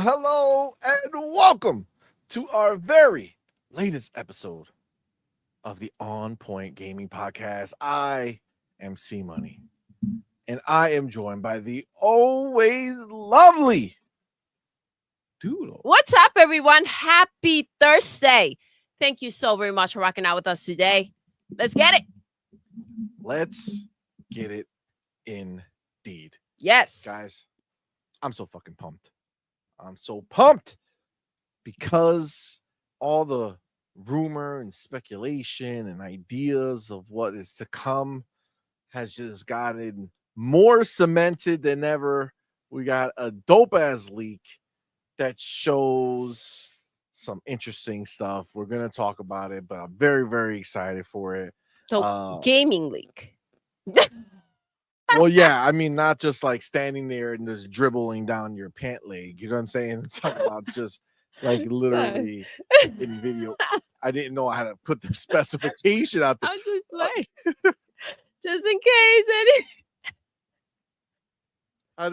Hello, and welcome to our very latest episode of the On Point Gaming Podcast. I am CMoney, and I am joined by the always lovely Doodle. What's up, everyone? Happy Thursday. Thank you so very much for rocking out with us today. Let's get it. Let's get it indeed. Yes. Guys, I'm so fucking pumped. I'm so pumped because all the rumor and speculation and ideas of what is to come has just gotten more cemented than ever. We got a dope ass leak that shows some interesting stuff. We're going to talk about it, but I'm very, very excited for it. So, gaming leak. Well, yeah, I mean, not just like standing there and just dribbling down your pant leg. You know what I'm saying? I'm talking about just like literally in video. I didn't know how to put the specification out there. I'm just like, just in case.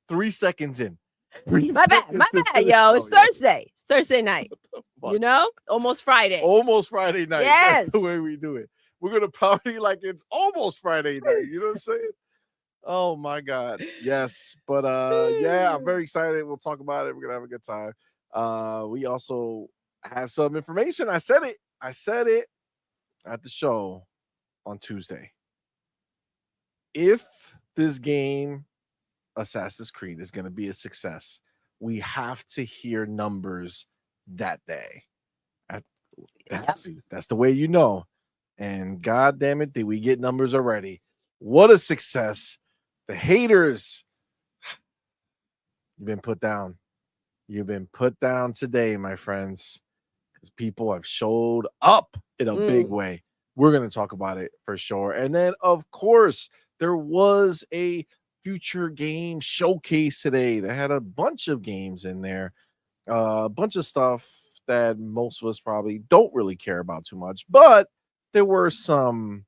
3 seconds in. My bad, yo. It's Thursday. It's Thursday night. You know? Almost Friday. Almost Friday night. Yes. That's the way we do it. We're going to party like it's almost Friday night. You know what I'm saying? Oh my God. Yes. But yeah, I'm very excited. We'll talk about it. We're gonna have a good time. We also have some information. I said it at the show on Tuesday. If this game, Assassin's Creed, is gonna be a success, we have to hear numbers that day. That's the way you know. And God damn it, did we get numbers already? What a success. The haters, you've been put down. You've been put down today, my friends, because people have showed up in a big way. We're going to talk about it for sure. And then, of course, there was a future game showcase today that had a bunch of games in there, a bunch of stuff that most of us probably don't really care about too much, but there were some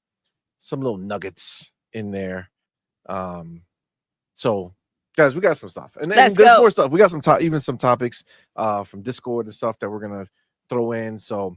little nuggets in there. So guys, we got some stuff, and then there's more stuff. We got some topics from Discord and stuff that we're gonna throw in. So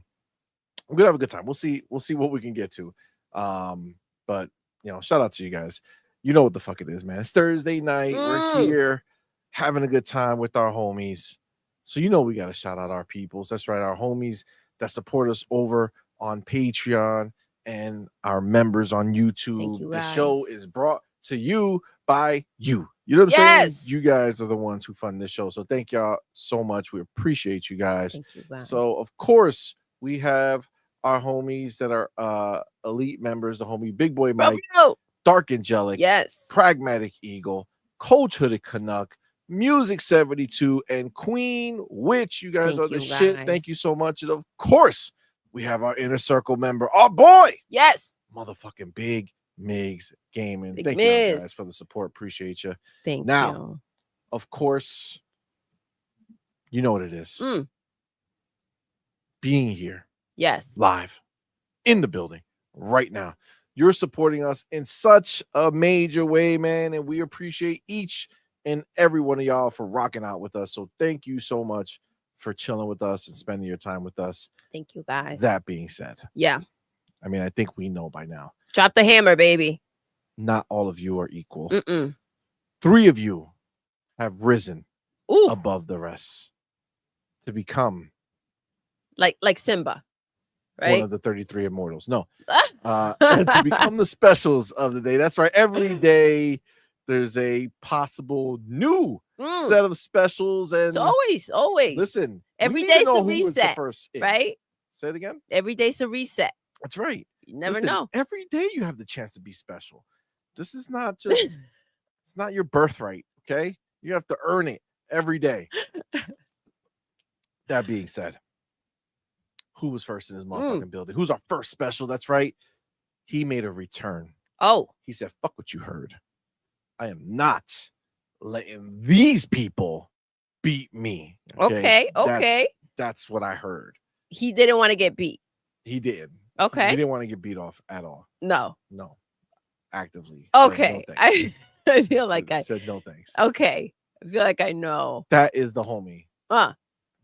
we're gonna have a good time. We'll see what we can get to. But you know, shout out to you guys. You know what the fuck it is, man. It's Thursday night. We're here having a good time with our homies. So you know we gotta shout out our peoples. That's right, our homies that support us over on Patreon and our members on YouTube. The show is brought to you by you. You know what I'm saying? You guys are the ones who fund this show. So thank y'all so much. We appreciate you guys. Thank you, guys. So of course we have our homies that are elite members, the homie Big Boy Mike, Dark Angelic, Pragmatic Eagle, Coach Hooded Canuck, Music 72, and Queen Witch. You guys are the shit. Thank you so much. And of course, we have our Inner Circle member, our boy. Motherfucking Big Migs Gaming. Thank you guys for the support. Appreciate you. Thank you. Of course, you know what it is. Being here. Live in the building right now. You're supporting us in such a major way, man. And we appreciate each and every one of y'all for rocking out with us. So thank you so much for chilling with us and spending your time with us. Thank you, guys. That being said. I mean, I think we know by now. Drop the hammer, baby. Not all of you are equal. 3 of you have risen above the rest to become like Simba, right? One of the 33 immortals. No. To become the specials of the day. That's right. Every day there's a possible new set of specials. And it's always. Listen, every day's a reset, right? Say it again. Every day's a reset. That's right. You never know. Every day you have the chance to be special. This is not just, it's not your birthright, okay? You have to earn it every day. That being said, who was first in his motherfucking building? Who's our first special? That's right. He made a return. Oh. He said, fuck what you heard. I am not letting these people beat me. Okay. That's what I heard. He didn't want to get beat. He did. Okay. He didn't want to get beat off at all. No. Actively. Okay. No, I feel like I said no thanks. Okay. I feel like I know. That is the homie.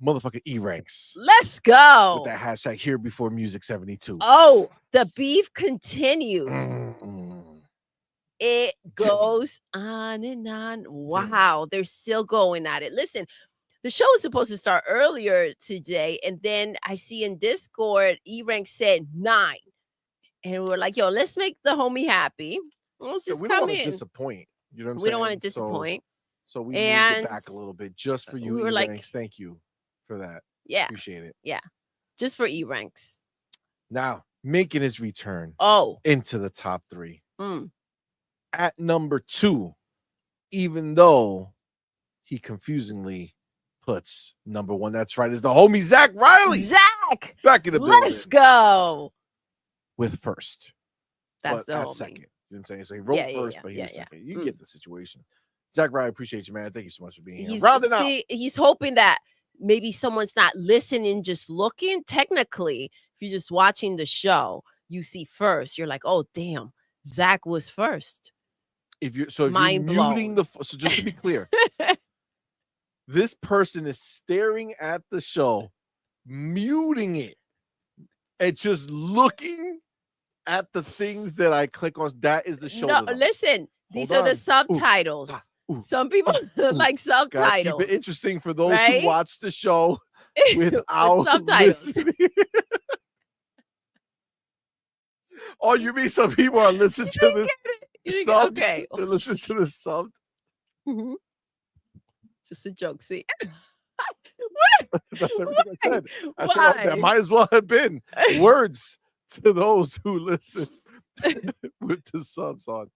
Motherfucking E-Ranks. Let's go. With that hashtag here before music 72. Oh, the beef continues. It goes on and on. Wow. They're still going at it. Listen, the show was supposed to start earlier today. And then I see in Discord, E-Rank said 9. And we're like, yo, let's make the homie happy. Let's just we come don't want in. to disappoint. You know what I'm saying? We don't want to disappoint. So we moved it back a little bit just for you. We were E-Ranks. Thank you for that. Yeah. Appreciate it. Yeah. Just for E-Ranks. Now, making his return into the top 3. At number 2, even though he confusingly puts number 1, that's right, is the homie Zach Riley. Zach! Back in the building. Let's go. With first. That's the homie. Second. You know what I'm saying? So he wrote first, but he was second. You get the situation. Zach Riley, appreciate you, man. Thank you so much for being here. Rounding out. He's hoping that maybe someone's not listening, just looking. Technically, if you're just watching the show, you see first. You're like, oh, damn, Zach was first. If you're muting so just to be clear, this person is staring at the show, muting it, and just looking at the things that I click on. That is the show. No, listen, these are the subtitles. Some people like subtitles. Keep it interesting for those who watch the show without subtitles. Oh, you mean some people are listening to this? Sub, okay. They listen to the sub. Just a joke. See, that's everything I said. I said that might as well have been words to those who listen with the subs on.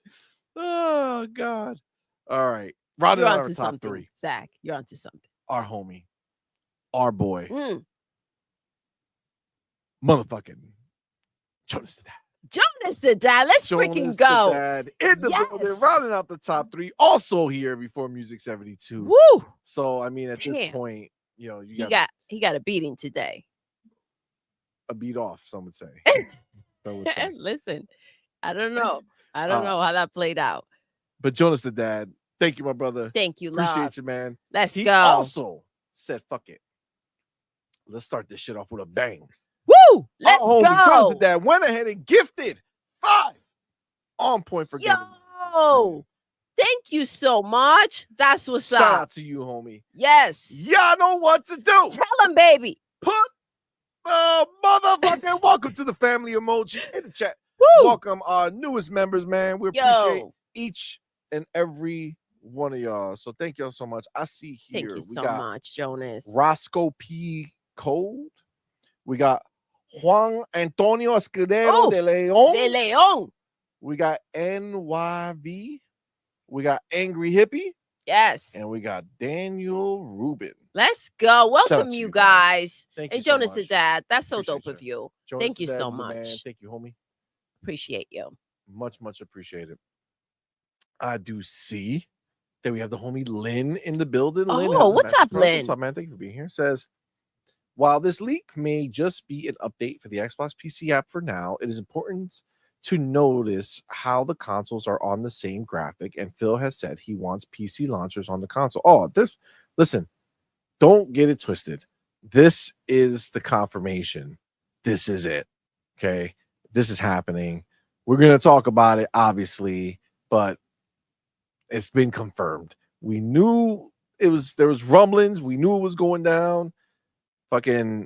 Oh God! All right, rounding out our top 3. Zach, you're onto something. Our homie, our boy, motherfucking Jonas the Dad. Jonas the Dad. Let's freaking go. Dad in the building, rounding out the top 3. Also here before Music 72. Woo! So I mean, at this point, you know, he got a beating today. A beat off, some would say. Listen, I don't know. I don't know how that played out. But Jonas the Dad, thank you, my brother. Thank you, love. Appreciate you, man. He go. Also said, fuck it. Let's start this shit off with a bang. Woo! Let's go. Jonas the Dad went ahead and gifted 5 on point for giving. Thank you so much. That's what's up. Shout out to you, homie. Yes. Y'all know what to do. Tell him, baby. Put the motherfucking welcome to the family emoji in the chat. Woo! Welcome our newest members, man. We appreciate each and every one of y'all. So thank y'all so much. I see here. Thank you so much, Jonas. Roscoe P. Code. We got Juan Antonio Escudero de Leon. De Leon. We got NYV. We got Angry Hippie. Yes. And we got Daniel Rubin. Let's go. Welcome, you guys. Thank and you Jonas so the much. Dad. That's so Appreciate dope of you. Jonas Thank you so much. Man. Thank you, homie. Appreciate you. Much, much appreciated. I do see that we have the homie Lynn in the building. Lynn, what's up, Lynn? What's up, man? Thank you for being here. Says, while this leak may just be an update for the Xbox PC app for now, it is important to notice how the consoles are on the same graphic, and Phil has said he wants PC launchers on the console. Listen, don't get it twisted. This is the confirmation. This is it. Okay. This is happening. We're going to talk about it, obviously, but it's been confirmed. We knew there was rumblings. We knew it was going down. Fucking,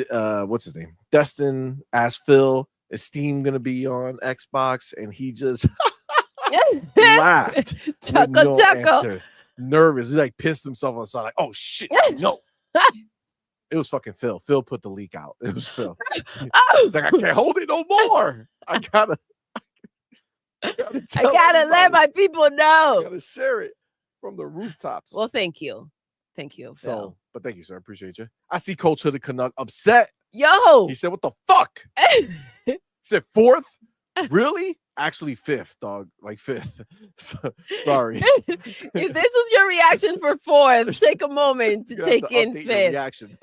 what's his name? Destin asked Phil, is Steam going to be on Xbox? And he just, Laughed. Chuckle, with no chuckle. answer. Nervous. He like pissed himself on the side. Like, oh shit, no. It was fucking Phil. Phil put the leak out. It was Phil. He's like, I can't hold it no more. I gotta let my people know. I gotta share it from the rooftops. Well, thank you. Thank you, Phil. So, but thank you, sir. I appreciate you. I see Coach Hood Canuck upset. Yo. He said, what the fuck? He said 4th? Really? Actually 5th, dog. Like 5th. Sorry. If this was your reaction for 4th, take a moment to take in 5th. Reaction,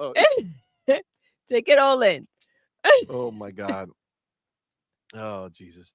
Take it all in. Oh my God. Oh Jesus.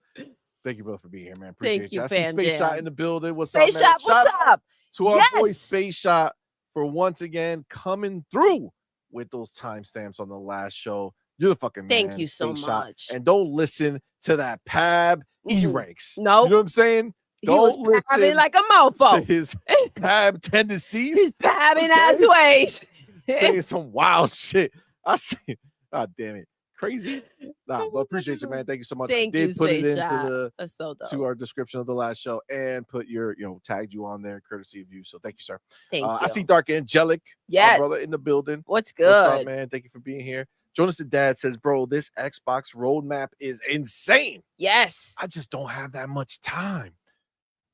Thank you both for being here, man. Appreciate you. I see Fam Space Jam. Shot in the building. What's Space up, man? Shot, what's up? To our boy Space Shot for once again coming through with those timestamps on the last show. You're the fucking man. Thank you so Space much. Shot. And don't listen to that Pab E-Ranks. No. You know what I'm saying? Don't listen like a mofo. To his Pab tendencies. His pabbing ass ways. Saying some wild shit. I see. God damn it. Crazy. Nah, but appreciate you, man. Thank you so much. Thank I did you, put it Space into Shot. the to our description of the last show and put your, tagged you on there, courtesy of you. So thank you, sir. Thank you. I see Dark Angelic, yes, brother in the building. What's good? What's up, man? Thank you for being here. Jonas the Dad says, bro, this Xbox roadmap is insane. Yes. I just don't have that much time.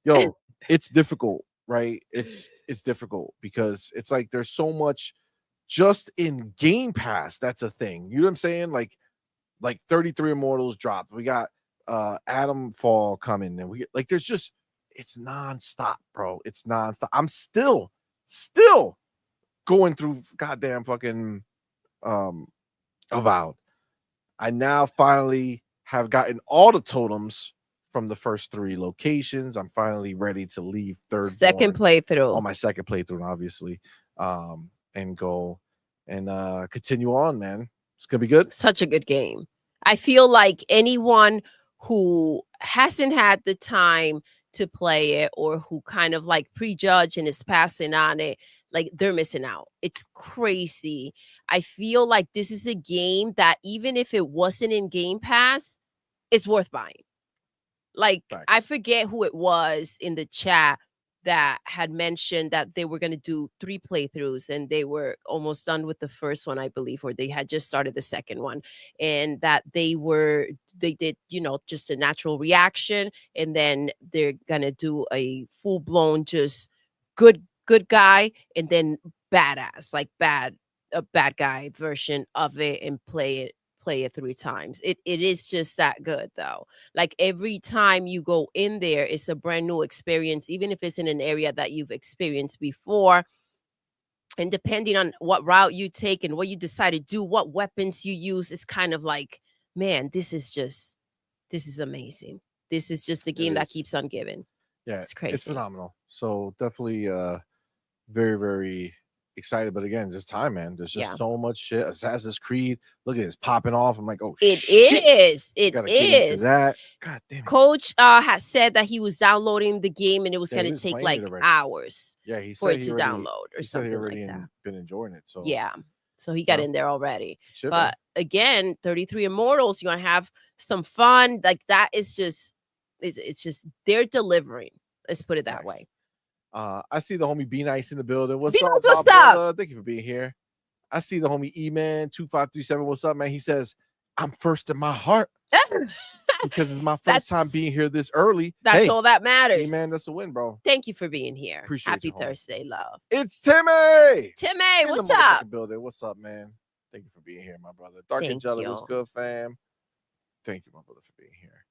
Yo, it's difficult, right? It's difficult because it's like there's so much just in Game Pass. That's a thing. You know what I'm saying? Like 33 Immortals dropped. We got Adam Fall coming, and we get like there's just it's nonstop, bro. It's nonstop. I'm still going through goddamn fucking Avowed. I now finally have gotten all the totems from the first 3 locations. I'm finally ready to leave second playthrough on my second playthrough, obviously, and go and continue on, man. It's gonna be good. Such a good game. I feel like anyone who hasn't had the time to play it or who kind of like prejudge and is passing on it, like they're missing out. It's crazy. I feel like this is a game that even if it wasn't in Game Pass, it's worth buying. Like, Facts. I forget who it was in the chat that had mentioned that they were going to do 3 playthroughs and they were almost done with the first one, I believe, or they had just started the second one, and that they did, just a natural reaction, and then they're going to do a full-blown just good guy and then badass, like a bad guy version of it and play it 3 times. It is just that good, though. Like every time you go in there, it's a brand new experience, even if it's in an area that you've experienced before. And depending on what route you take and what you decide to do, what weapons you use, it's kind of like, man, this is amazing. This is just a game that keeps on giving. Yeah, it's crazy. It's phenomenal. So definitely very, very excited, but again, just time, man. There's just so much shit. Assassin's Creed, look at this popping off. I'm like, oh, it shit. It gotta is. Get into that. God damn it. Coach has said that he was downloading the game and it was going to take like hours. Yeah, he for said it to download or something like that. Been enjoying it. So yeah, so he got in there already. But again, 33 Immortals, you're gonna have some fun. Like that is just, it's just they're delivering. Let's put it that way. I see the homie Be Nice in the building. What's up, what's up? Thank you for being here. I see the homie E-Man 2537. What's up, man? He says, I'm first in my heart because it's my first time being here this early. That's all that matters. E-Man, that's a win, bro. Thank you for being here. Appreciate Happy you, Thursday, love. It's Timmy. What's up? Building. What's up, man? Thank you for being here, my brother. Dark Angelic, what's good, fam? Thank you, my brother, for being here.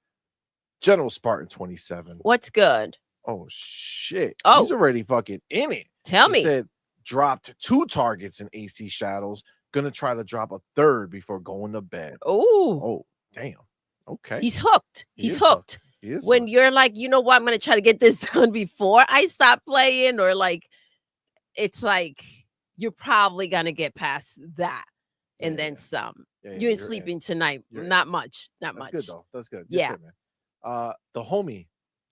General Spartan 27. What's good? Oh shit! Oh, he's already fucking in it. Tell me. He said dropped 2 targets in AC Shadows. Gonna try to drop a 3rd before going to bed. Oh, damn. Okay. He's hooked. He's hooked. He is when hooked. You're like, you know what? I'm gonna try to get this done before I stop playing, or like, it's like you're probably gonna get past that and then some. You ain't sleeping tonight. Not much. Not much. That's good though. That's good. Yeah. Yes, man. The homie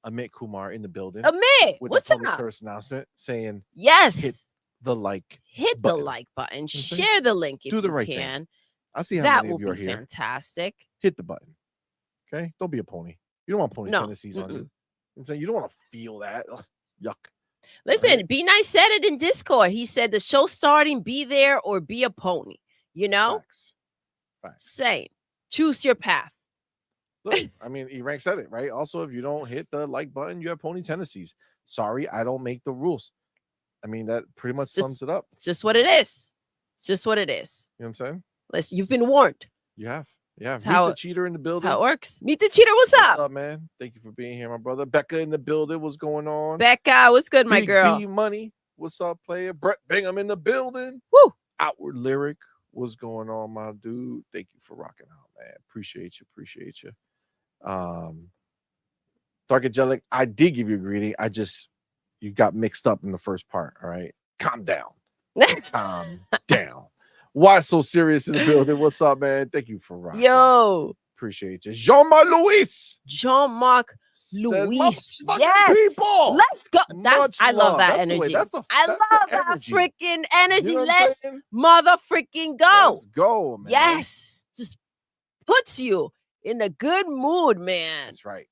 Amit Kumar in the building. Amit, with what's a up? First announcement saying, yes, hit the like button. Share the link if do the you right can. Thing. I see how that many of you are here. Fantastic. Hit the button. Okay, don't be a pony. You don't want pony tendencies on you. I'm saying you don't want to feel that. Ugh, yuck. Listen, Right? Be Nice said it in Discord. He said the show starting, be there or be a pony. You know? Facts. Facts. Same. Choose your path. Look, I mean, E-Rank said it, right? Also, if you don't hit the like button, you have pony tendencies. Sorry, I don't make the rules. I mean, that pretty much sums it up. It's just what it is. It's just what it is. You know what I'm saying? Listen, you've been warned. You have. Yeah. That's Meet the cheater in the building. That's how it works. Meet the cheater. What's up? What's up, man? Thank you for being here, my brother. Becca in the building. What's going on? Becca, what's good, my Big girl? B-Money. What's up, player? Brett Bingham in the building. Woo. Outward Lyric. What's going on, my dude? Thank you for rocking out, man. Appreciate you. Appreciate you. Dark Angelic, I did give you a greeting. You got mixed up in the first part. All right. Calm down. Calm down. Why so serious in the building? What's up, man? Thank you for rocking. Yo. Appreciate you. Jean-Marc Louis. Jean-Marc Louis. Yes. People. Let's go. I love that energy. I love that freaking energy. You know Let's mother freaking go. Let's go, man. Yes. Just puts you in a good mood, man. That's right.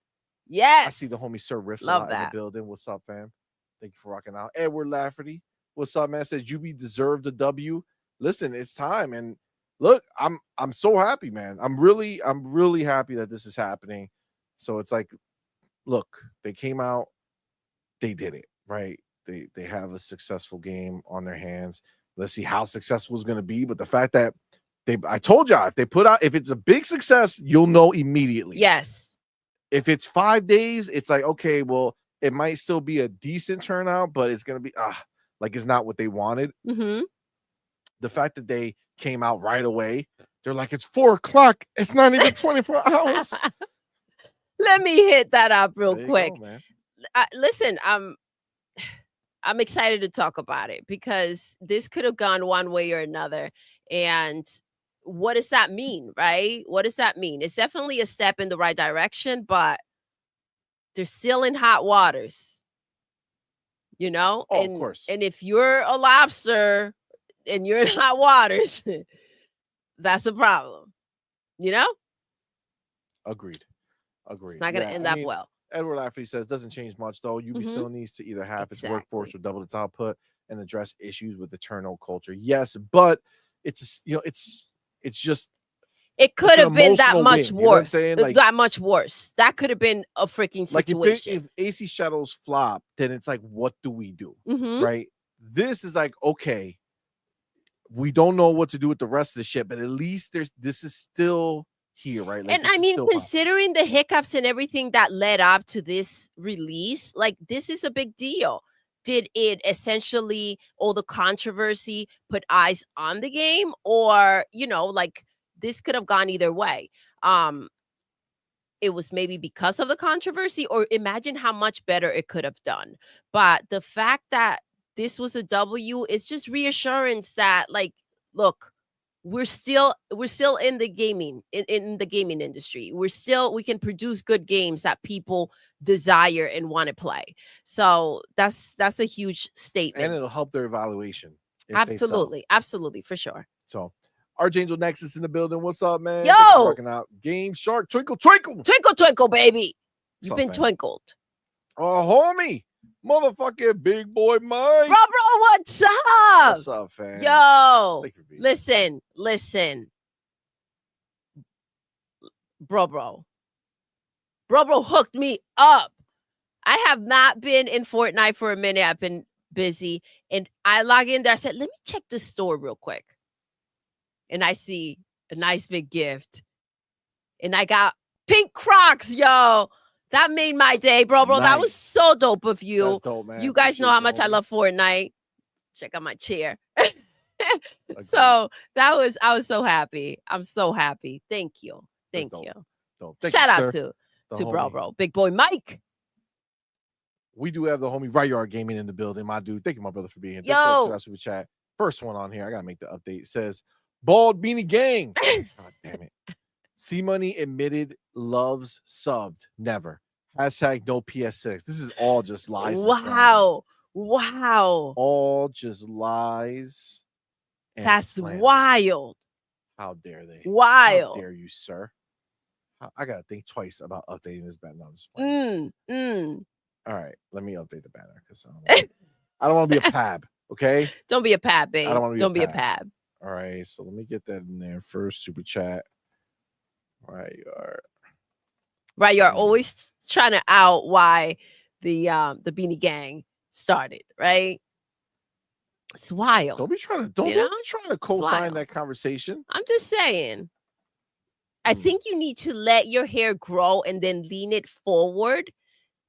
Yes. I see the homie Sir Riffs love in that. the building. What's up, fam? Thank you for rocking out. Edward Lafferty. What's up, man? Says you deserve the W. Listen, it's time. And look, I'm so happy, man. I'm really happy that this is happening. So it's like, look, they came out, they did it, right? They have a successful game on their hands. Let's see how successful it's going to be. But the fact that I told y'all, if it's a big success, you'll know immediately. Yes. If it's 5 days, it's like, okay, well, it might still be a decent turnout, but it's going to be, like it's not what they wanted. Mm-hmm. The fact that they came out right away, they're like, it's 4 o'clock. It's not even 24 hours. Let me hit that up real quick. Go, listen, I'm excited to talk about it because this could have gone one way or another. And what does that mean, right? What does that mean? It's definitely a step in the right direction, but they're still in hot waters, you know? Oh, of course. And if you're a lobster and you're in hot waters, that's a problem, you know? Agreed. It's not going to end up well. Edward Lafferty says, doesn't change much, though. UB still needs to either have its workforce or double its output and address issues with the turnover culture. Yes, but it's just it could have been that much worse. You know what I'm saying? Like, that much worse. That could have been a freaking situation. Like if AC Shadows flop, then it's like, what do we do? Mm-hmm. Right? This is like, okay, we don't know what to do with the rest of the shit, but at least this is still here, right? Like, and I mean, considering the hiccups and everything that led up to this release, like this is a big deal. Did it essentially, all the controversy, put eyes on the game? Or, you know, like this could have gone either way. It was maybe because of the controversy, or imagine how much better it could have done. But the fact that this was a W is just reassurance that, like, look, we're still in the gaming in the gaming industry. We can produce good games that people desire and want to play. So that's a huge statement, and it'll help their evaluation. Absolutely, for sure. So Archangel Nexus in the building. What's up, man? Yo, working out. Game Shark, twinkle, twinkle, baby. You've been twinkled. Oh, homie. Motherfucking big boy Mike. Bro, what's up? What's up, fam? Yo, listen. Bro hooked me up. I have not been in Fortnite for a minute. I've been busy. And I log in there. I said, let me check the store real quick. And I see a nice big gift. And I got pink Crocs, yo. That made my day, bro. Nice. That was so dope of you. That's dope, man. You guys know how much I love Fortnite. Check out my chair. So I was so happy. I'm so happy. Thank you. Thank you. Dope. Shout out to bro. Big boy Mike. We do have the homie Right Yard Gaming in the building, my dude. Thank you, my brother, for being here. Yo. Super chat. First one on here. I gotta make the update. It says Bald Beanie Gang. God damn it. CMoney admitted loves subbed. Never. Hashtag no PS6. This is all just lies. Wow. All just lies. That's wild. How dare they? Wild. How dare you, sir? I gotta think twice about updating this banner. All right, let me update the banner because I don't want to be a pab. Okay, don't be a pab, babe. I don't want to be don't be a pab. All right, so let me get that in there first. Super chat. Right, you are. Right, you're always trying to out why the Beanie Gang started, right? It's wild. Don't be trying to co-sign that conversation. I'm just saying. I think you need to let your hair grow and then lean it forward,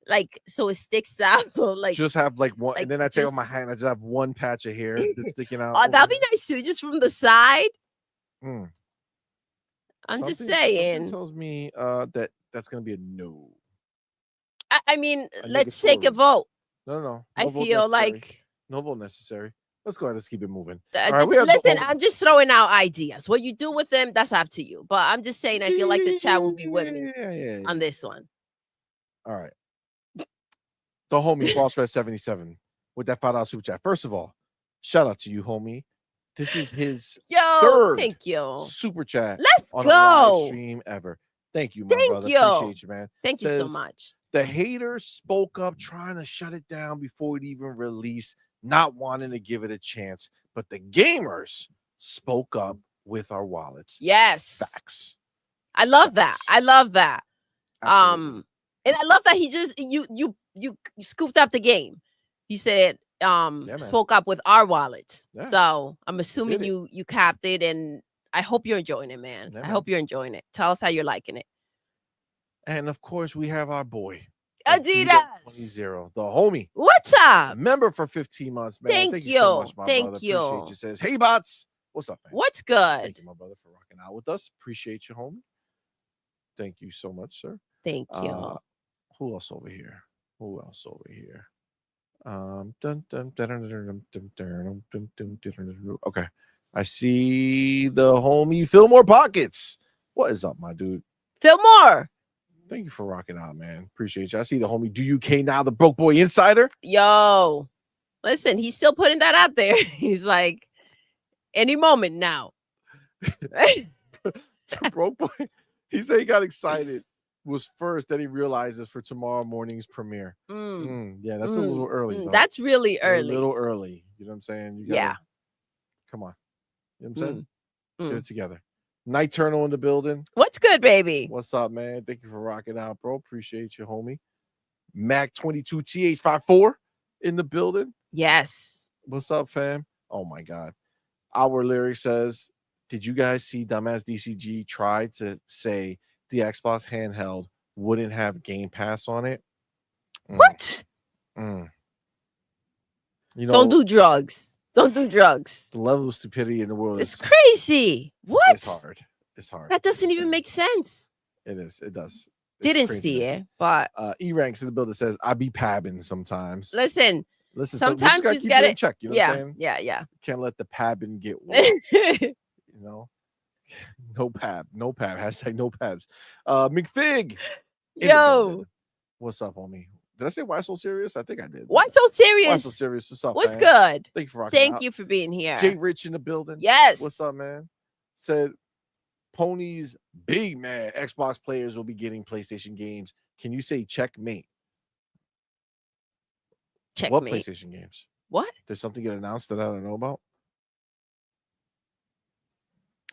like so it sticks out. Like just have like one, and then I take off my hat and I just have one patch of hair just sticking out. Oh, that'd be nice too, just from the side. I'm just saying. Something tells me that's gonna be a no. I mean, let's take a vote. No. I feel like no vote necessary. Let's go ahead. Let's keep it moving. Listen, I'm just throwing out ideas. What you do with them, that's up to you. But I'm just saying, I feel like the chat will be with me on this one. All right. The homie Boss Red 77 with that $5 super chat. First of all, shout out to you, homie. This is his third super chat. Let's on go. A live stream ever. Thank you, my brother. Appreciate you, man. Thank you so much. The haters spoke up trying to shut it down before it even released, not wanting to give it a chance. But the gamers spoke up with our wallets. Yes. Facts. I love that. I love that. Absolutely. And I love that he just you scooped up the game. He said spoke up with our wallets. Yeah. So I'm assuming you capped it, and I hope you're enjoying it, man. I hope you're enjoying it. Tell us how you're liking it. And of course, we have our boy Adidas 20, the homie. What's up? Member for 15 months, man. Thank you so much, my brother. Appreciate you. Says, hey, bots. What's up, man? What's good? Thank you, my brother, for rocking out with us. Appreciate you, homie. Thank you so much, sir. Thank you. Who else over here? Okay. I see the homie Fillmore Pockets. What is up, my dude? Fillmore. Thank you for rocking out, man. Appreciate you. I see the homie Do UK now, the broke boy insider. Yo, listen, he's still putting that out there. He's like, any moment now. Broke boy. He said he got excited. Was first that he realizes for tomorrow morning's premiere. Yeah, that's a little early. That's really early. A little early. You know what I'm saying? You gotta, come on. You know what I'm saying? Get it together. Nighturnal in the building. What's good, baby? What's up, man? Thank you for rocking out, bro. Appreciate you, homie. Mac 22TH54 in the building. Yes. What's up, fam? Oh my God. Our lyric says, did you guys see dumbass DCG try to say the Xbox handheld wouldn't have Game Pass on it? What? You know, don't do drugs. Don't do drugs. The level of stupidity in the world is crazy. What? It's hard. It's hard. That doesn't even make sense. It is. It does. Didn't see it, but E-Ranks in the building says I be pabbing sometimes. Listen. Sometimes you just get it in check. You know what I'm saying? Yeah. Can't let the pabbing get wet. You know. No pab. Hashtag no pabs. McFig. Yo. What's up, homie? Did I say why so serious? I think I did. Why so serious? Why so serious? What's up? What's man? good? Thank you for rocking Thank out. you for being here. Jay Rich in the building. Yes. What's up, man? Said Pony's big mad Xbox players will be getting PlayStation games. Can you say checkmate? Checkmate. What PlayStation games? What? Did something get announced that I don't know about?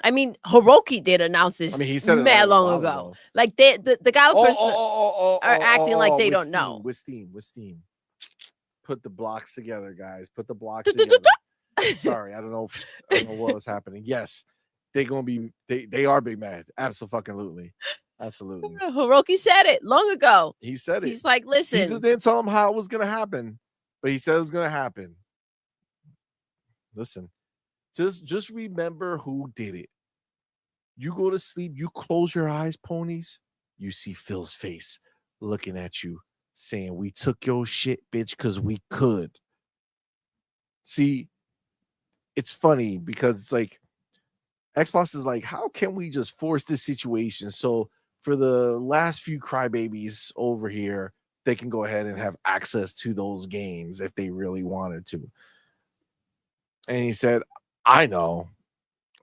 I mean, Hiroki did announce this. He said it mad long ago. Like the developers are acting like they don't know. With Steam. Put the blocks together, guys. Put the blocks together. Sorry, I don't know what was happening. Yes, they're gonna be. They are big mad. Absolutely. Hiroki said it long ago. He said it. He's like, listen. He just didn't tell them how it was gonna happen, but he said it was gonna happen. Listen. Just remember who did it. You go to sleep, you close your eyes, ponies, you see Phil's face looking at you saying, we took your shit, bitch, because we could. See, it's funny because it's like Xbox is like, how can we just force this situation so for the last few crybabies over here, they can go ahead and have access to those games if they really wanted to. And he said, I know.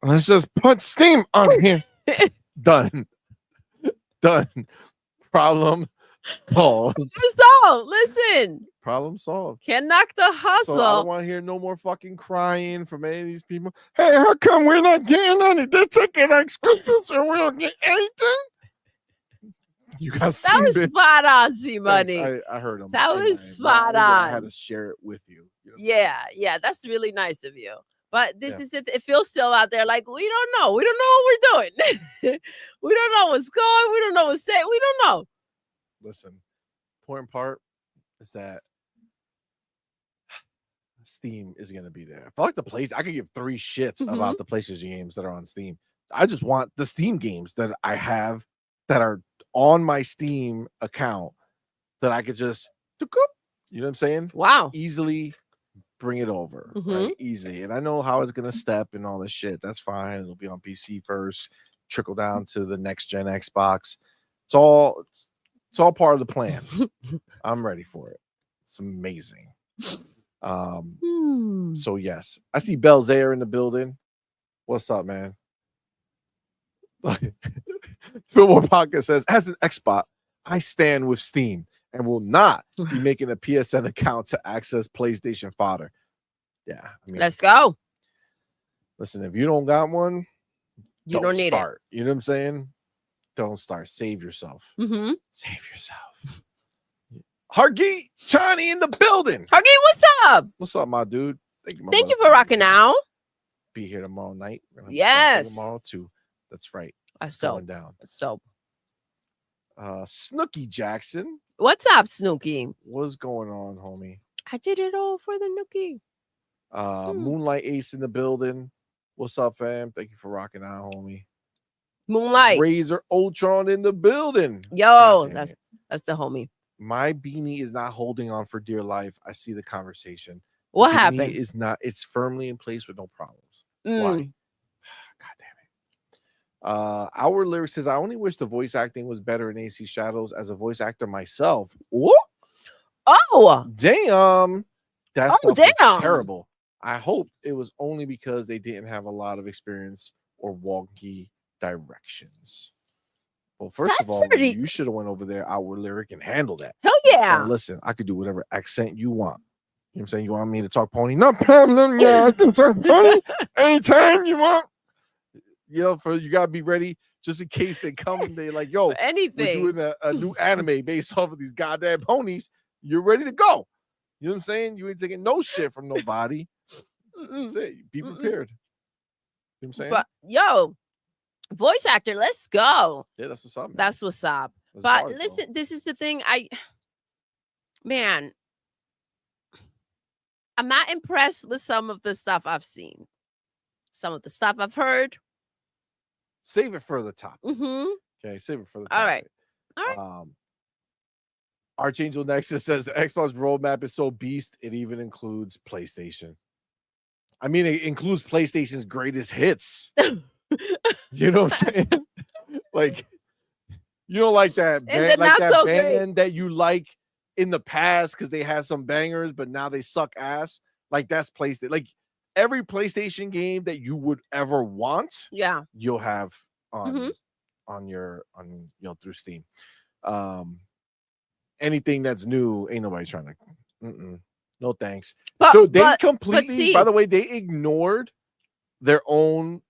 Let's just put Steam on here. Done. Done. Problem solved. Listen. Problem solved. Can't knock the hustle. So I don't want to hear no more fucking crying from any of these people. Hey, how come we're not getting any? They're taking exclusives and we don't get anything? You got that was bitch. spot on, CMoney. I heard him. That was spot on. I had to share it with you. Yeah, that's really nice of you. But this is it. It feels still out there like we don't know. We don't know what we're doing. We don't know what's going. We don't know what's saying. We don't know. Listen, important part is that Steam is going to be there. I feel like the place I could give 3 shits about the PlayStation games that are on Steam. I just want the Steam games that I have that are on my Steam account that I could just, you know what I'm saying? Wow. Easily bring it over, right? Easy. And I know how it's going to step and all this shit. That's fine. It'll be on PC first, trickle down to the next gen Xbox. It's all part of the plan. I'm ready for it. It's amazing. So yes, I see Belzaire in the building. What's up, man? Fillmore Podcast says, as an Xbot, I stand with Steam and will not be making a PSN account to access PlayStation fodder. Yeah, I mean, let's go. Listen, if you don't got one, you don't need start. You know what I'm saying? Don't start. Save yourself. Save yourself. Hargi Chani in the building. Hargi, what's up? What's up, my dude? Thank you for rocking out. Be here tomorrow night. Yes. Tomorrow too. That's right. That's it's going down. That's dope. Snooky Jackson. What's up, Snooky? What's going on, homie? I did it all for the Nookie. Moonlight Ace in the building. What's up, fam? Thank you for rocking out, homie. Moonlight. Razor Ultron in the building. Yo, that's the homie. My beanie is not holding on for dear life. I see the conversation. What happened? Is not. It's firmly in place with no problems. Why? God damn it. Our lyric says, I only wish the voice acting was better in AC Shadows as a voice actor myself. What? Oh, damn. That's damn. terrible. I hope it was only because they didn't have a lot of experience or wonky directions. Well, first of all, you should have went over there, our lyric, and handled that. Hell yeah. Now, listen, I could do whatever accent you want. You know what I'm saying? You want me to talk pony? No problem. Yeah, I can talk pony anytime you want. You know, you gotta be ready just in case they come and they like, yo, anything. We're doing a new anime based off of these goddamn ponies. You're ready to go. You know what I'm saying? You ain't taking no shit from nobody. That's it. Be prepared. You know what I'm saying? But yo, voice actor, let's go. Yeah, that's what's up. Man. That's what's up. That's but bars, listen, bro. This is the thing. I'm not impressed with some of the stuff I've seen. Some of the stuff I've heard. Save it for the top. Okay, save it for the top. All right. Archangel Nexus says the Xbox roadmap is so beast, it even includes PlayStation. I mean, it includes PlayStation's greatest hits. You know what I'm saying? Like, you don't like that band, band that you like in the past because they had some bangers, but now they suck ass. Like, that's PlayStation. Like, every PlayStation game that you would ever want, you'll have on through Steam. Anything that's new, ain't nobody trying to. No thanks. So they completely, by the way, they ignored their own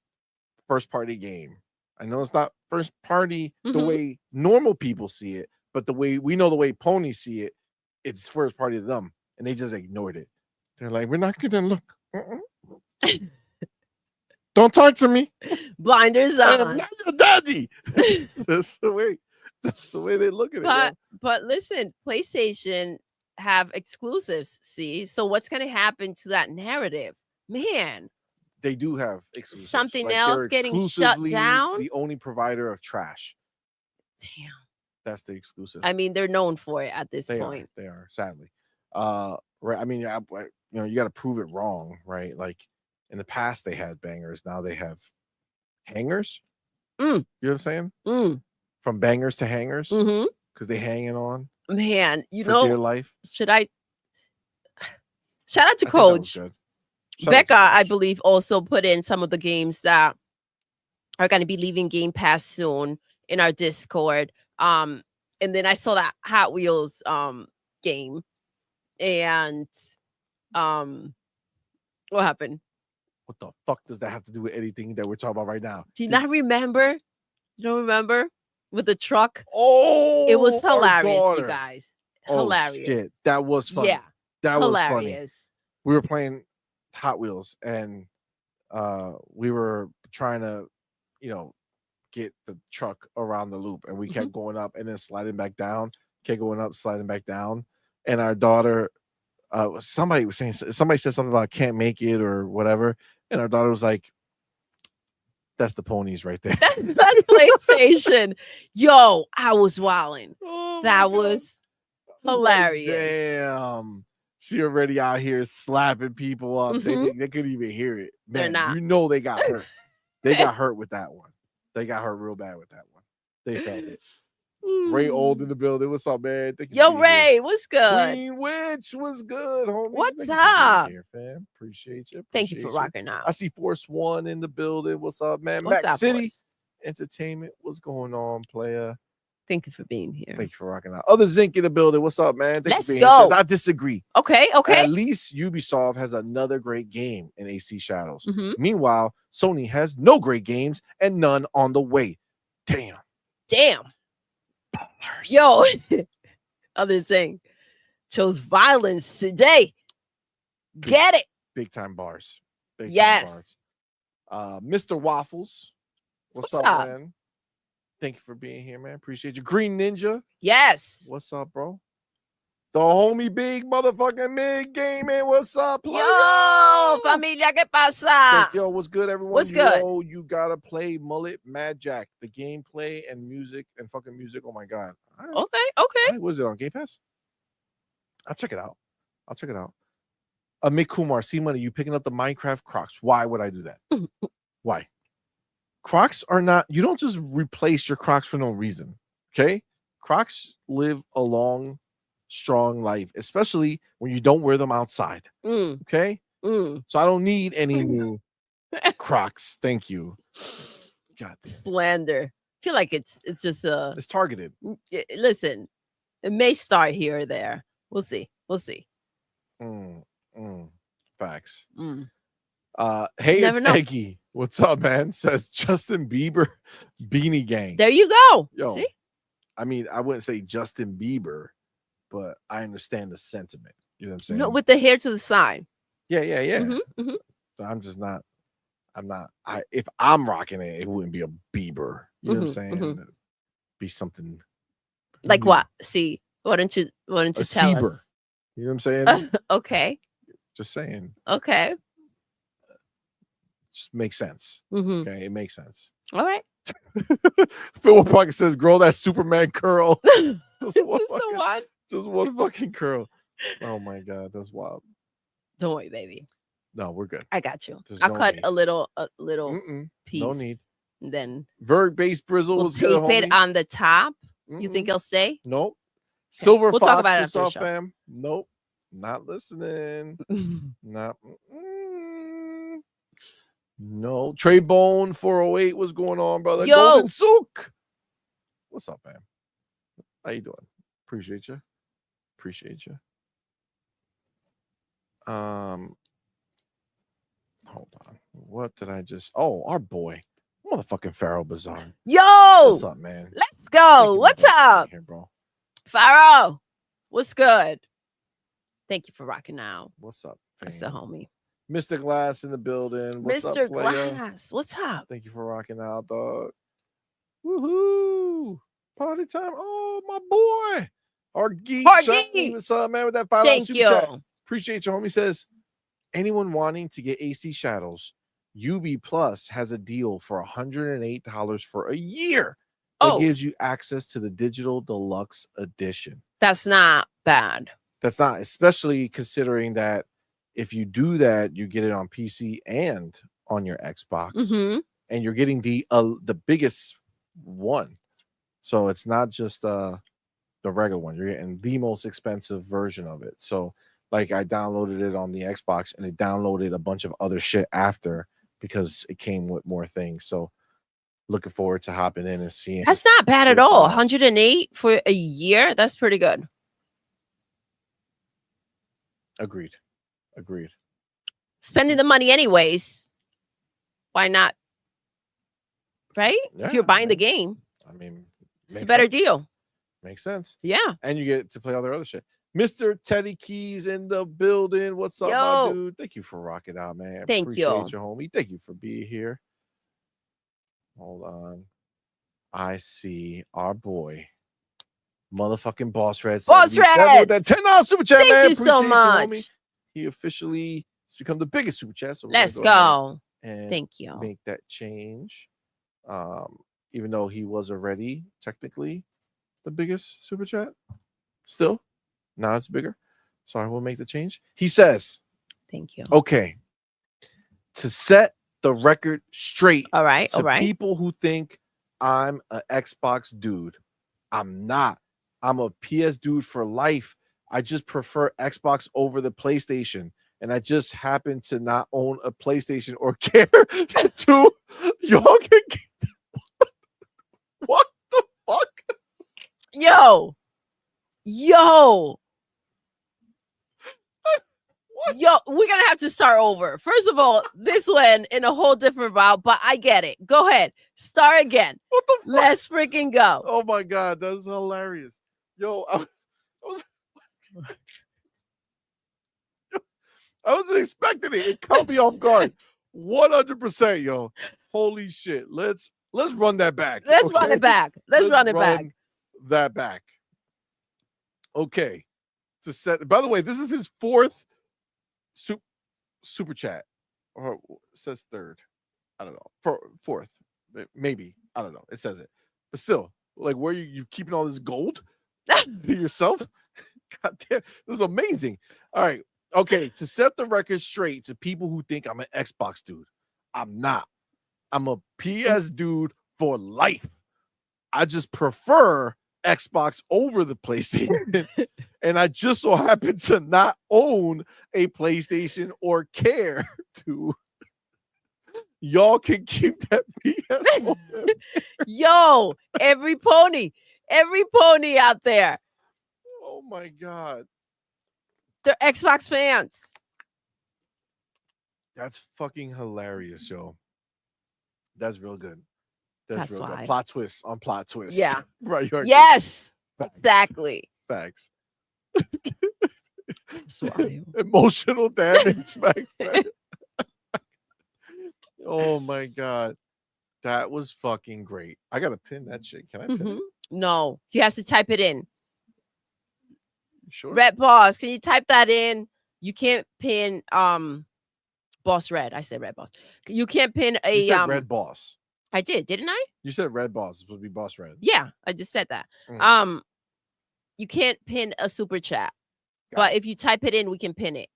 first party game. I know it's not first party the way normal people see it, but the way we know the way ponies see it, it's first party to them, and they just ignored it. They're like, we're not gonna look. Don't talk to me. Blinders on. I'm not your daddy. That's the way they look at it. But listen, PlayStation have exclusives. See, so what's going to happen to that narrative, man? They do have exclusives. Something else getting shut down. The only provider of trash. Damn, that's the exclusive. I mean, they're known for it at this point. They are sadly. Right. I mean, you got to prove it wrong, right? Like in the past, they had bangers. Now they have hangers. You know what I'm saying? From bangers to hangers, because they hanging on. Man, dear life. Shout out to Coach Becca, I believe, also put in some of the games that are going to be leaving Game Pass soon in our Discord. And then I saw that Hot Wheels game, and what happened? What the fuck does that have to do with anything that we're talking about right now? Do you not remember? You don't remember with the truck? Oh, It was our hilarious, you daughter. guys. Oh Hilarious. shit, that was funny. Yeah, that was funny. hilarious. We were playing Hot Wheels, and we were trying to, get the truck around the loop, and we kept going up and then sliding back down, kept going up, sliding back down. And our daughter, somebody said something about can't make it or whatever, and our daughter was like, "That's the ponies right there." That's PlayStation. Yo, I was wilding. Oh that was hilarious. Like, damn, she already out here slapping people up. They couldn't even hear it. Man, They're not. They got hurt. They got hurt with that one. They got hurt real bad with that one. They felt it. Ray Old in the building. What's up, man? Yo, Ray, what's good? Queen Witch was good, homie. What's up? Here, fam. Appreciate you. Thank you for rocking out. I see Force One in the building. What's up, man? What's Mac up, City boys? Entertainment. What's going on, player? Thank you for being here. Thank you for rocking out. Other Zinc in the building. What's up, man? Let's go. I disagree. Okay. At least Ubisoft has another great game in AC Shadows. Meanwhile, Sony has no great games and none on the way. Damn. Ballers. Yo, other thing, chose violence today. Get it. Big time bars. Yes. Time bars. Mr. Waffles. What's up, man? Thank you for being here, man. Appreciate you. Green Ninja. Yes. What's up, bro? The homie Big motherfucking Mid Gaming. What's up, player? Yo, familia, ¿qué pasa? Says, yo, what's good, everyone? What's good? You gotta play Mullet Mad Jack. The gameplay and music and fucking music. Oh my god. Right. Okay. Right. Was it on Game Pass? I'll check it out. Mick Kumar, CMoney, you picking up the Minecraft Crocs. Why would I do that? Why? Crocs are not, you don't just replace your Crocs for no reason. Okay? Crocs live a long, strong life, especially when you don't wear them outside. Okay? So I don't need any new Crocs. Thank you. God damn. Slander. I feel like it's just it's targeted. Listen, it may start here or there. We'll see. Facts. Hey, it's Eggy. What's up, man? Says Justin Bieber Beanie Gang. There you go. Yo, see? I mean, I wouldn't say Justin Bieber, but I understand the sentiment. You know what I'm saying? No, with the hair to the side. Yeah. I'm just not. If I'm rocking it, it wouldn't be a Bieber. You know what I'm saying? It'd be something like what? See, why don't you tell Sieber. us? You know what I'm saying? Okay. Just saying. Okay. Just makes sense. Okay, it makes sense. All right. Phil Parker says, "Grow that Superman curl." Just one fucking curl. Oh my god, that's wild. Don't worry, baby. No, we're good. I got you. I'll cut a little piece. No need. And then Verg Base Brizzle was good. Tape it on the top. You think it'll stay? Nope. Okay. Silver we'll Fox, talk about it what's up, fam? Nope. Not listening. Not. No. Trey Bone 408. What's going on, brother? Yo. Golden Sook. What's up, fam? How you doing? Appreciate you. Hold on. What did I just? Oh, our boy, motherfucking Pharaoh Bazaar. Yo, what's up, man? Let's go. What's up, here, bro? Pharaoh, what's good? Thank you for rocking out. What's up, fam? That's the homie. Mr. Glass in the building. What's Mr. up, player? Glass, what's up? Thank you for rocking out, dog. Woohoo! Party time. Oh, my boy. Hargeet. What's up, man? With that $5 super chat. Appreciate you, homie. Says, anyone wanting to get AC Shadows, UB Plus has a deal for $108 for a year. That gives you access to the digital deluxe edition. That's not bad. That's not, especially considering that if you do that, you get it on PC and on your Xbox, and you're getting the biggest one. So it's not just the regular one. You're getting the most expensive version of it. So like I downloaded it on the Xbox and it downloaded a bunch of other shit after because it came with more things. So looking forward to hopping in and seeing. That's not bad at all. 108 for a year. That's pretty good. Agreed. Spending the money anyways. Why not? Right? Yeah, if you're buying the game, I mean, it's a better deal. Makes sense. Yeah. And you get to play all their other shit. Mr. Teddy Keys in the building. What's up, my dude? Thank you for rocking out, man. Appreciate you, homie. Thank you for being here. Hold on. I see our boy, motherfucking Boss Red. Boss Red with that $10 super chat, Thank man. You so much. You, homie. He officially has become the biggest super chat. So let's go. And thank you. Make that change. Even though he was already technically the biggest super chat, still now it's bigger. So I will make the change. He says, "Thank you." Okay, to set the record straight. All right. People who think I'm an Xbox dude, I'm not. I'm a PS dude for life. I just prefer Xbox over the PlayStation, and I just happen to not own a PlayStation or care to. Y'all can. What the fuck? Yo. Yo, we're gonna have to start over. First of all, this went in a whole different route, but I get it. Go ahead, start again. What the fuck? Let's freaking go. Oh my god, that's hilarious. Yo, I wasn't expecting it. It caught me off guard. 100%, yo. Holy shit. Let's run that back. Let's run it back. Let's run that back. Okay. To set. By the way, this is his fourth super chat. Or it says third. I don't know. Fourth. Maybe. I don't know. It says it. But still, like, where you keeping all this gold to yourself? God damn. This is amazing. All right. Okay, to set the record straight to people who think I'm an Xbox dude, I'm not. I'm a PS dude for life. I just prefer Xbox over the PlayStation, and I just so happen to not own a PlayStation or care to. Y'all can keep that PS. Yo, every pony out there. Oh my god. They're Xbox fans. That's fucking hilarious, yo. That's real good. That's real why. Good. Plot twist on plot twist. Yeah. Right. Yes. Exactly. Facts. Swallow. Emotional damage. Oh my god. That was fucking great. I gotta pin that shit. Can I pin it? No. He has to type it in. Sure. Red Boss, can you type that in? You can't pin Boss Red. I said Red Boss. You can't pin a you said Red Boss. I didn't I? You said Red Boss. It's supposed to be Boss Red. Yeah, I just said that. You can't pin a super chat. But if you type it in, we can pin it.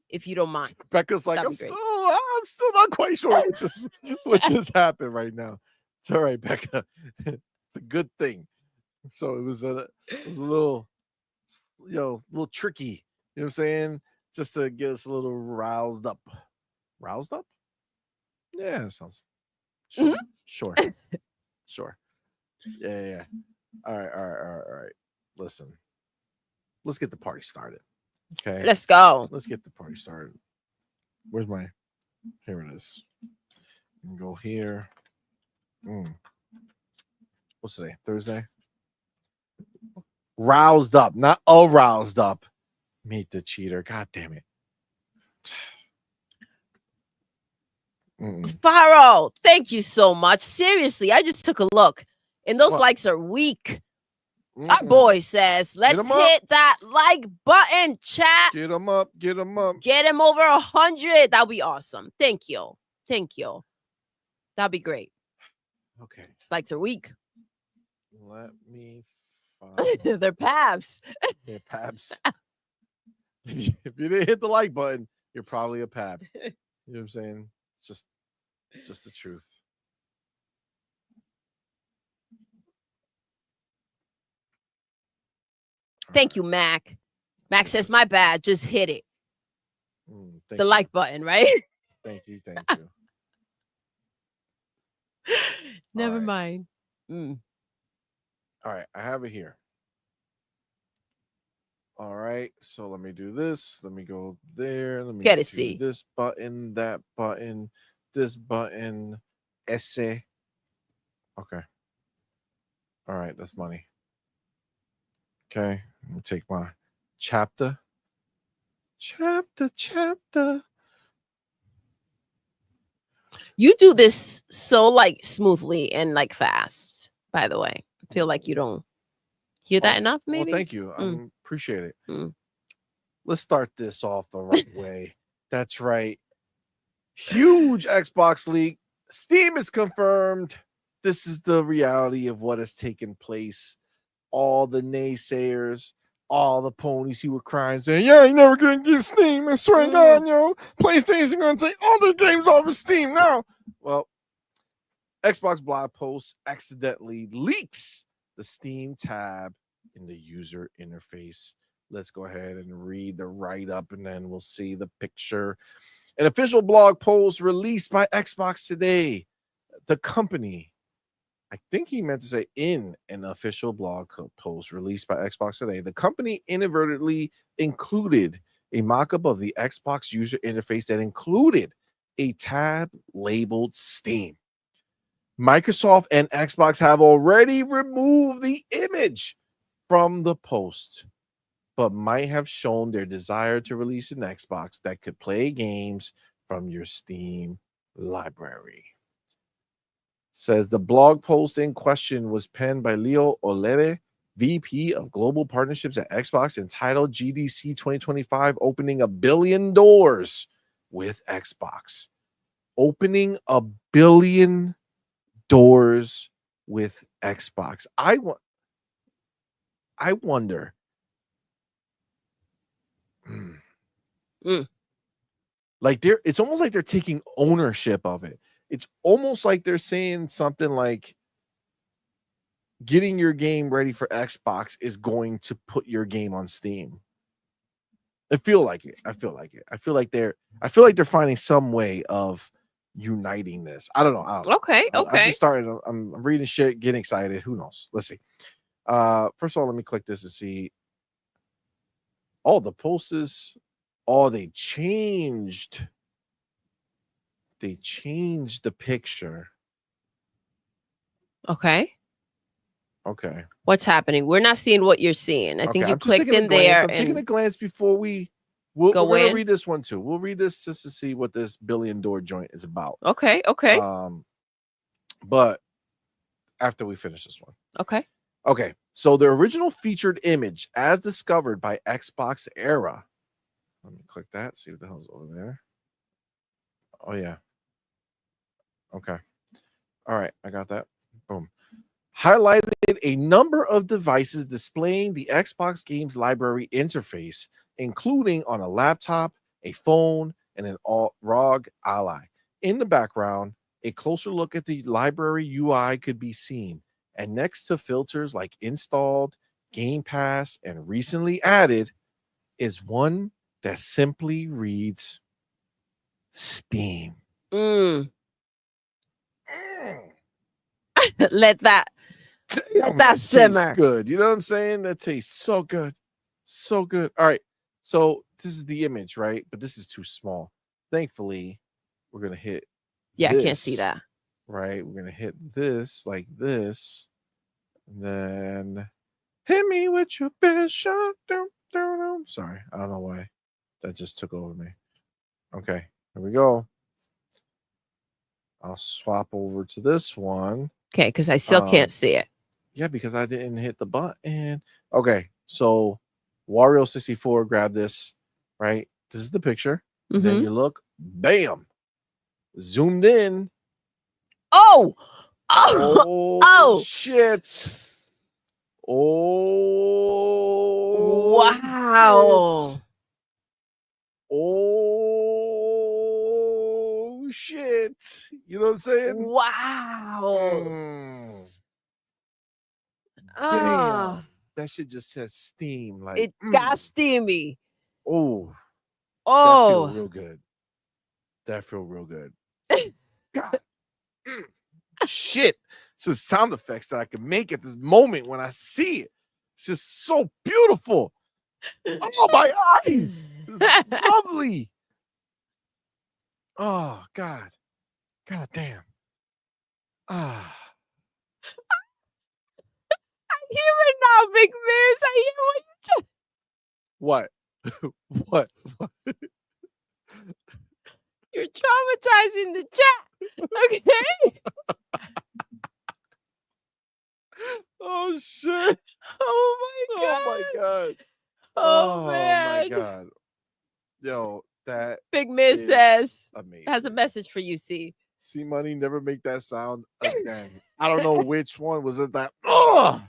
If you don't mind. Becca's like, I'm still not quite sure what just happened right now. It's all right, Becca. It's a good thing. So it was a little tricky. You know what I'm saying? Just to get us a little roused up. Roused up? Yeah, sounds sure. Sure. Yeah. All right. Listen. Let's get the party started. Okay. Let's go. Let's get the party started. Where's my? Here it is. Go here. What's today? Thursday. Roused up, not aroused up. Meet the cheater. God damn it. Faro, thank you so much. Seriously, I just took a look, and those likes are weak. Our boy says, let's hit that like button, chat. Get him up. Get him over 100. That'll be awesome. Thank you. That'll be great. Okay. These likes are weak. Let me find. They're Pabs. They're Pabs. If you didn't hit the like button, you're probably a Pab. You know what I'm saying? It's just the truth. Thank you, Mac. Mac says, my bad. Just hit it. The like button, right? Thank you. Never right. mind. All right, I have it here. All right, so let me do this. Let me go there. Let me Get it, do see. this button, that button, this button, essay. Okay. All right, that's money. Okay, let me take my chapter. Chapter. You do this so like smoothly and like fast, by the way. I feel like you don't hear that enough, Well, maybe? thank you. I appreciate it. Mm. Let's start this off the right way. That's right. Huge Xbox leak. Steam is confirmed. This is the reality of what has taken place. All the naysayers, all the ponies who were crying, saying, "Yeah, you're never gonna get Steam. I swear to God, PlayStation gonna take all their games off of Steam now." Well, Xbox blog post accidentally leaks the Steam tab in the user interface. Let's go ahead and read the write-up, and then we'll see the picture. An official blog post released by Xbox today. The company, I think he meant to say in an official blog post released by Xbox today, the company inadvertently included a mock-up of the Xbox user interface that included a tab labeled Steam. Microsoft and Xbox have already removed the image from the post, but might have shown their desire to release an Xbox that could play games from your Steam library. Says the blog post in question was penned by Leo Oleve, VP of Global Partnerships at Xbox, entitled GDC 2025 Opening a Billion Doors with Xbox. Opening a billion doors with Xbox. I wonder. Like it's almost like they're taking ownership of it. It's almost like they're saying something like getting your game ready for Xbox is going to put your game on Steam. I feel like it. I feel like they're finding some way of uniting this. I don't know. Okay. I'm just starting. I'm reading shit, getting excited. Who knows? Let's see. First of all, let me click this to see. Oh, the posts. Oh, they changed. They changed the picture. Okay. Okay. What's happening? We're not seeing what you're seeing. I think you clicked in there. I'm taking a glance before we're gonna read this one too. We'll read this just to see what this billion door joint is about. Okay. But after we finish this one. Okay. So the original featured image as discovered by Xbox Era. Let me click that, see what the hell's over there. Oh yeah. Okay. All right, I got that. Boom. Highlighted a number of devices displaying the Xbox Games Library interface, including on a laptop, a phone, and an ROG Ally. In the background, a closer look at the library UI could be seen, and next to filters like installed, Game Pass, and recently added is one that simply reads Steam. Let that simmer. Good. You know what I'm saying? That tastes so good. So good. All right. So this is the image, right? But this is too small. Thankfully, we're going to hit this. I can't see that. Right? We're going to hit this like this. And then hit me with your best shot. Sorry. I don't know why. That just took over me. Okay. Here we go. I'll swap over to this one. Okay, because I still can't see it. Yeah, because I didn't hit the button. Okay, so Wario64 grabbed this, right? This is the picture. Then you look, bam, zoomed in. Oh shit. Oh wow. Shit. Oh shit. You know what I'm saying? Wow. Damn. That shit just says Steam. Like it got steamy. That feel real good. God. shit. It's just sound effects that I can make at this moment when I see it. It's just so beautiful. Oh, my eyes. It's lovely. Oh, God. God damn. Ah. I hear it now, Big Miss. I hear what you just... What? What? You're traumatizing the chat. Okay. Oh, shit. Oh, my God. Oh, my God. Oh, my man. God. Yo, that Big Miss is says, amazing. has a message for you, C. CMoney, never make that sound again. I don't know which one was it that. Oh,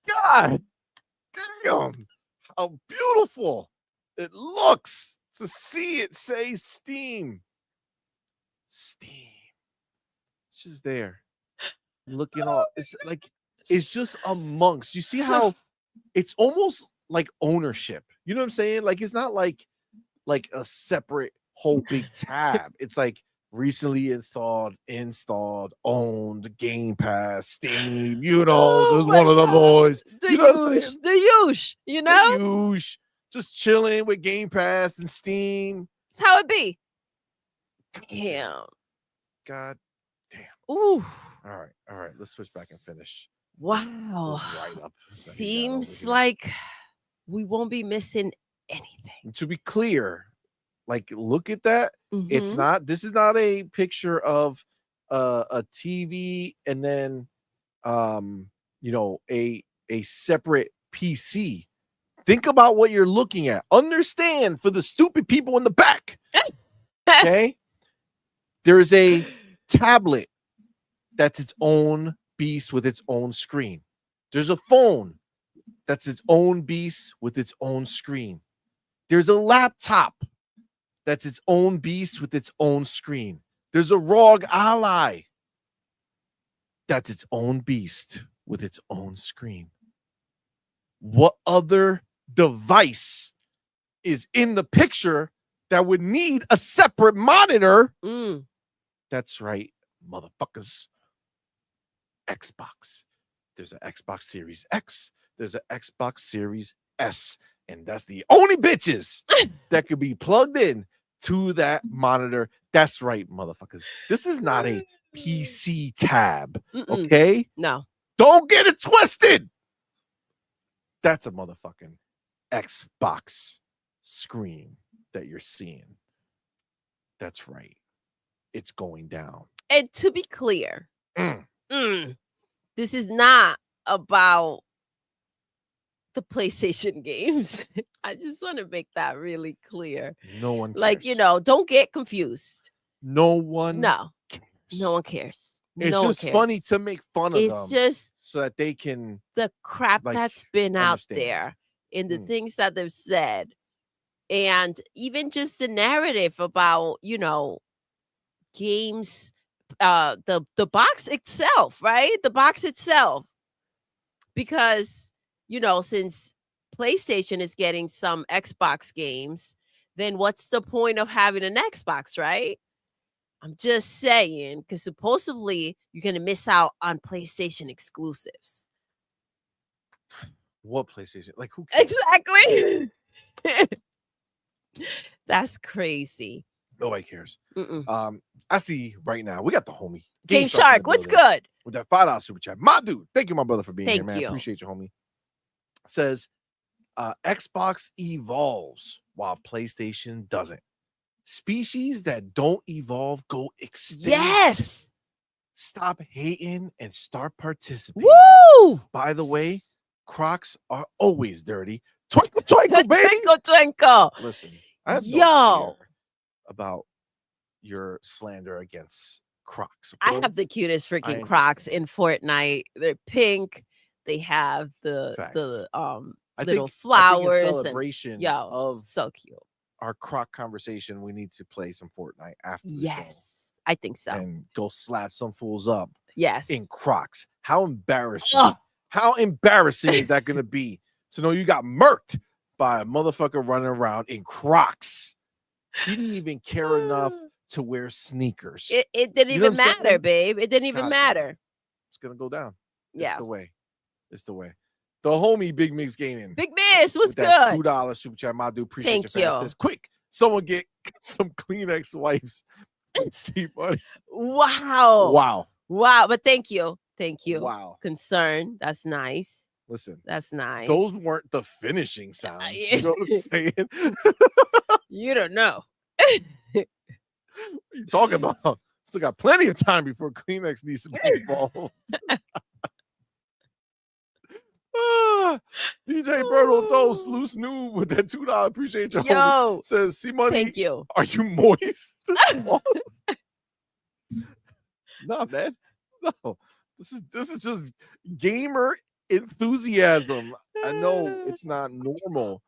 God damn. How beautiful it looks to see it say Steam. Steam. It's just there. Looking all, it's like, it's just amongst. You see how it's almost like ownership. You know what I'm saying? Like, it's not like a separate whole big tab. It's like recently installed, owned, Game Pass, Steam, you know, just one of the boys. The You know what I'm saying? the huge, you know? The huge, just chilling with Game Pass and Steam. That's how it be. Damn. God damn. Ooh. All right. Let's switch back and finish. Wow. Right up. Seems like we won't be missing anything. To be clear, like, look at that. It's Mhm. not, this is not a picture of a TV and then you know, a separate PC. Think about what you're looking at. Understand, for the stupid people in the back. Okay? There's a tablet that's its own beast with its own screen. There's a phone that's its own beast with its own screen. There's a laptop that's its own beast with its own screen. There's a ROG Ally that's its own beast with its own screen. What other device is in the picture that would need a separate monitor? That's right, motherfuckers. Xbox. There's an Xbox Series X. There's an Xbox Series S. And that's the only bitches that could be plugged in to that monitor. That's right, motherfuckers. This is not a PC tab. Okay? No. Don't get it twisted. That's a motherfucking Xbox screen that you're seeing. That's right. It's going down. And to be clear, this is not about the PlayStation games. I just want to make that really clear. No one cares. Like, you know, don't get confused. No one cares. No one cares. It's no just funny to make fun of them. It's just so that they can the crap like, that's been out understand. there in the things that they've said. And even just the narrative about, you know, games, the box itself, right? The box itself. Because, you know, since PlayStation is getting some Xbox games, then what's the point of having an Xbox, right? I'm just saying, because supposedly you're going to miss out on PlayStation exclusives. What PlayStation? Like, who cares? Exactly. That's crazy. Nobody cares. I see right now, we got the homie. Game Shark, what's good? With that $5 super chat. My dude, thank you, my brother, for being here, Thank man. you. Appreciate you, homie. Says, Xbox evolves while PlayStation doesn't. Species that don't evolve go extinct. Yes. Stop hating and start participating. Woo! By the way, Crocs are always dirty. Twinkle, twinkle, baby. Twinkle, twinkle. Listen, I have no fear about your slander against Crocs. Okay? I have the cutest freaking Crocs in Fortnite. They're pink. They have the little flowers. Celebration of so cute. Our Croc conversation, we need to play some Fortnite after the show. Yes, I think so. And go slap some fools up. Yes. In Crocs. How embarrassing. Oh. How embarrassing is that going to be to know you got murked by a motherfucker running around in Crocs? He didn't even care enough to wear sneakers. It didn't even matter, babe. It didn't even matter. It's gonna go down. Yeah. It's the way. It's the way. The homie Big Mix Gaming. Big Miss, what's good? $2 super chat. My dude, appreciate Thank you. you. This quick. Someone get some Kleenex wipes. CMoney. Wow. But thank you. Wow. Concern. That's nice. Listen. That's nice. Those weren't the finishing sounds. You know what I'm saying? You don't know. What are you talking about? Still got plenty of time before Kleenex needs to be involved. DJ Berto Dose, loose new with that $2. Appreciate you. Yo, says, CMoney. Thank you. Are you moist? No, man. No. This is just gamer enthusiasm. I know it's not normal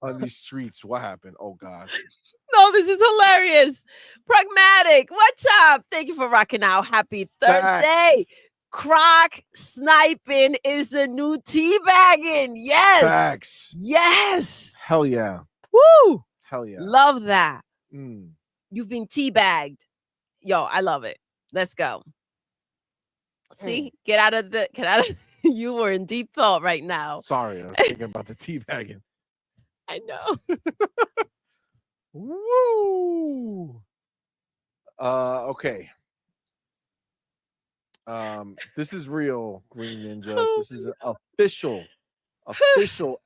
on these streets. What happened? Oh God. No, this is hilarious. Pragmatic. What's up? Thank you for rocking out. Happy Thursday. Croc sniping is the new teabagging. Yes. Facts. Yes. Hell yeah. Woo. Hell yeah. Love that. You've been teabagged. Yo, I love it. Let's go. See, get out of you were in deep thought right now. Sorry, I was thinking about the teabagging. I know. Woo. Okay. This is real, Green Ninja. This is an official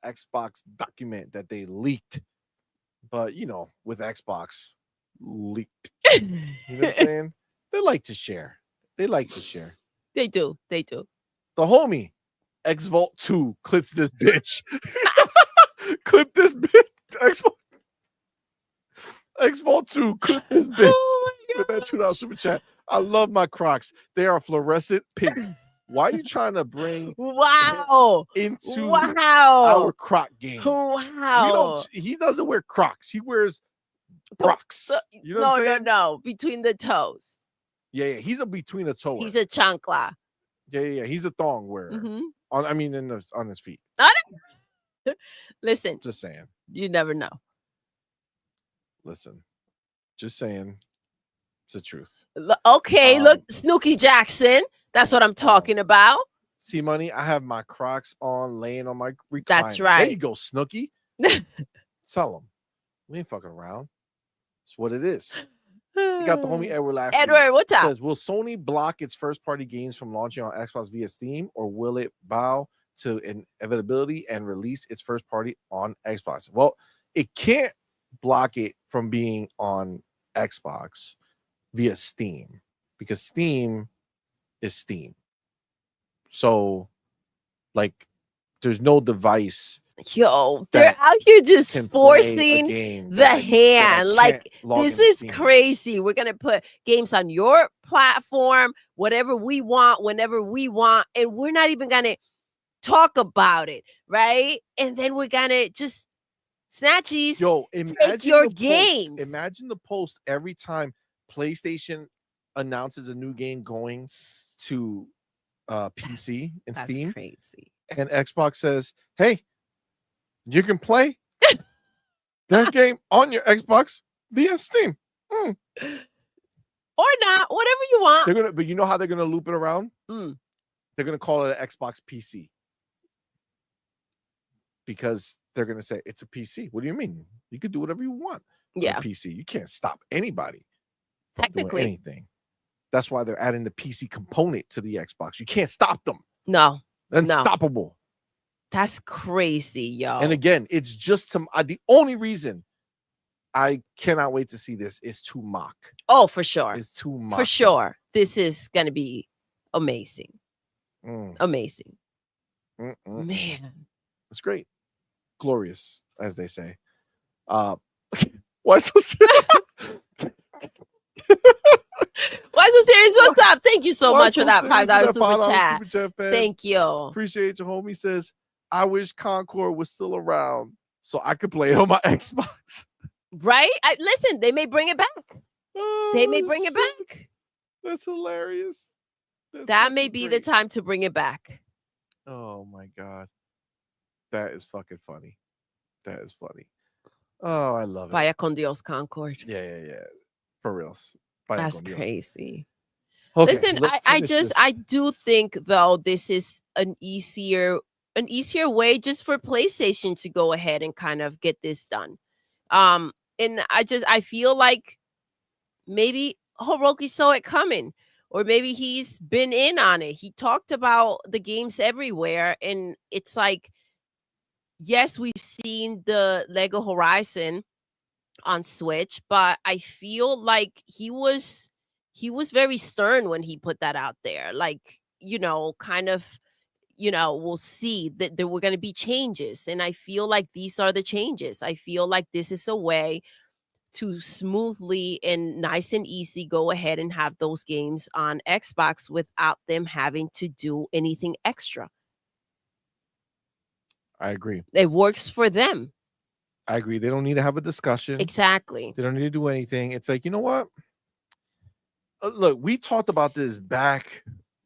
Xbox document that they leaked. But you know, with Xbox leaked. You know what I'm saying? They like to share. They do. The homie Xvault 2 clips this bitch. Clip this bitch. Xvault 2 clip this bitch. Oh with that $2 super chat. I love my Crocs. They are fluorescent pink. Why are you trying to bring into our Croc game? Wow. He doesn't wear Crocs. He wears Crocs. You know what I'm saying? No. Between the toes. Yeah. He's a between the toe. He's a chancla. Yeah. He's a thong wearer. On his feet. Listen. Just saying. You never know. Listen. Just saying. It's the truth. Okay, look, Snooki Jackson. That's what I'm talking about. CMoney, I have my Crocs on, laying on my recliner. That's right. There you go, Snooki. Tell him. We ain't fucking around. It's what it is. You got the homie Edward laughing. Edward, what's up? Says, will Sony block its first-party games from launching on Xbox via Steam, or will it bow to inevitability and release its first party on Xbox? Well, it can't block it from being on Xbox via Steam, because Steam is Steam. So, like, there's no device. Yo, they're out here just forcing the hand. Like, this is Steam. crazy. We're going to put games on your platform, whatever we want, whenever we want, and we're not even going to talk about it, right? And then we're going to just snatchies. Yo, take your games. Imagine the post every time PlayStation announces a new game going to PC and Steam. Crazy. And Xbox says, hey, you can play that game on your Xbox via Steam. Or not, whatever you want. But you know how they're gonna loop it around? Mm. They're gonna call it an Xbox PC. Because they're gonna say it's a PC. What do you mean? You can do whatever you want on a PC. You can't stop anybody from doing anything. That's why they're adding the PC component to the Xbox. You can't stop them. No. Unstoppable. That's crazy, yo. And again, it's just the only reason I cannot wait to see this is to mock. Oh, for sure. It's to mock. For sure. This is going to be amazing. Amazing. Man. It's great. Glorious, as they say. Why so serious? Why so serious? What's up? Thank you so much for that $5 super chat. Thank you. Appreciate you, homie. Says, I wish Concord was still around so I could play it on my Xbox. Right? Listen, they may bring it back. They may bring it back. That's hilarious. That may be the time to bring it back. Oh my God. That is fucking funny. Oh, I love it. Vaya con Dios, Concord. Yeah. For reals. That's crazy. Okay, listen, I do think though this is an easier way just for PlayStation to go ahead and kind of get this done. And I feel like maybe Hiroki saw it coming, or maybe he's been in on it. He talked about the games everywhere, and it's like, yes, we've seen the Lego Horizon on Switch, but I feel like he was very stern when he put that out there. Like, kind of, we'll see that there were going to be changes, and I feel like these are the changes. I feel like this is a way to smoothly and nice and easy go ahead and have those games on Xbox without them having to do anything extra. I agree. It works for them. I agree. They don't need to have a discussion. Exactly. They don't need to do anything. It's like, you know what? Look, we talked about this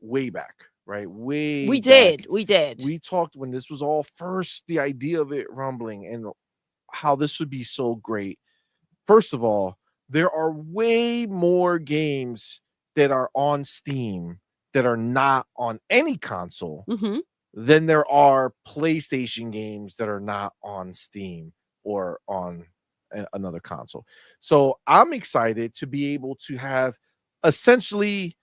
way back, right? We did. We talked when this was all first, the idea of it rumbling and how this would be so great. First of all, there are way more games that are on Steam that are not on any console than there are PlayStation games that are not on Steam or on another console. So I'm excited to be able to have essentially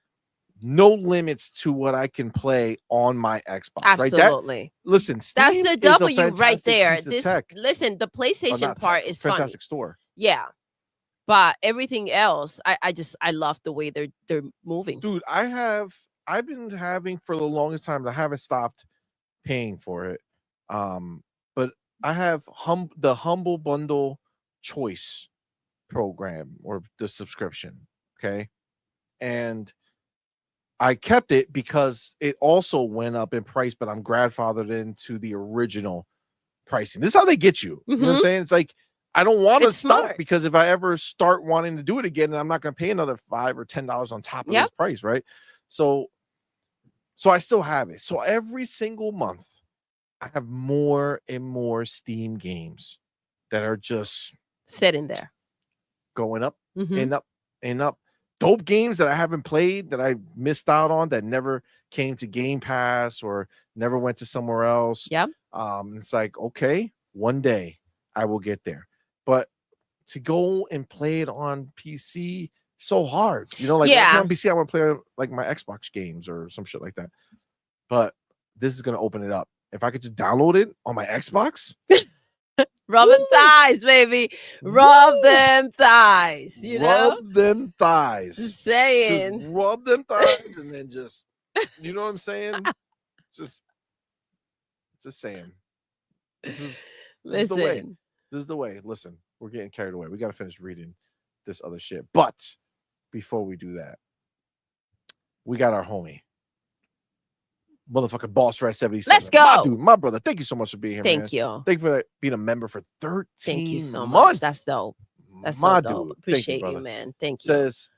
no limits to what I can play on my Xbox. Absolutely. Right? Listen, Steam that's the W right there. Tech. Listen, the PlayStation part is fantastic funny. Store. Yeah. But everything else, I love the way they're moving. Dude, I've been having for the longest time, I haven't stopped paying for it. But I have the Humble Bundle Choice program, or the subscription. Okay. And I kept it because it also went up in price, but I'm grandfathered into the original pricing. This is how they get you. You know what I'm saying? It's like, I don't want to stop, because if I ever start wanting to do it again, I'm not going to pay another $5 or $10 on top of this price, right? So I still have it. So every single month, I have more and more Steam games that are just sitting there, going up and up and up. Dope games that I haven't played, that I missed out on, that never came to Game Pass or never went to somewhere else. Yep. It's like, okay, one day I will get there. But to go and play it on PC, so hard. Like on PC, I want to play like my Xbox games or some shit like that. But this is going to open it up. If I could just download it on my Xbox. Rub them thighs, baby. Rub them thighs. Rub them thighs. Just saying. Just rub them thighs and then just, you know what I'm saying? Just saying. This is the way. This is the way. Listen, we're getting carried away. We got to finish reading this other shit. But before we do that, we got our homie, motherfucking Boss Rat 77. Let's go. My dude, my brother. Thank you so much for being here, man. Thank you. Thank you for being a member for 13 Thank you so months. much. That's dope. That's my so dope. Dude. Appreciate you, man. Thank you. Says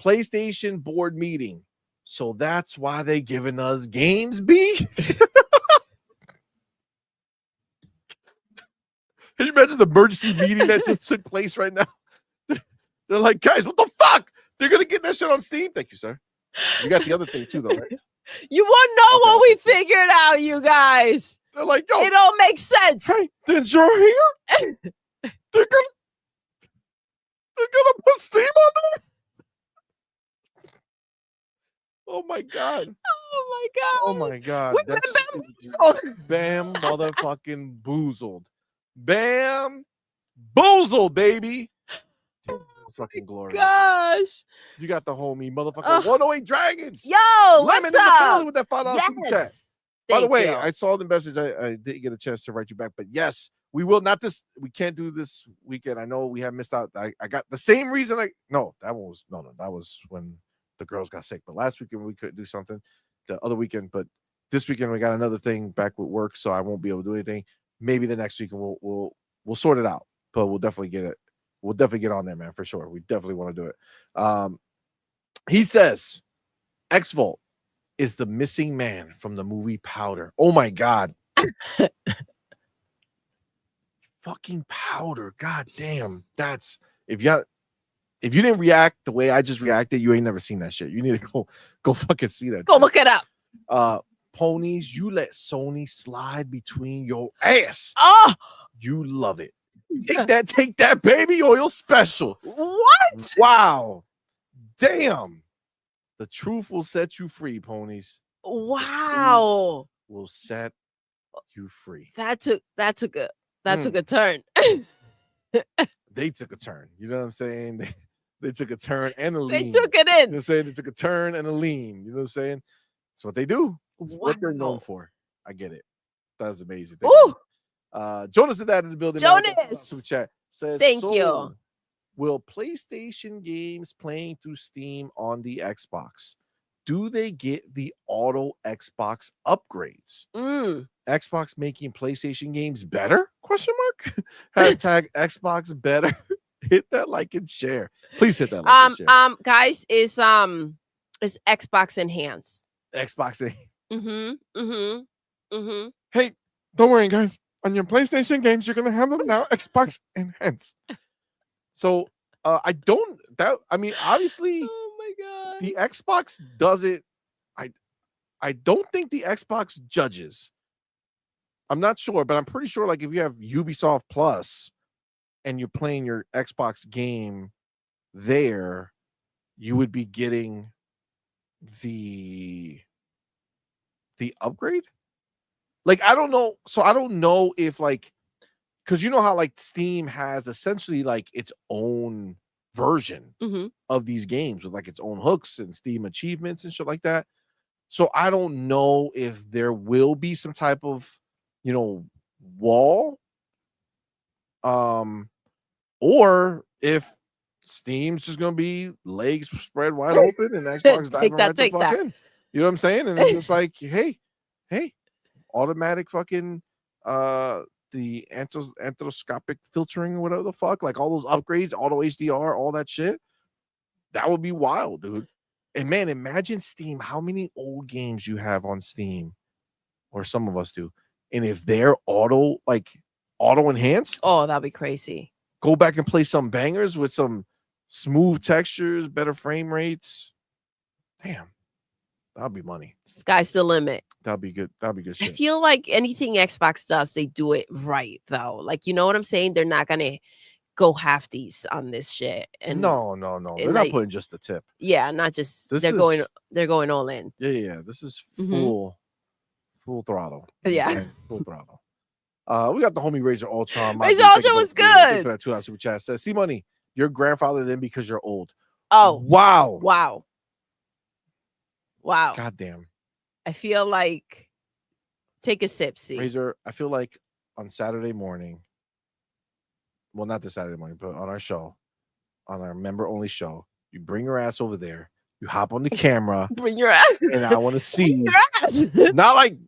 PlayStation board meeting. So that's why they giving us games, B. Can you imagine the emergency meeting that just took place right now? They're like, guys, what the fuck? They're going to get that shit on Steam? Thank you, sir. You got the other thing too, though, right? You won't know what we figured out, you guys. They're like, yo. It all makes sense. Hey, then you're here? They're gonna put Steam on there? Oh, my God. Oh, my God. Oh, my God. We've been bamboozled. Bam motherfucking boozled. Bam boozled, baby. Damn, that's fucking glorious. Gosh. You got the homie motherfucker 108 Dragons. Yo, Lemon in the building with that $5 super chat. By the way, I saw the message. I didn't get a chance to write you back, but yes, we will not we can't do this weekend. I know we have missed out. I got the same reason. That was when the girls got sick. But last weekend we couldn't do something. The other weekend, but this weekend we got another thing back with work, so I won't be able to do anything. Maybe the next weekend we'll sort it out, but we'll definitely get it. We'll definitely get on there, man, for sure. We definitely want to do it. He says X-Volt is the missing man from the movie Powder. Oh my God. Fucking Powder. God damn. That's if you got if you didn't react the way I just reacted, you ain't never seen that shit. You need to go fucking see that. Go look it up. Ponies, you let Sony slide between your ass. Oh, you love it. Take that baby oil special. What? Wow. Damn. The truth will set you free, ponies. Wow. Will set you free. That took a turn. They took a turn. You know what I'm saying? They took a turn and a lean. They took it in. You know what I'm saying? They took a turn and a lean. You know what I'm saying? That's what they do. It's what they're known for. I get it. That was amazing. Jonas did that in the building. Jonas. Super chat says, Thank you. Will PlayStation games playing through Steam on the Xbox, do they get the auto Xbox upgrades? Xbox making PlayStation games better? Question mark. Hashtag Xbox better. Hit that like and share. Please hit that like and share. Guys, is Xbox enhanced. Xbox enhanced. Hey, don't worry, guys. On your PlayStation games, you're gonna have them now Xbox enhanced. So obviously oh my god, the Xbox does it. I don't think the Xbox judges. I'm not sure, but I'm pretty sure like if you have Ubisoft Plus and you're playing your Xbox game there, you would be getting the upgrade. Like, I don't know. So I don't know if like, because you know how like Steam has essentially like its own version of these games with like its own hooks and Steam achievements and shit like that. So I don't know if there will be some type of, wall, or if Steam's just gonna be legs spread wide open and Xbox diving right the fuck in. You know what I'm saying? And it's just like, hey, automatic fucking the anthoscopic filtering or whatever the fuck, like all those upgrades, auto HDR, all that shit. That would be wild, dude. And man, imagine Steam, how many old games you have on Steam, or some of us do. And if they're auto enhanced, oh, that'd be crazy. Go back and play some bangers with some smooth textures, better frame rates. Damn, that'd be money. Sky's the limit. That'd be good. That'd be good shit. I feel like anything Xbox does, they do it right though. Like, you know what I'm saying? They're not gonna go half-these on this shit. And no. They're not putting just the tip. Yeah, not just they're going all in. Yeah. This is full throttle. Yeah. Full throttle. We got the homie Razor Ultron. Razor Ultron was good. Thank you for that $2 super chat. Says, CMoney, your grandfather then because you're old. Oh. Wow. Goddamn. I feel like, take a sip, see. Razor, I feel like on Saturday morning, well, not this Saturday morning, but on our show, on our member-only show, you bring your ass over there, you hop on the camera. Bring your ass. And I want to see your ass. Not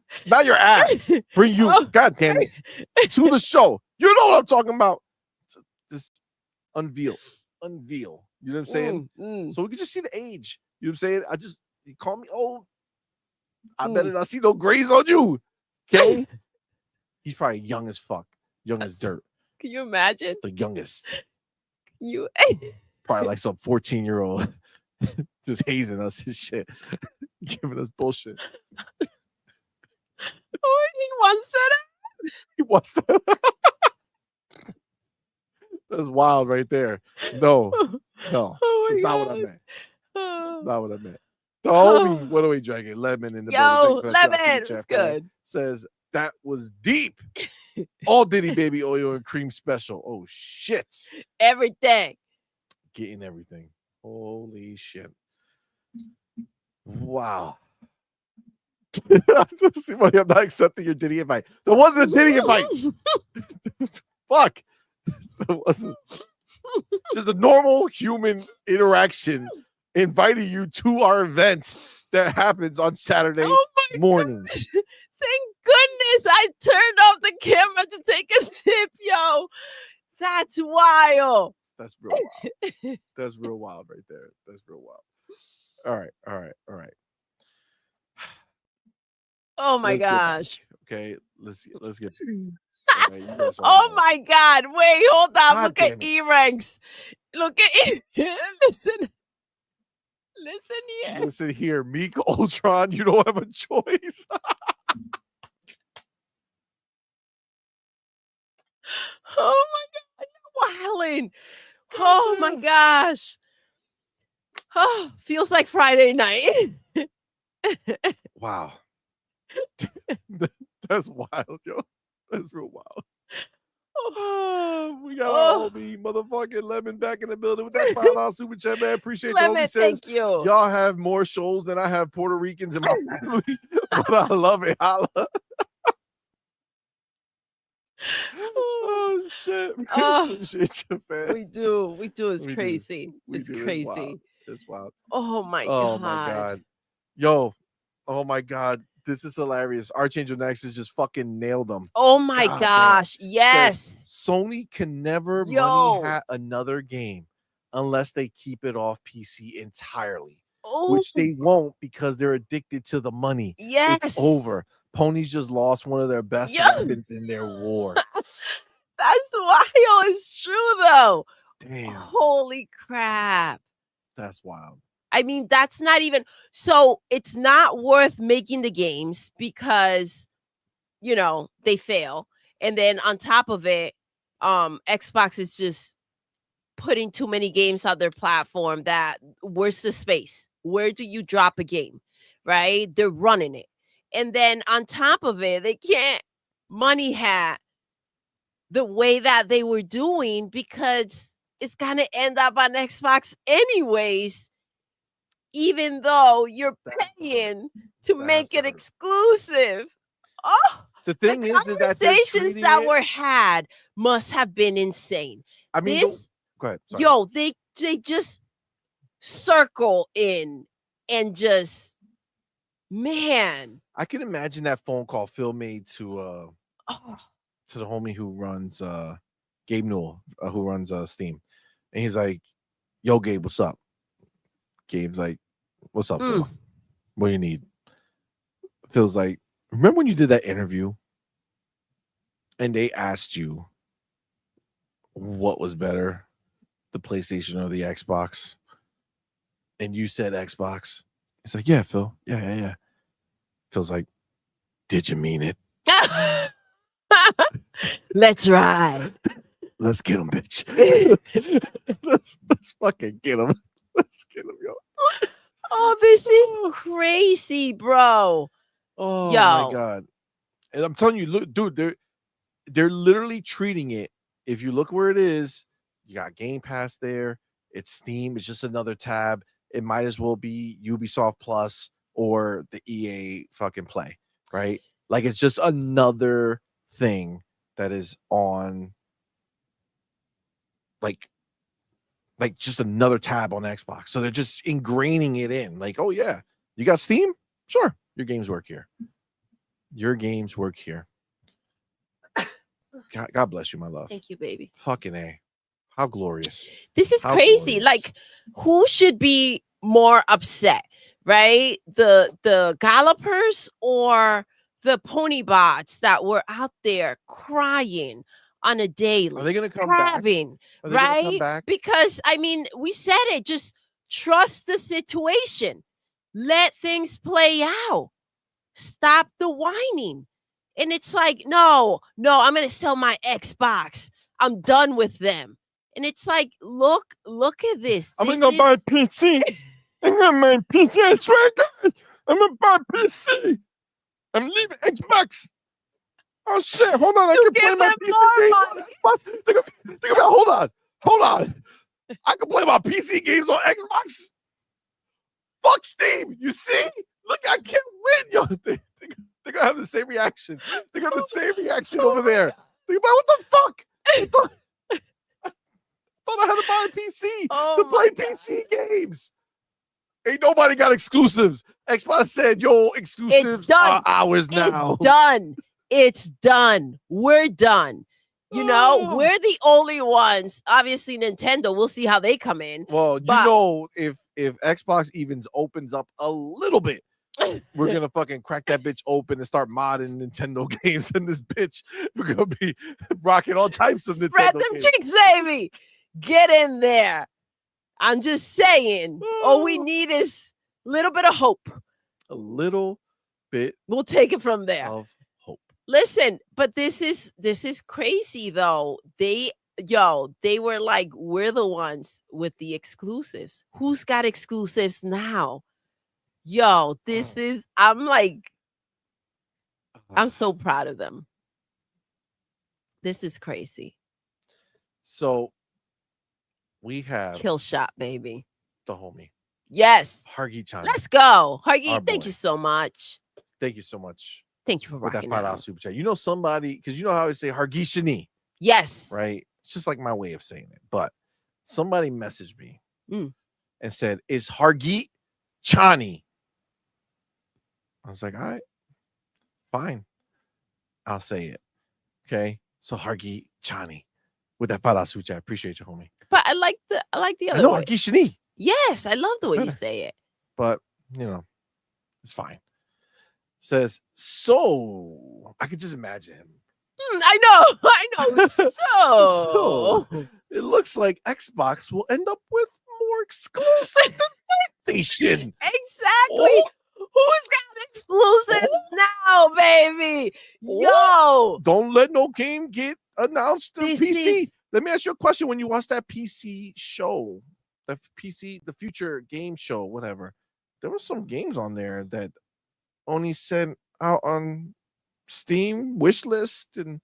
your ass. Bring you, God damn it, to the show. You know what I'm talking about. Just unveil. You know what I'm saying? So we can just see the age. You know what I'm saying? You call me old. I better not see no grays on you. Okay? He's probably young as fuck. Young as dirt. Can you imagine? The youngest. Probably like some 14-year-old just hazing us and shit. Giving us bullshit. Oh, he wants that. He wants that. That's wild right there. No. Oh That's not what I meant. That's not what I meant. The homie, what are we drinking? Lemon in the building. Lemon, it's good. Says that was deep. All Diddy baby oil and cream special. Oh shit. Everything. Getting everything. Holy shit. Wow. I'm not accepting your Diddy invite. There wasn't a Diddy invite. Fuck. That wasn't just a normal human interaction inviting you to our event that happens on Saturday morning. Thank goodness I turned off the camera to take a sip, yo. That's wild. That's real wild. That's real wild right there. That's real wild. All right. Oh my gosh. Okay, let's get oh my god. Wait, hold on. Look at E-Ranks. Look at it. Listen here. Listen here, Meek Ultron. You don't have a choice. Oh my God, you're wilding. Oh my gosh. Oh, feels like Friday night. Wow. That's wild, yo. That's real wild. Oh, we got our homie motherfucking Lemon back in the building with that $5 super chat, man. Appreciate you. Lemon, thank you. Y'all have more shows than I have Puerto Ricans in my family, but I love it. Holla. Oh shit. Appreciate you, man. We do. It's crazy. It's crazy. It's wild. Oh my God. Yo. Oh my God. This is hilarious. Archangel Nexus just fucking nailed them. Oh my gosh. Yes. Sony can never money hat another game unless they keep it off PC entirely. Which they won't because they're addicted to the money. Yes. It's over. Ponies just lost one of their best weapons in their war. That's wild. It's true though. Damn. Holy crap. That's wild. I mean, that's not even so it's not worth making the games because they fail. And then on top of it, Xbox is just putting too many games on their platform that where's the space? Where do you drop a game? Right? They're running it. And then on top of it, they can't money hat the way that they were doing because it's going to end up on Xbox anyways, even though you're paying to make it exclusive. Oh, the thing is that conversations that were had must have been insane. I mean, go ahead. Sorry. Yo, they just circle in and just, man. I can imagine that phone call Phil made to the homie who runs Gabe Newell, who runs Steam, and he's like, "Yo, Gabe, what's up?" Gabe's like, "What's up, Phil? What do you need?" Phil's like, "Remember when you did that interview and they asked you what was better, the PlayStation or the Xbox, and you said Xbox?" He's like, "Yeah, Phil. Yeah." Phil's like, "Did you mean it?" Let's ride. Let's get him, bitch. let's fucking get him. Let's get him, yo. Oh, this is crazy, bro. Oh my God. And I'm telling you, look, dude, they're literally treating it. If you look where it is, you got Game Pass there. It's Steam. It's just another tab. It might as well be Ubisoft Plus or the EA fucking Play, right? Like it's just another thing that is on like just another tab on Xbox. So they're just ingraining it in. Like, oh yeah, you got Steam? Sure. Your games work here. God bless you, my love. Thank you, baby. Fucking A. How glorious. This is crazy. Glorious. Like, who should be more upset, right? The gallopers or the pony bots that were out there crying on a daily? Are they going to come back? Right? Come back? Because, I mean, we said it. Just trust the situation. Let things play out. Stop the whining. And it's like, no, I'm going to sell my Xbox. I'm done with them. And it's like, look at this. I'm going to go buy a PC. I'm going to buy a PC. I swear to God. I'm going to buy a PC. I'm leaving Xbox. Oh, shit. Hold on. I can play my PC games on Xbox. Think about it. Hold on. I can play my PC games on Xbox. Fuck Steam. You see? Look, I can't win. Yo, they're going to have the same reaction. They're going to have the same reaction over there. Think about what the fuck? I thought I had to buy a PC to play PC games. Ain't nobody got exclusives. Xbox said, yo, exclusives are ours now. It's done. We're done. You know, we're the only ones. Obviously, Nintendo, we'll see how they come in. Well, you know, if Xbox Evens opens up a little bit, we're gonna fucking crack that bitch open and start modding Nintendo games in this bitch. We're gonna be rocking all types of Nintendo Spread them games. cheeks, baby. Get in there. I'm just saying. All we need is a little bit of hope. A little bit. We'll take it from there. Of hope. Listen, but this is crazy though. They were like, we're the ones with the exclusives. Who's got exclusives now? Yo, this is, I'm like, I'm so proud of them. This is crazy. So we have Kill shot, baby. The homie. Yes. Hargi-chan. Let's go. Hargi, thank you so much. Thank you so much. Thank you for rocking that $5 super chat. You know somebody, because you know how I say Hargi-shani. Yes. Right? It's just like my way of saying it. But somebody messaged me and said, "Is Hargi-chani?" I was like, all right, fine. I'll say it. Okay. So Hargi-chani with that $5 super chat. Appreciate you, homie. But I like the other one. Hargi-shani. Yes, I love the way you say it. But it's fine. Says, so I could just imagine him. I know. So it looks like Xbox will end up with more exclusives than PlayStation. Exactly. Who's got exclusives now, baby? Yo, don't let no game get announced to PC. Let me ask you a question. When you watch that PC show, the future game show, whatever, there were some games on there that only sent out on Steam wish list, and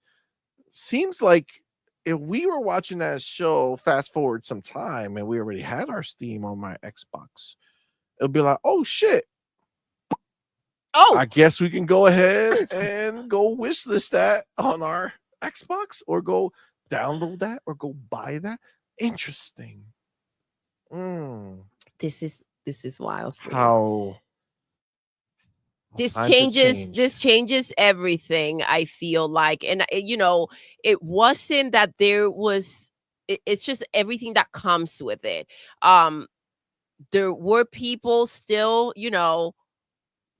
seems like if we were watching that show, fast forward some time, and we already had our Steam on my Xbox, it'll be like, oh shit. Oh, I guess we can go ahead and go wish list that on our Xbox, or go download that, or go buy that. Interesting. This is wild. How this changes everything, I feel like. And it wasn't that there was, it's just everything that comes with it. There were people still,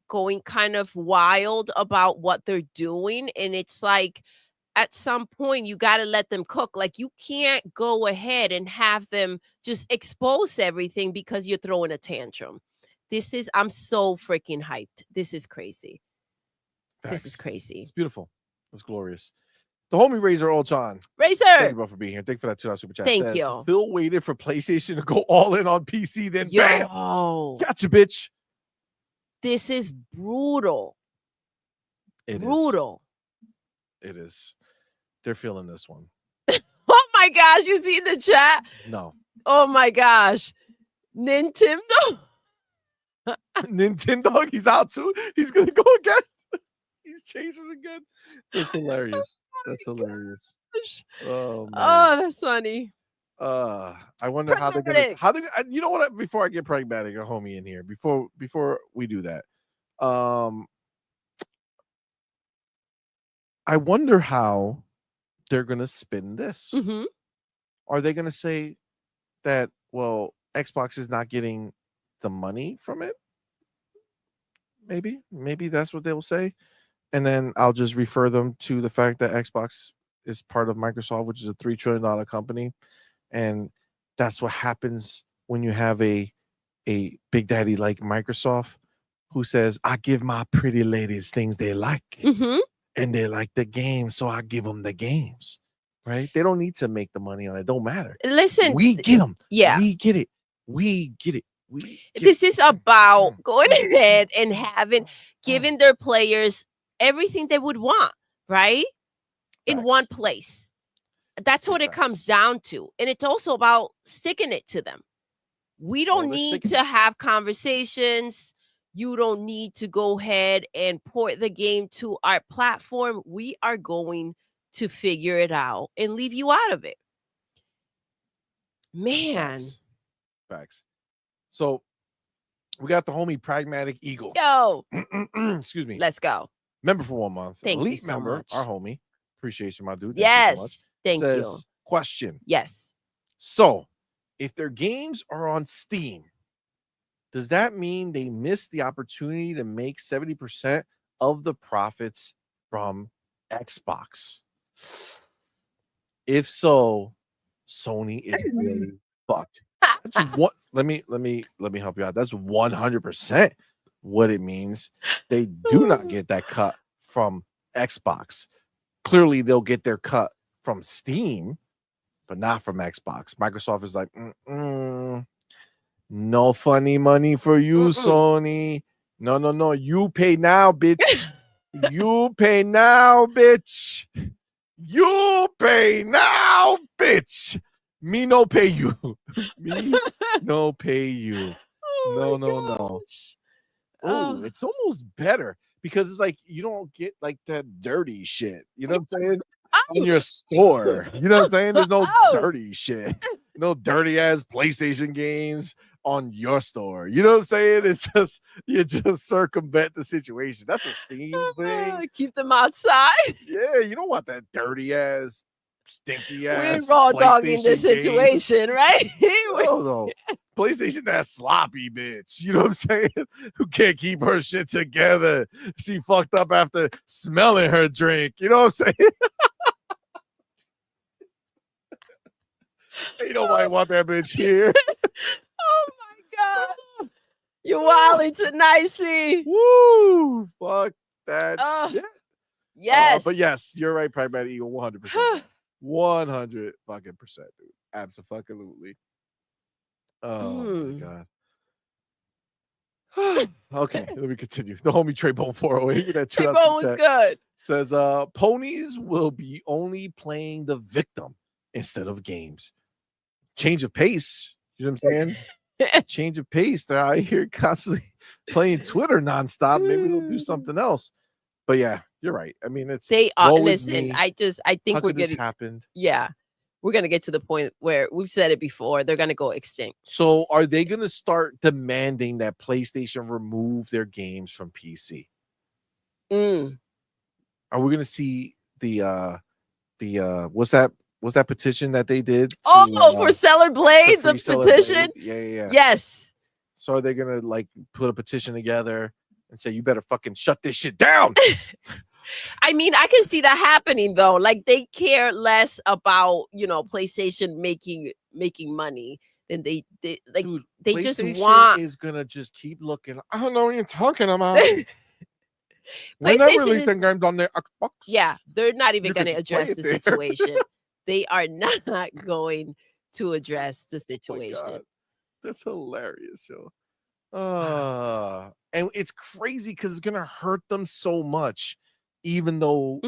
going kind of wild about what they're doing, and it's like, at some point you got to let them cook. Like, you can't go ahead and have them just expose everything because you're throwing a tantrum. I'm so freaking hyped. This is crazy. Facts. This is crazy. It's beautiful. It's glorious. The homie Razor Ultron. Razor. Thank you, bro, for being here. Thank you for that $2 super chat. Thank you. Phil waited for PlayStation to go all in on PC, then bam. Gotcha, bitch. This is brutal. Brutal. It is. They're feeling this one. Oh my gosh, you see the chat? No. Oh my gosh. Nintendo. Nintendo, he's out too. He's gonna go again. He's changing again. That's hilarious. That's hilarious. Oh man. Oh, that's funny. I wonder how they're gonna. You know what? Before I get pragmatic, a homie in here. Before we do that, I wonder how they're gonna spin this. Are they gonna say that, well, Xbox is not getting the money from it? Maybe that's what they will say, and then I'll just refer them to the fact that Xbox is part of Microsoft, which is a $3 trillion company, and that's what happens when you have a big daddy like Microsoft, who says, I give my pretty ladies things they like, and they like the games, so I give them the games. Right? They don't need to make the money on it. Don't matter. Listen, we get them. Yeah, we get it. This is about going ahead and giving their players everything they would want, right? In one place. That's what it comes down to. And it's also about sticking it to them. We don't need to have conversations. You don't need to go ahead and port the game to our platform. We are going to figure it out and leave you out of it. Man. Facts. So we got the homie Pragmatic Eagle. Yo. Excuse me. Let's go. Member for 1 month. Thank Elite you so member, much. our homie. Appreciate you, my dude. Thank yes. you so much. Thank Says, you. Question. Yes. So if their games are on Steam, does that mean they missed the opportunity to make 70% of the profits from Xbox? If so, Sony is really fucked. That's what. Let me help you out. That's 100% what it means. They do not get that cut from Xbox. Clearly, they'll get their cut from Steam, but not from Xbox. Microsoft is like, no funny money for you, Sony. No. You pay now, bitch. You pay now, bitch. You pay now, bitch. Me no pay you. Me no pay you. No. Oh, it's almost better because it's like you don't get like that dirty shit. You know what I'm saying? On your store. You know what I'm saying? There's no dirty shit. No dirty ass PlayStation games on your store. You know what I'm saying? It's just you just circumvent the situation. That's a Steam thing. Keep them outside. Yeah, you don't want that dirty ass, stinky ass. We're raw dogging the situation, right? No. PlayStation, that sloppy bitch. You know what I'm saying? Who can't keep her shit together. She fucked up after smelling her drink. You know what I'm saying? Ain't nobody want that bitch here. Oh my god. You wildin' tonight, C. Woo! Fuck that shit. Yes. But yes, you're right, Pragmatic Eagle, 100%. 100 fucking percent, dude. Absolutely. Oh my god. Okay, let me continue. The homie Trey Bone 408 that Trey Bone was good. Says ponies will be only playing the victim instead of games. Change of pace. You know what I'm saying? Change of pace. They're out here constantly playing Twitter nonstop. Maybe they'll do something else. But yeah, you're right. I mean, they are. Listen, I think we're getting happened. Yeah, we're gonna get to the point where we've said it before. They're gonna go extinct. So, are they gonna start demanding that PlayStation remove their games from PC? Are we gonna see the what's that petition that they did? For Stellar Blade, the petition. Blade? Yeah. Yes. So are they gonna like put a petition together and say you better fucking shut this shit down? I mean, I can see that happening though. Like they care less about PlayStation making money than they like. Dude, they just want is gonna just keep looking. I don't know what you're talking about. When they're releasing games on their Xbox, yeah, they're not even going to address the situation. They are not going to address the situation. Oh, that's hilarious, yo. And it's crazy because it's gonna hurt them so much, even though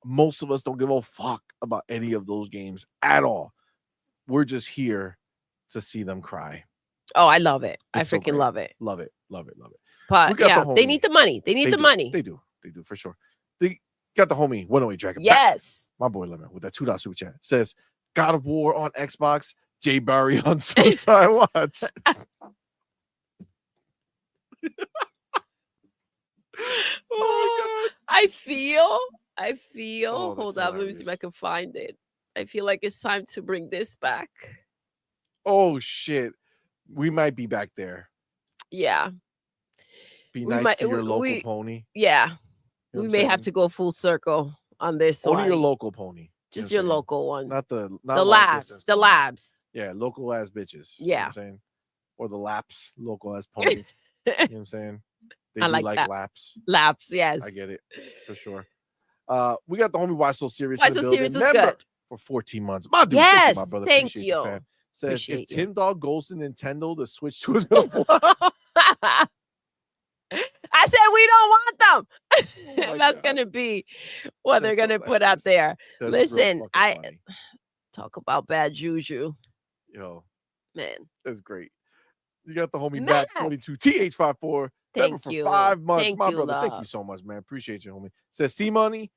most of us don't give a fuck about any of those games at all. We're just here to see them cry. Oh, I love it. I freaking love it. Love it. But yeah, they need the money. They need the money. They do for sure. They got the homie 108 Dragon. Yes. My boy Lemon with that $2 super chat says God of War on Xbox, Jay Barry on Suicide Watch. Oh my god. I feel. Hold on, let me see if I can find it. I feel like it's time to bring this back. Oh shit. We might be back there. Yeah. Be nice to your local pony. Yeah. You know we may have to go full circle on this one. Only your local pony. Just your local one. Not the labs. The labs. Yeah, local ass bitches. Yeah. You know what I'm saying? Or the laps, local ass ponies. You know what I'm saying? They like that. Laps. Laps, yes. I get it. For sure. We got the homie Why So Serious Why in the So building. Serious was good. For 14 months. My dude, yes, my brother. Thank Appreciate you. Fan. Says Appreciate if Tim Dog goes to Nintendo to switch to his I said we don't want them. That's gonna be what they're gonna put out there. Listen, I talk about bad juju. Yo, man, that's great. You got the homie back 22 TH54. Thank you. For 5 months. Thank My you, brother. love. Thank you so much, man. Appreciate you, homie. Says CMoney,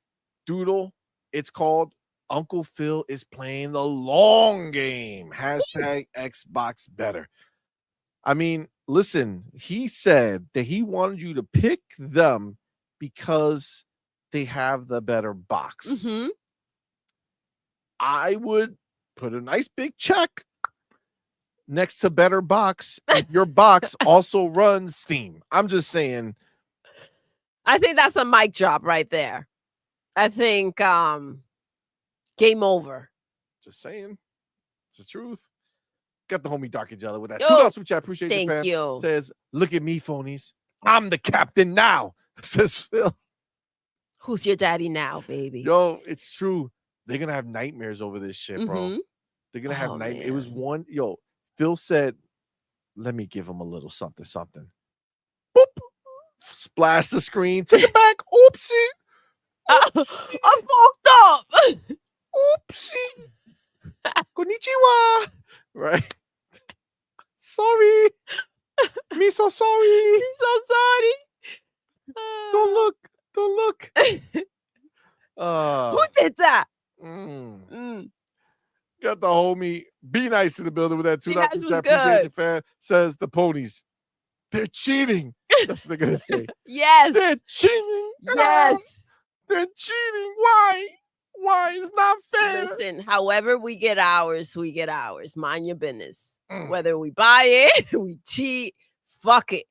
Doodle. It's called Uncle Phil is playing the long game. Hashtag Xbox better. I mean, listen, he said that he wanted you to pick them because they have the better box. I would put a nice big check next to better box if your box also runs Steam. I'm just saying. I think that's a mic drop right there. I think game over. Just saying. It's the truth. Got the homie Dark Angela with that Yo, $2 super chat. Appreciate you, thank fam. you. Says, look at me, phonies. I'm the captain now. Says Phil. Who's your daddy now, baby? Yo, it's true. They're gonna have nightmares over this shit, bro. Mhm. They're gonna have nightmares. Man. It was one. Yo, Phil said, "Let me give him a little something, something." Boop. Splash the screen. Took it back. Oopsie. I fucked up. Oopsie. Konnichiwa. Right. Sorry. Me so sorry. I'm so sorry. Don't look. Don't look. Who did that? Got the homie Be Nice in the building with that $2 Nice super chat. was Appreciate good. you, fam. Says the ponies. They're cheating. That's what they're gonna say. Yes. They're cheating. Yes. They're cheating. Why? Why? It's not fair. Listen, however we get ours, we get ours. Mind your business. Whether we buy it, we cheat, fuck it.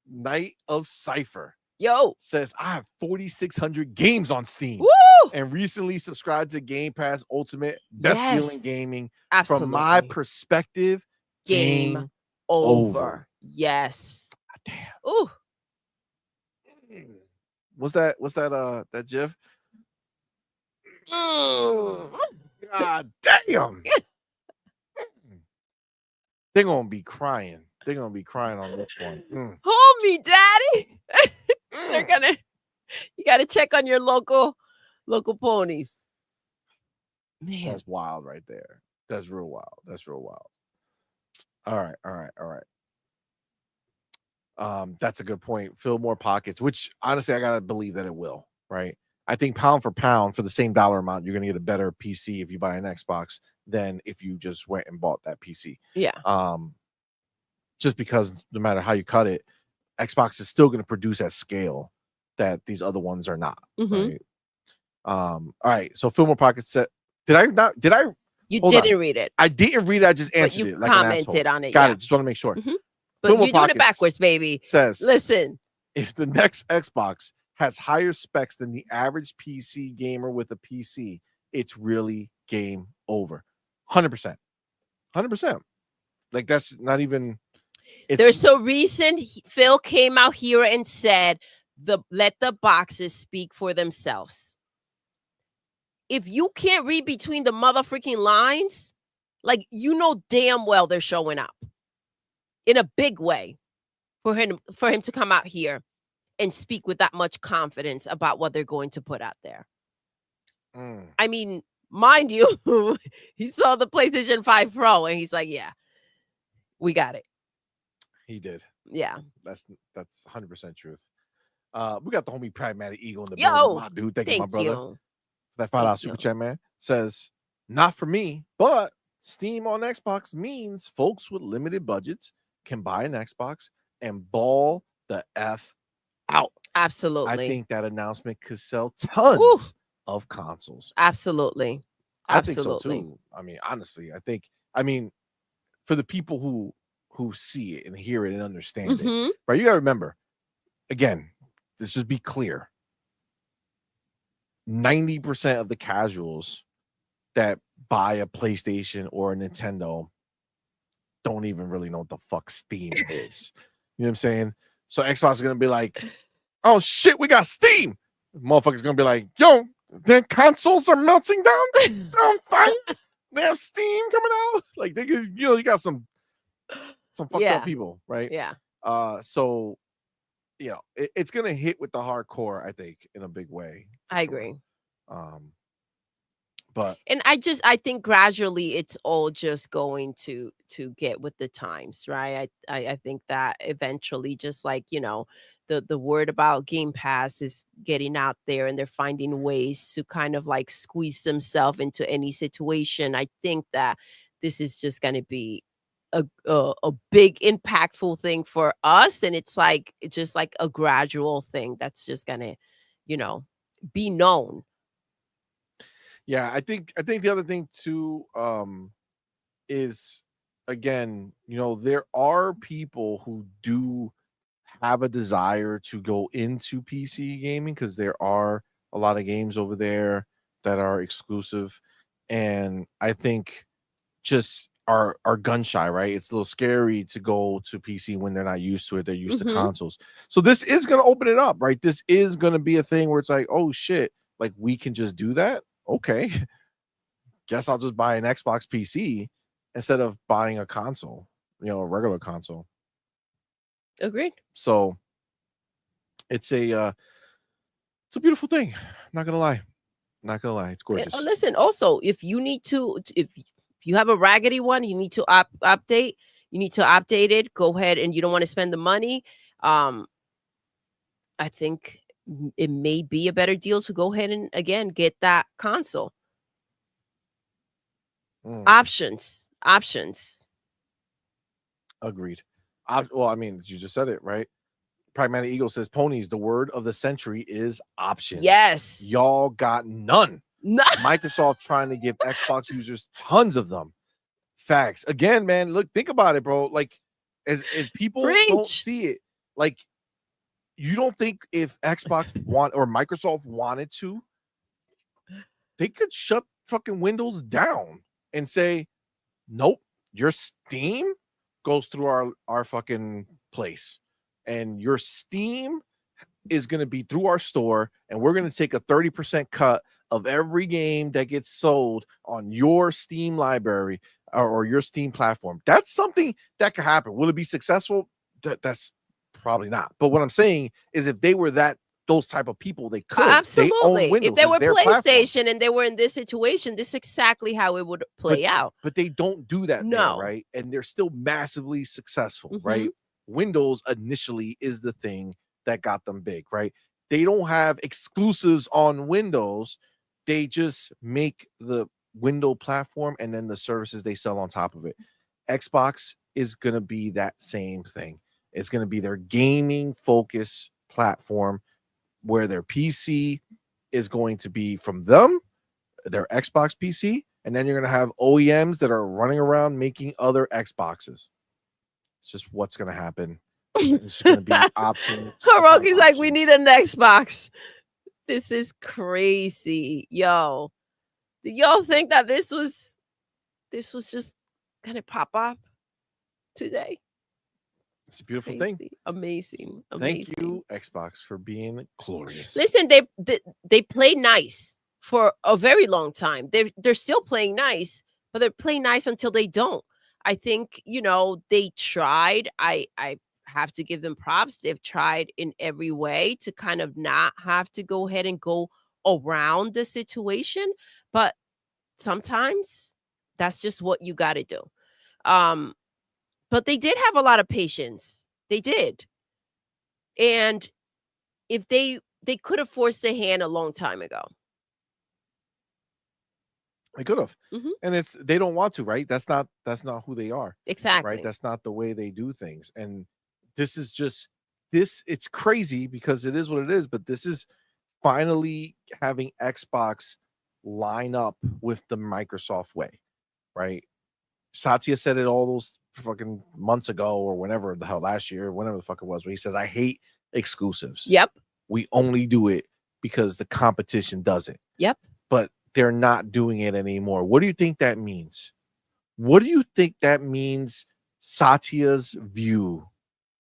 Night of Cypher. Yo. Says, I have 4,600 games on Steam. Woo! And recently subscribed to Game Pass Ultimate. Best deal in gaming. Absolutely. From my perspective, game over. Yes. God damn. Ooh. What's that that GIF? God damn. They're gonna be crying. They're gonna be crying on this one. Hold me, daddy. They're gonna. You got to check on your local ponies. Man, that's wild right there. That's real wild. That's real wild. All right. That's a good point. Fill more pockets, which honestly I gotta believe that it will. Right. I think pound for pound for the same dollar amount, you're gonna get a better PC if you buy an Xbox than if you just went and bought that PC. Yeah. Just because no matter how you cut it, Xbox is still gonna produce at scale that these other ones are not. Right. All right. So fill more pockets set. Did I? You didn't read it. I didn't read it. I just answered you it like an asshole. commented on it. Got it. Just want to make sure. But you're doing it backwards, baby. Says, listen, if the next Xbox has higher specs than the average PC gamer with a PC, it's really game over. 100%. 100%. Like that's not even. There's so recent. Phil came out here and said, let the boxes speak for themselves. If you can't read between the motherfucking lines, like you know damn well they're showing up in a big way for him to come out here and speak with that much confidence about what they're going to put out there. I mean, mind you, he saw the PlayStation 5 Pro and he's like, yeah, we got it. He did. Yeah. That's 100% truth. We got the homie Pragmatic Eagle in the building. My dude, thank you, my brother. You. That $5 super chat, man, says, not for me, but Steam on Xbox means folks with limited budgets can buy an Xbox and ball the F out. Absolutely. I think that announcement could sell tons of consoles. Absolutely. I think so too. I mean, honestly, I mean, for the people who see it and hear it and understand it, right? You got to remember, again, let's just be clear. 90% of the casuals that buy a PlayStation or a Nintendo don't even really know what the fuck Steam is. You know what I'm saying? So Xbox is gonna be like, oh shit, we got Steam. Motherfuckers gonna be like, yo, their consoles are melting down. Fine. They have Steam coming out. Like they could, you got some fucked up people, right? Yeah. So it's gonna hit with the hardcore, I think, in a big way. I agree. But I think gradually it's all just going to get with the times, right? I think that eventually, just like the word about Game Pass is getting out there and they're finding ways to kind of like squeeze themselves into any situation. I think that this is just going to be a big impactful thing for us, and it's just like a gradual thing that's just gonna be known. Yeah, I think the other thing too is, again, there are people who do have a desire to go into PC gaming because there are a lot of games over there that are exclusive, and I think just are gun shy, right? It's a little scary to go to PC when they're not used to it. They're used to consoles. So this is going to open it up, right? This is going to be a thing where it's like, oh shit, like we can just do that. Okay. Guess I'll just buy an Xbox PC instead of buying a console, a regular console. Agreed. So it's a beautiful thing. I'm not gonna lie. It's gorgeous. Listen, also, if you need to, if you have a raggedy one, you need to update. You need to update it. Go ahead, and you don't want to spend the money. I think it may be a better deal to go ahead and again get that console. Options. Agreed. Well, I mean, you just said it, right? Pragmatic Eagle says, Ponies, the word of the century is options. Yes. Y'all got none. Microsoft trying to give Xbox users tons of them. Facts. Again, man, look, think about it, bro. Like, if people don't see it, like, you don't think if Xbox or Microsoft wanted to, they could shut fucking Windows down and say, nope, your Steam goes through our fucking place, and your Steam is going to be through our store, and we're going to take a 30% cut of every game that gets sold on your Steam library or your Steam platform. That's something that could happen. Will it be successful? That's probably not. But what I'm saying is, if they were those type of people, they could. Absolutely. They own Windows. If they were PlayStation platform. and they were in this situation, this is exactly how it would play out. But they don't do that there, right? And they're still massively successful, right? Windows initially is the thing that got them big, right? They don't have exclusives on Windows. They just make the window platform and then the services they sell on top of it. Xbox is going to be that same thing. It's going to be their gaming focus platform, where their PC is going to be from them, their Xbox PC, and then you're going to have OEMs that are running around making other Xboxes. It's just what's going to happen. It's going to be options. Hiroki's like, we need an Xbox. This is crazy. Yo, do y'all think that this was just going to pop up today? It's a beautiful thing. Amazing. Thank you, Xbox, for being glorious. Listen, they play nice for a very long time. They're still playing nice, but they're playing nice until they don't. I think, they tried. I have to give them props. They've tried in every way to kind of not have to go ahead and go around the situation. But sometimes that's just what you got to do. But they did have a lot of patience. They did. And if they could have forced the hand a long time ago. They could have. And they don't want to, right? That's not who they are. Exactly. Right? That's not the way they do things. And this is just it's crazy because it is what it is, but this is finally having Xbox line up with the Microsoft way, right? Satya said it all those fucking months ago or whenever the hell, last year, whenever the fuck it was, where he says, I hate exclusives. Yep. We only do it because the competition does it. Yep. But they're not doing it anymore. What do you think that means? What do you think that means Satya's view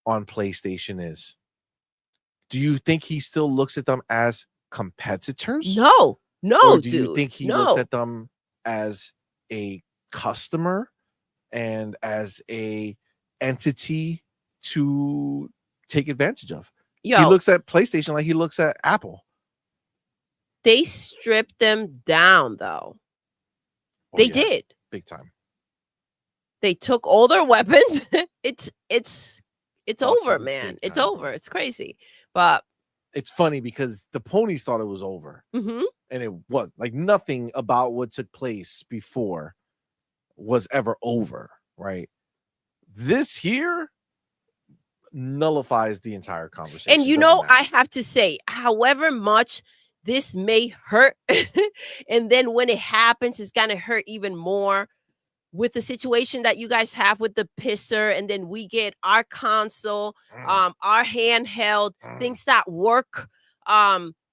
on PlayStation is? Do you think he still looks at them as competitors? No, or do you think he looks at them as a customer and as a entity to take advantage of? He looks at PlayStation like he looks at Apple. They stripped them down, though. They did. Big time. They took all their weapons. It's over, man. It's over. It's crazy. But it's funny because the Ponies thought it was over. And it was like nothing about what took place before was ever over, right? This here nullifies the entire conversation. And I have to say, however much this may hurt, and then when it happens, it's gonna hurt even more with the situation that you guys have with the pisser, and then we get our console, our handheld, things that work,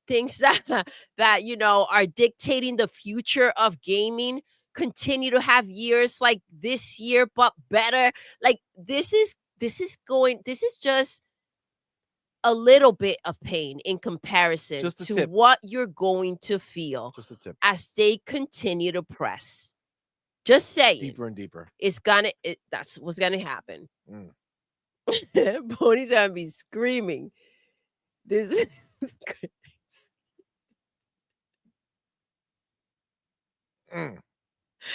things that are dictating the future of gaming continue to have years like this year, but better. Like this is just a little bit of pain in comparison Just a to tip. what you're going to feel Just a tip. as they continue to press. Just saying. Deeper and deeper. That's what's gonna happen. Mm. Pony's gonna be screaming. This is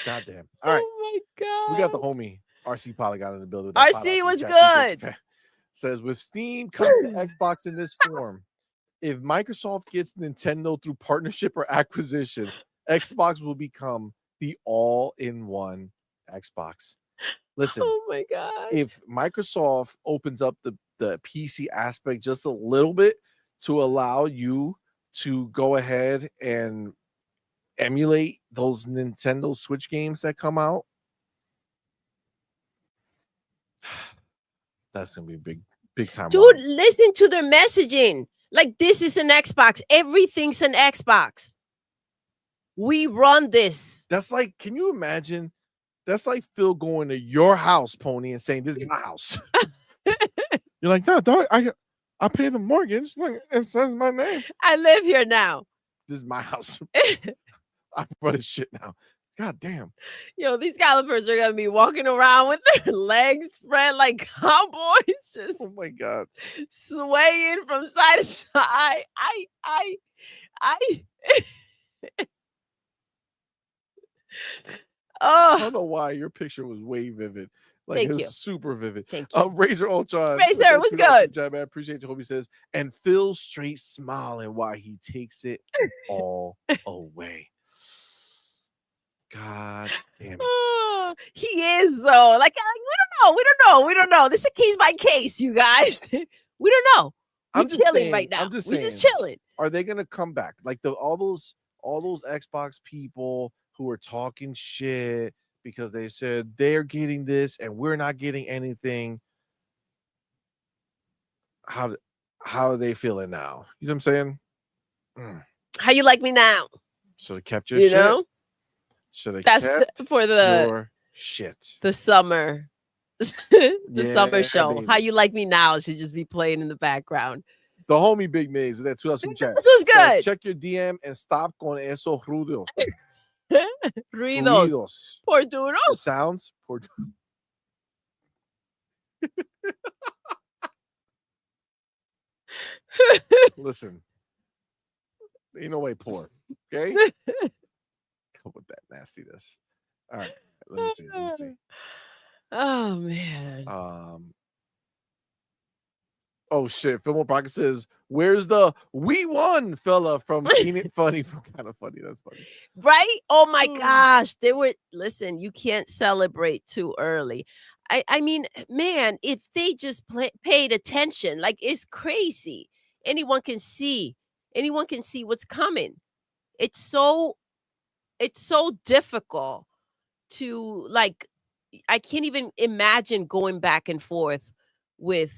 Goddamn. All right. Oh my god. We got the homie RC Polygon in the building. RC was good. Says with Steam coming to Xbox in this form, if Microsoft gets Nintendo through partnership or acquisition, Xbox will become the all-in-one Xbox. Listen, oh my god. If Microsoft opens up the PC aspect just a little bit to allow you to go ahead and emulate those Nintendo Switch games that come out, that's gonna be big time. Dude, listen to their messaging. Like, this is an Xbox. Everything's an Xbox. We run this. That's like, can you imagine? That's like Phil going to your house, Pony, and saying, "This is my house." You're like, "No, dog, I pay the mortgage. Like, it says my name. I live here now. This is my house. I run this shit now." God damn. Yo, these calipers are gonna be walking around with their legs spread like cowboys, just oh my god, swaying from side to side. I I don't know why your picture was way vivid. Like, Thank it was you. super vivid. Thank you. Razor Ultron. Razor was good. Job, I appreciate you. Hope he says, and Phil straight smiling while he takes it all away. God damn it. He is though. Like we don't know. This is a case by case, you guys. We don't know. We're chilling right now. We're just chilling. Are they gonna come back? Like all those Xbox people who are talking shit because they said they're getting this and we're not getting anything. How are they feeling now? You know what I'm saying? How you like me now? Should have kept your shit. Know? Should have kept for your shit. The summer. Summer show. Baby. How you like me now should just be playing in the background. The homie Big Maze with that 2000 chat. This was good. Check your DM and stop con esos ruidos. Ruidos. Por duro. The sounds. Por Listen. Ain't no way poor. Okay? Come with that nastiness. All right. Let me see. Oh man. Oh shit. Fillmore Pocket says, "Where's the we won fella from Ain't It Funny?" From Kind of Funny. That's funny. Right? Oh my gosh. Listen, you can't celebrate too early. I mean, man, if they just paid attention, like, it's crazy. Anyone can see what's coming. It's so difficult to, like, I can't even imagine going back and forth with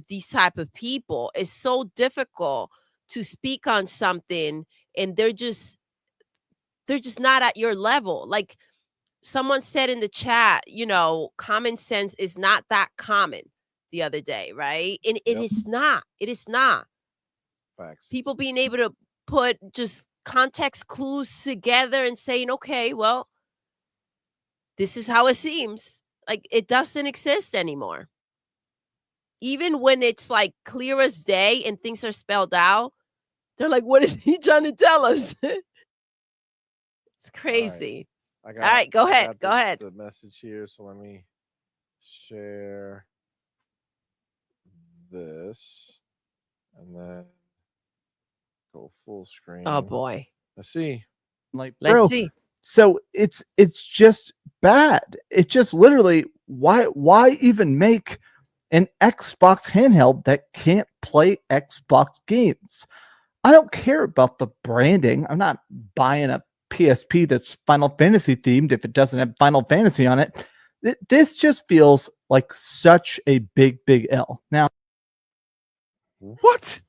these type of people. It's so difficult to speak on something and they're just not at your level. Like someone said in the chat, common sense is not that common the other day, right? And it is not. It is not. Facts. People being able to put just context clues together and saying, okay, well, this is how it seems. Like, it doesn't exist anymore. Even when it's like clear as day and things are spelled out, they're like, what is he trying to tell us? It's crazy. All right, go ahead. Go ahead. The message here. So let me share this and then go full screen. Oh boy. Let's see. Let's see. So it's just bad. It's just literally why even make an Xbox handheld that can't play Xbox games? I don't care about the branding. I'm not buying a PSP that's Final Fantasy themed if it doesn't have Final Fantasy on it. This just feels like such a big L. Now, what?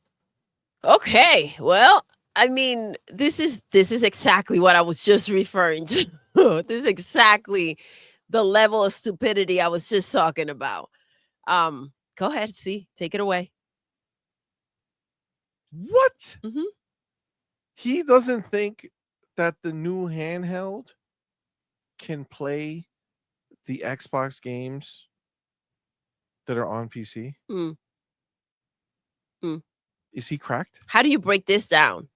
Okay, well, I mean, this is exactly what I was just referring to. This is exactly the level of stupidity I was just talking about. Go ahead, see, take it away. What? Mm-hmm. He doesn't think that the new handheld can play the Xbox games that are on PC? Mm. Mm. Is he cracked? How do you break this down?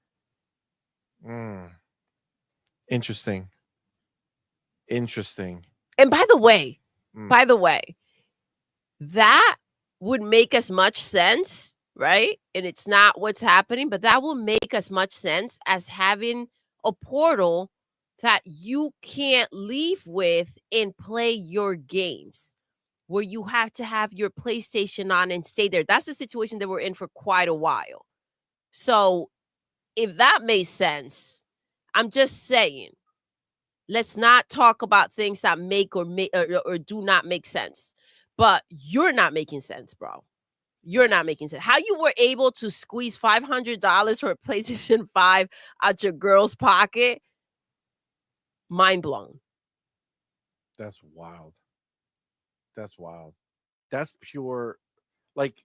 Interesting. And by the way, that would make as much sense, right? And it's not what's happening, but that will make as much sense as having a portal that you can't leave with and play your games, where you have to have your PlayStation on and stay there. That's the situation that we're in for quite a while. So if that makes sense, I'm just saying, let's not talk about things that make or do not make sense. But you're not making sense, bro. You're not making sense. How you were able to squeeze $500 for a PlayStation 5 out your girl's pocket? Mind blown. That's wild. That's pure, like,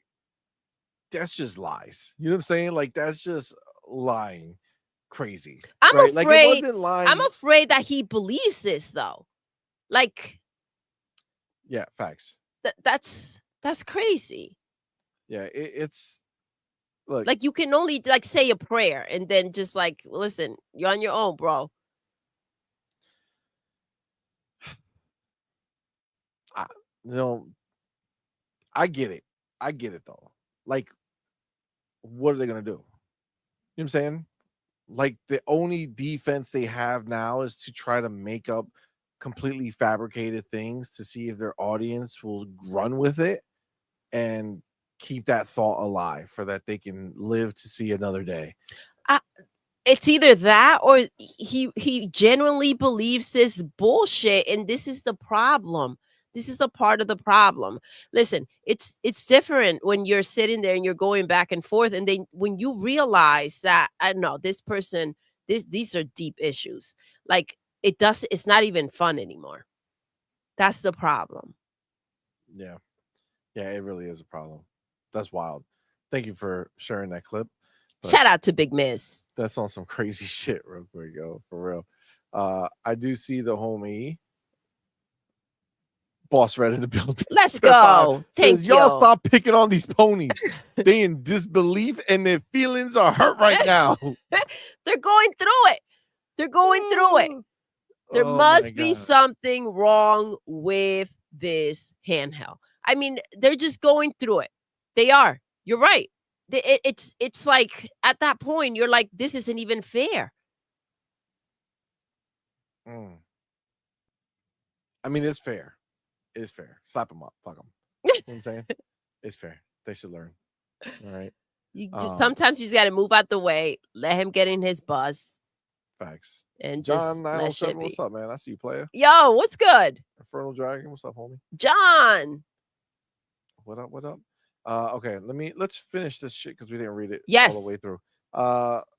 that's just lies. You know what I'm saying? Like, that's just lying. Crazy. I'm right? afraid. Like, it wasn't lying. I'm afraid that he believes this, though. Like, yeah, facts. That's crazy. Yeah, it's look, like you can only like say a prayer and then just like, listen, you're on your own, bro. I get it though. Like, what are they gonna do? You know what I'm saying? Like, the only defense they have now is to try to make up completely fabricated things to see if their audience will run with it and keep that thought alive for that they can live to see another day. It's either that or he genuinely believes this bullshit, and this is the problem. This is a part of the problem. Listen, it's different when you're sitting there and you're going back and forth, and then when you realize that, I don't know, this person, these are deep issues. Like, it's not even fun anymore. That's the problem. Yeah, it really is a problem. That's wild. Thank you for sharing that clip. Shout out to Big Miss. That's on some crazy shit real quick, yo, for real. I do see the homie Boss Red in the building. Let's go. Thank you. Y'all stop picking on these ponies. They in disbelief and their feelings are hurt right now. They're going through it. There must be something wrong with this handheld. I mean, they're just going through it. They are. You're right. It's like, at that point, you're like, this isn't even fair. I mean, it's fair. It is fair. Slap them up. Fuck them. You know what I'm saying? It's fair. They should learn. All right. Sometimes you just got to move out the way. Let him get in his bus. Facts. And John 907, what's up, man? I see you, player. Yo, what's good? Infernal Dragon, what's up, homie? John. What up? Okay, let's finish this shit because we didn't read it all the way through.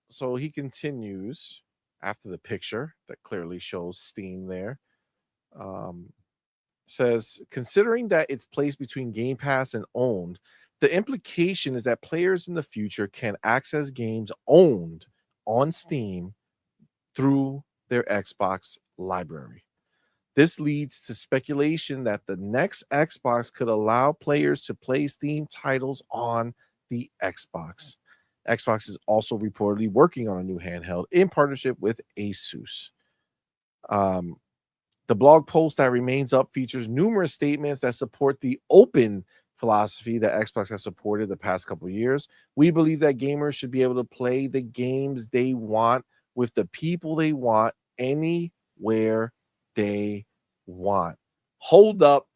So he continues after the picture that clearly shows Steam there. Says, considering that it's placed between Game Pass and owned, the implication is that players in the future can access games owned on Steam through their Xbox library. This leads to speculation that the next Xbox could allow players to play Steam titles on the Xbox. Xbox is also reportedly working on a new handheld in partnership with Asus. The blog post that remains up features numerous statements that support the open philosophy that Xbox has supported the past couple of years. We believe that gamers should be able to play the games they want with the people they want anywhere they want. Hold up.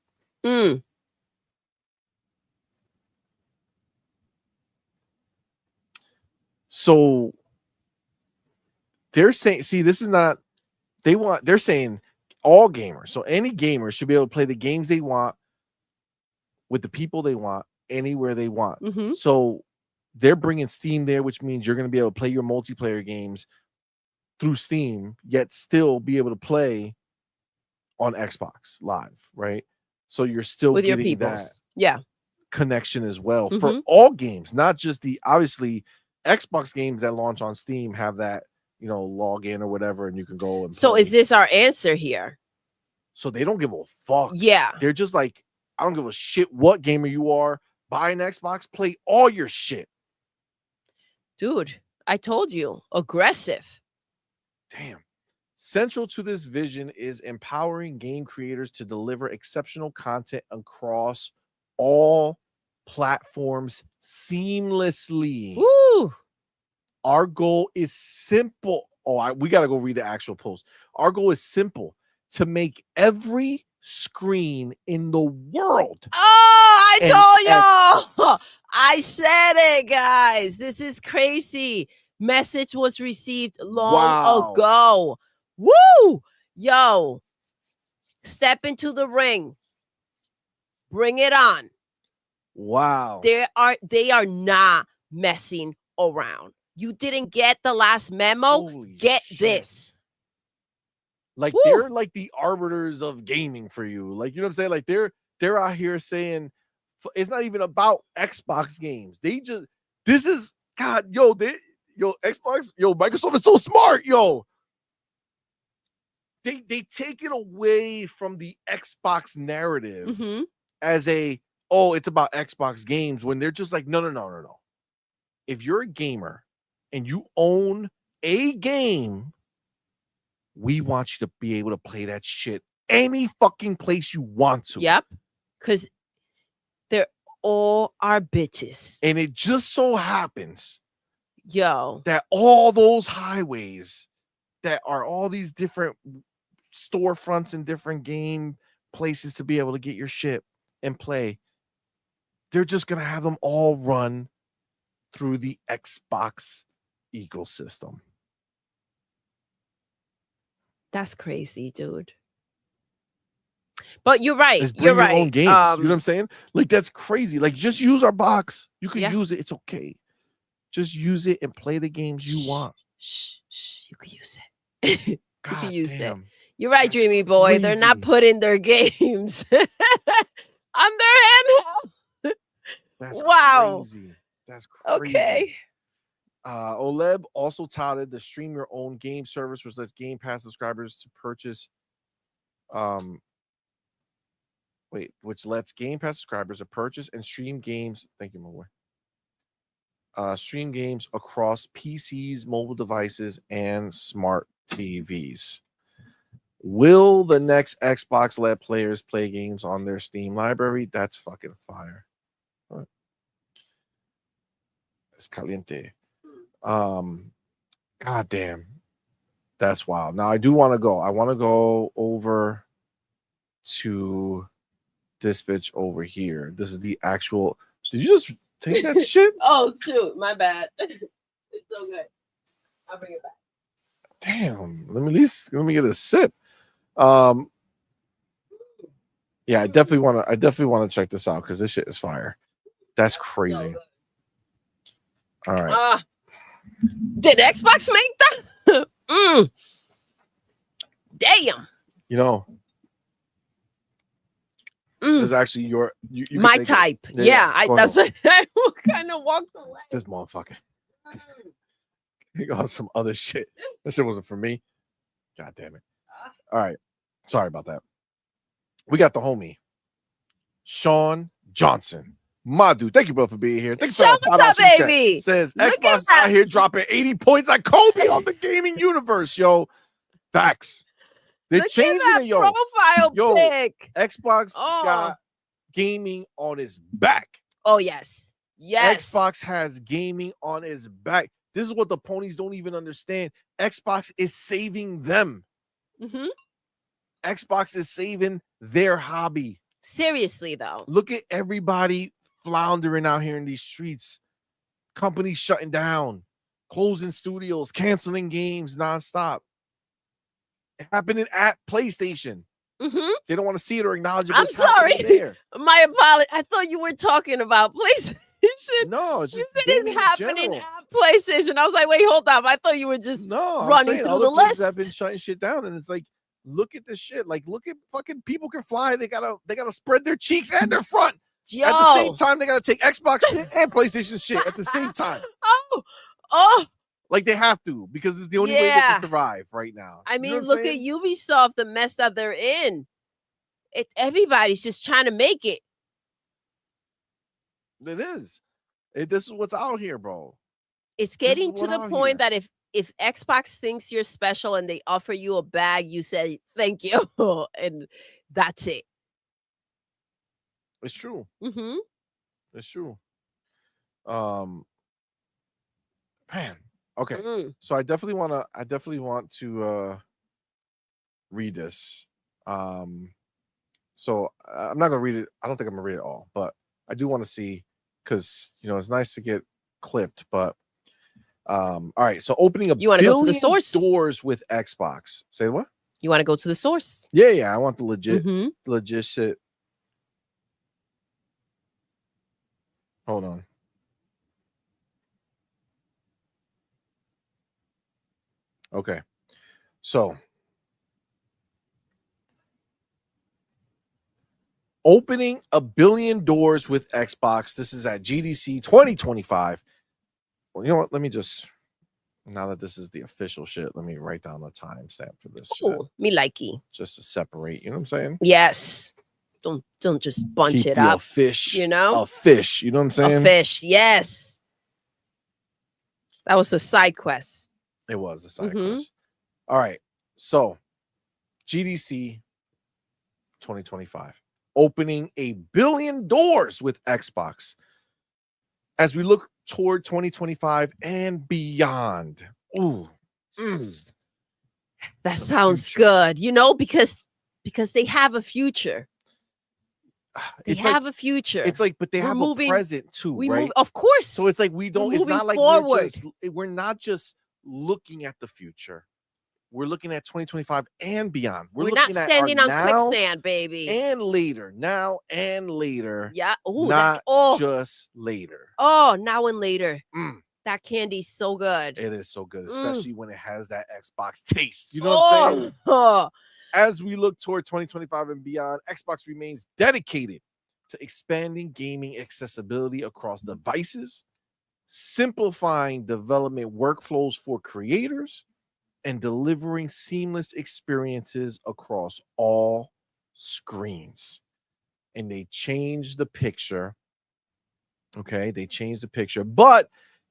So they're saying, see, this is not, they're saying all gamers, so any gamer should be able to play the games they want with the people they want anywhere they want. So they're bringing Steam there, which means you're going to be able to play your multiplayer games through Steam, yet still be able to play on Xbox Live, right? So you're still with your getting people. that connection as well for Mhm. all games, not just the obviously Xbox games that launch on Steam have that, log in or whatever, and you can go and So play. is this our answer here? So they don't give a fuck. Yeah. They're just like, I don't give a shit what gamer you are. Buy an Xbox, play all your shit. Dude, I told you, aggressive. Damn. Central to this vision is empowering game creators to deliver exceptional content across all platforms seamlessly. Woo! Our goal is simple. We got to go read the actual post. Our goal is simple: to make every screen in the world. Oh, I told y'all. I said it, guys. This is crazy. Message was received long ago. Woo! Yo, step into the ring. Bring it on. Wow. They are not messing around. You didn't get the last memo? Holy get shit. this. Like, they're like the arbiters of gaming for you. Like, you know what I'm saying? Like, they're out here saying it's not even about Xbox games. This is God, Xbox, Microsoft is so smart, They take it away from the Xbox narrative as it's about Xbox games, when they're just like, no. If you're a gamer and you own a game, we want you to be able to play that shit any fucking place you want to. Yep. Because they're all our bitches. And it just so happens, that all those highways that are all these different storefronts and different game places to be able to get your shit and play, they're just going to have them all run through the Xbox ecosystem. That's crazy, dude. But you're right. You're right. Your own games. You know what I'm saying? Like, that's crazy. Like, just use our box. You can use it. It's okay. Just use it and play the games you want. Shh. You can use it. You can use it. You're right, That's Dreamy Boy. crazy. They're not putting their games on their handheld. That's crazy. That's crazy. Okay. Oleb also touted the stream your own game service, which lets Game Pass subscribers to purchase which lets Game Pass subscribers to purchase and stream games. Thank you, my boy. Stream games across PCs, mobile devices, and smart TVs. Will the next Xbox let players play games on their Steam library? That's fucking fire. It's caliente. God damn. That's wild. Now I do want to go. I want to go over to this bitch over here. This is the actual. Did you just take that shit? Oh, shoot. My bad. It's so good. I'll bring it back. Damn. Let me get a sip. Yeah, I definitely want to check this out because this shit is fire. That's crazy. So all right. Did Xbox make that? Damn. This is actually you my type. That's what I kind of walked away. This motherfucker. He got some other shit. That shit wasn't for me. God damn it. All right. Sorry about that. We got the homie, Sean Johnson. My dude, thank you, bro, for being here. Thanks for what's up, baby? Says Xbox out here dropping 80 points like Kobe on the gaming universe, yo. Facts. They're changing it, yo. Profile pic. Xbox got gaming on his back. Oh, yes. Xbox has gaming on his back. This is what the ponies don't even understand. Xbox is saving them. Xbox is saving their hobby. Seriously, though. Look at everybody floundering out here in these streets. Companies shutting down, closing studios, canceling games nonstop. It happened at PlayStation. They don't want to see it or acknowledge it. I'm sorry. There. My apology. I thought you were talking about PlayStation. PlayStation. No, it's You just said gaming it's in happening general. at PlayStation. I was like, wait, hold up. I thought you were just No, I'm running saying through other the places list. have been shutting shit down, and it's like, look at this shit. Like, look at fucking people can fly. They gotta spread their cheeks and their front. Yo. At the same time, they gotta take Xbox shit and PlayStation shit at the same time. Oh. Like they have to, because it's the only way they can survive right now. I mean, you know look at Ubisoft, the mess that they're in. Everybody's just trying to make it. It is. This is what's out here, bro. It's getting to the point that if Xbox thinks you're special and they offer you a bag, you say thank you, and that's it. It's true. Mm-hmm. It's true. Man. Okay. So I definitely want to read this. So I'm not gonna read it. I don't think I'm gonna read it all, but I do want to see, because it's nice to get clipped, but all right. So opening a billion doors with Xbox. Say what? You want to go to the source? Yeah. I want the legit shit. Hold on. Okay. So opening a billion doors with Xbox. This is at GDC 2025. Well, you know what? Let me just, now that this is the official shit, let me write down the timestamp for this. Oh, me likey. Just to separate, you know what I'm saying? Yes. Don't just bunch it up. A fish, a fish. You know what I'm saying? A fish. Yes. That was a side quest. It was a side quest. All right. So GDC 2025, opening a billion doors with Xbox as we look toward 2025 and beyond. Ooh. That sounds good. Because they have a future. They have a future. It's like, but they have a present too, right? Of course. So it's like it's not like we're not just looking at the future. We're looking at 2025 and beyond. We're not looking standing at on quicksand, baby. And later. Now and later. Yeah. Ooh, not just later. Oh, now and later. That candy's so good. It is so good, especially when it has that Xbox taste. You know what I'm saying? As we look toward 2025 and beyond, Xbox remains dedicated to expanding gaming accessibility across devices, simplifying development workflows for creators, and delivering seamless experiences across all screens. And they changed the picture. Okay, they changed the picture, but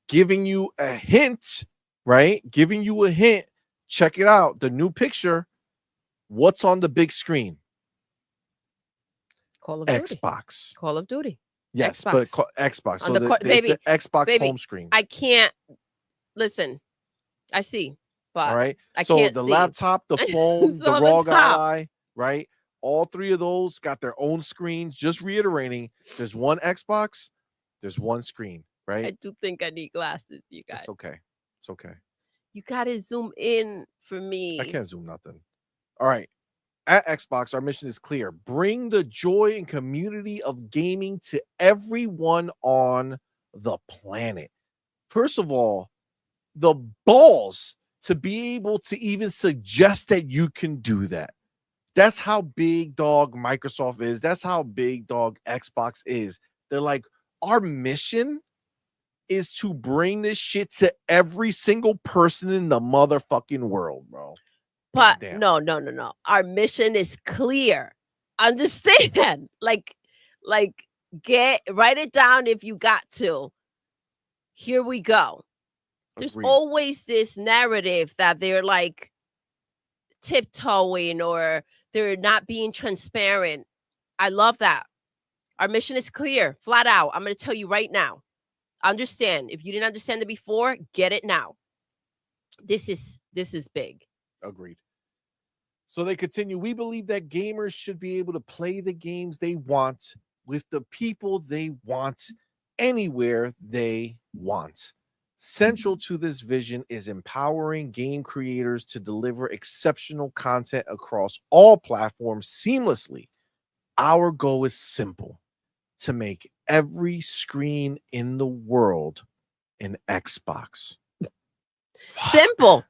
giving you a hint, right? Giving you a hint. Check it out. The new picture. What's on the big screen? Call of Duty. Xbox. Call of Duty. Yes, Xbox. but Xbox. So the Xbox home screen. I can't listen. I see, but all right. I so can't the see. laptop, the phone, the ROG Ally, right? All three of those got their own screens. Just reiterating, there's one Xbox, there's one screen, right? I do think I need glasses, you guys. It's okay. It's okay. You gotta zoom in for me. I can't zoom nothing. All right. At Xbox, our mission is clear. Bring the joy and community of gaming to everyone on the planet. First of all, the balls to be able to even suggest that you can do that. That's how big dog Microsoft is. That's how big dog Xbox is. They're like, our mission is to bring this shit to every single person in the motherfucking world, bro. But no. Our mission is clear. Understand? Like write it down if you got to. Here we go. There's always this narrative that they're like tiptoeing or they're not being transparent. I love that. Our mission is clear, flat out. I'm going to tell you right now. Understand. If you didn't understand it before, get it now. This is big. Agreed. So they continue. We believe that gamers should be able to play the games they want with the people they want anywhere they want. Central to this vision is empowering game creators to deliver exceptional content across all platforms seamlessly. Our goal is simple: to make every screen in the world an Xbox. Simple.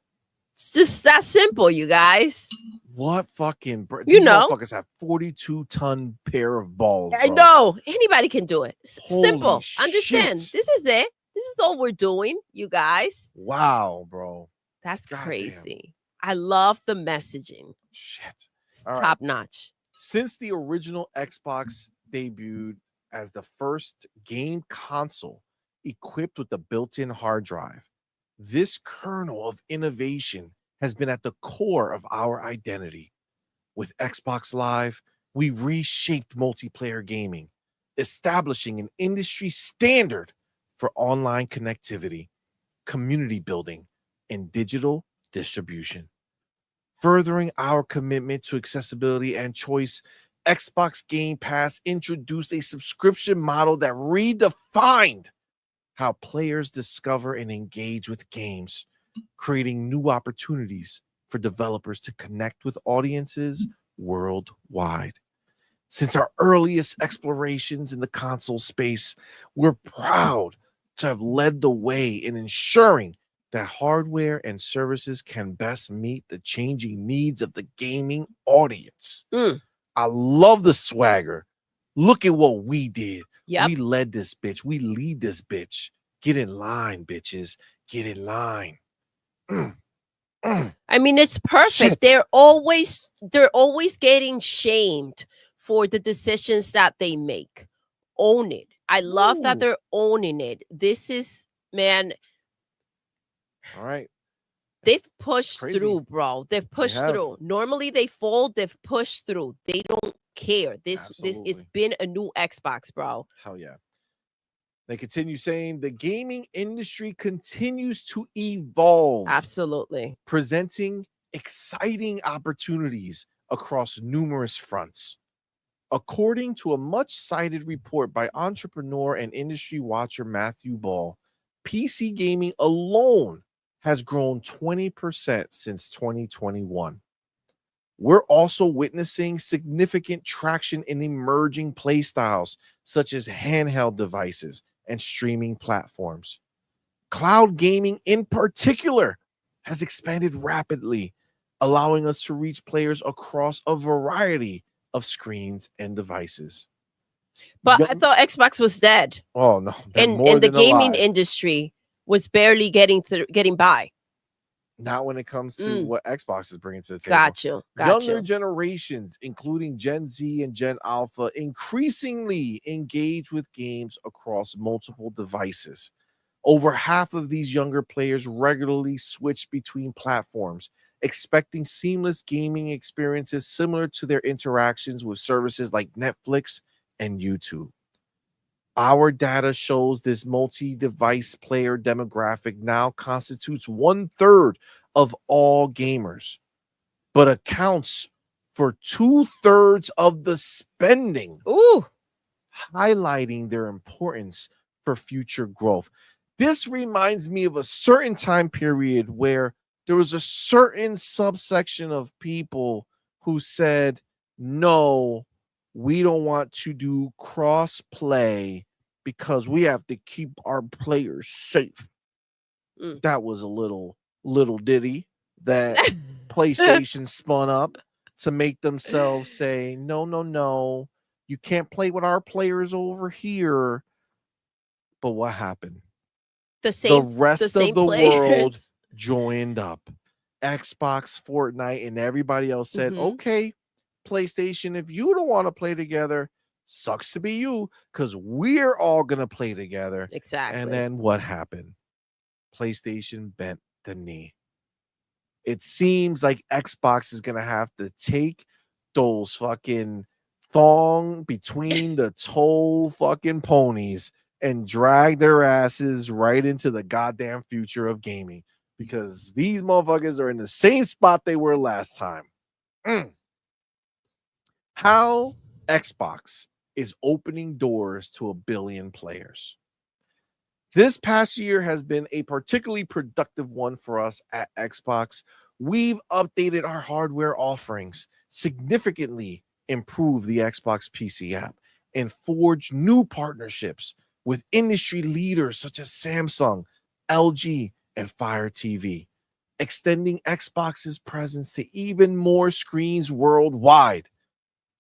It's just that simple, you guys. What fucking You these know. motherfuckers have 42-ton pair of balls. I bro. know. Anybody can do it. It's Holy simple. Understand. shit. This is it. This is all we're doing, you guys. Wow, bro. That's Goddamn. crazy. I love the messaging. Shit. It's All right. top notch. Since the original Xbox debuted as the first game console equipped with a built-in hard drive, this kernel of innovation has been at the core of our identity. With Xbox Live, we reshaped multiplayer gaming, establishing an industry standard for online connectivity, community building, and digital distribution. Furthering our commitment to accessibility and choice, Xbox Game Pass introduced a subscription model that redefined how players discover and engage with games, creating new opportunities for developers to connect with audiences worldwide. Since our earliest explorations in the console space, we're proud to have led the way in ensuring that hardware and services can best meet the changing needs of the gaming audience. I love the swagger. Look at what we did. Yep. We led this bitch. We lead this bitch. Get in line, bitches. Get in line. I mean, it's perfect. Shit. They're always getting shamed for the decisions that they make. Own it. I love that Ooh. they're owning it. This is, man, All right. they've pushed crazy. through, bro. They've pushed have. through. Normally they fold, they've pushed through. They don't care. This it's Absolutely. been a new Xbox, bro. Hell yeah. They continue saying the gaming industry continues to evolve. Absolutely. Presenting exciting opportunities across numerous fronts. According to a much cited report by entrepreneur and industry watcher Matthew Ball, PC gaming alone has grown 20% since 2021. We're also witnessing significant traction in emerging playstyles such as handheld devices and streaming platforms. Cloud gaming in particular has expanded rapidly, allowing us to reach players across a variety of screens and devices. But I thought Xbox was dead. Oh no, and the gaming industry was barely getting by. Not when it comes to what Xbox is bringing to the table. Got you. Younger generations, including Gen Z and Gen Alpha, increasingly engage with games across multiple devices. Over half of these younger players regularly switch between platforms, expecting seamless gaming experiences similar to their interactions with services like Netflix and YouTube. Our data shows this multi-device player demographic now constitutes 1/3 of all gamers, but accounts for 2/3 of the spending. Ooh. Highlighting their importance for future growth. This reminds me of a certain time period where there was a certain subsection of people who said, no, we don't want to do cross play because we have to keep our players safe. That was a little ditty that PlayStation spun up to make themselves say, no, you can't play with our players over here. But what happened? The rest of the world joined up. Xbox, Fortnite, and everybody else said, okay, PlayStation, if you don't want to play together, sucks to be you, because we're all going to play together. Exactly. And then what happened? PlayStation bent the knee. It seems like Xbox is going to have to take those fucking thong between the toe fucking ponies and drag their asses right into the goddamn future of gaming, because these motherfuckers are in the same spot they were last time. How Xbox is opening doors to 1 billion players. This past year has been a particularly productive one for us at Xbox. We've updated our hardware offerings, significantly improved the Xbox PC app, and forge new partnerships with industry leaders such as Samsung, LG, and Fire TV, extending Xbox's presence to even more screens worldwide.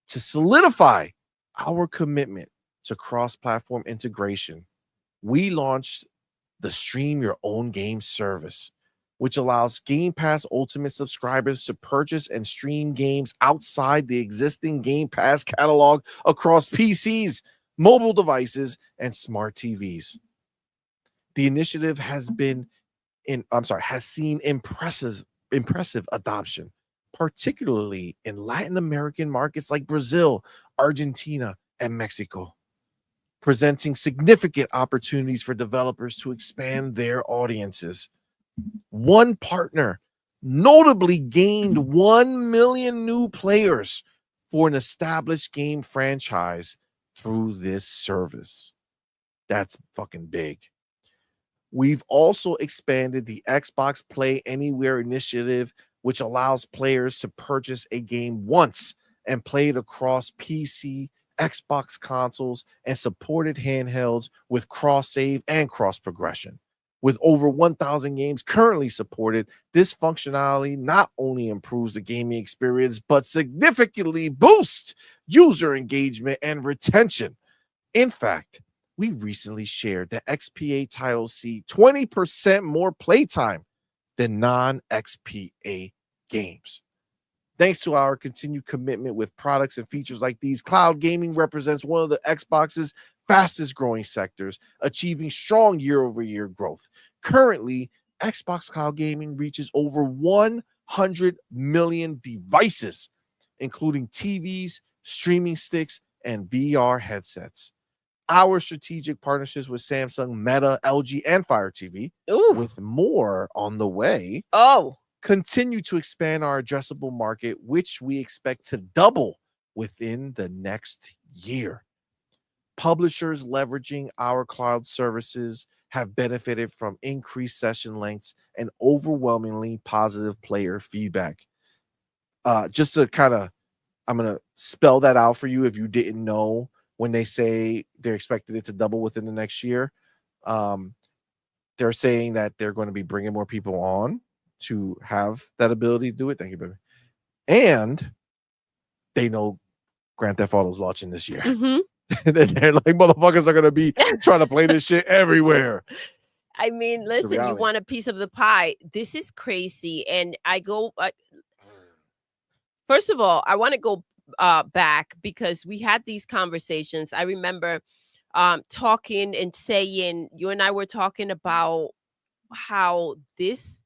To solidify our commitment to cross-platform integration, we launched the Stream Your Own Game service, which allows Game Pass Ultimate subscribers to purchase and stream games outside the existing Game Pass catalog across PCs, mobile devices, and smart TVs. The initiative has seen impressive adoption, particularly in Latin American markets like Brazil, Argentina, and Mexico, presenting significant opportunities for developers to expand their audiences. One partner notably gained 1 million new players for an established game franchise through this service. That's fucking big. We've also expanded the Xbox Play Anywhere initiative, which allows players to purchase a game once and play it across PC, Xbox consoles, and supported handhelds with cross-save and cross-progression. With over 1,000 games currently supported, this functionality not only improves the gaming experience, but significantly boosts user engagement and retention. In fact, we recently shared that XPA titles see 20% more playtime than non-XPA games. Thanks to our continued commitment with products and features like these, cloud gaming represents one of the Xbox's fastest growing sectors, achieving strong year-over-year growth. Currently, Xbox Cloud Gaming reaches over 100 million devices, including TVs, streaming sticks, and VR headsets. Our strategic partnerships with Samsung, Meta, LG, and Fire TV, with more on the way, continue to expand our addressable market, which we expect to double within the next year. Publishers leveraging our cloud services have benefited from increased session lengths and overwhelmingly positive player feedback. Just to kind of, I'm going to spell that out for you if you didn't know. When they say they're expecting it to double within the next year, they're saying that they're going to be bringing more people on to have that ability to do it. Thank you, baby. And they know Grand Theft Auto is launching this year. They're like, motherfuckers are going to be trying to play this shit everywhere. I mean, listen, you want a piece of the pie. This is crazy. And first of all, I want to go back because we had these conversations. I remember talking and saying, you and I were talking about how this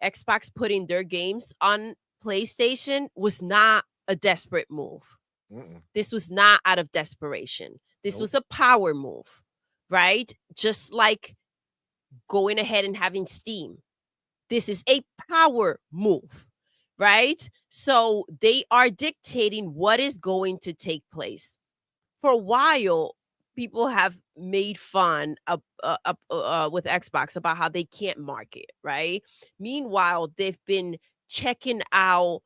Xbox putting their games on PlayStation was not a desperate move. This was not out of desperation. This was a power move, right? Just like going ahead and having Steam. This is a power move, right? So they are dictating what is going to take place. For a while, people have made fun of, with Xbox about how they can't market, right? Meanwhile, they've been checking out,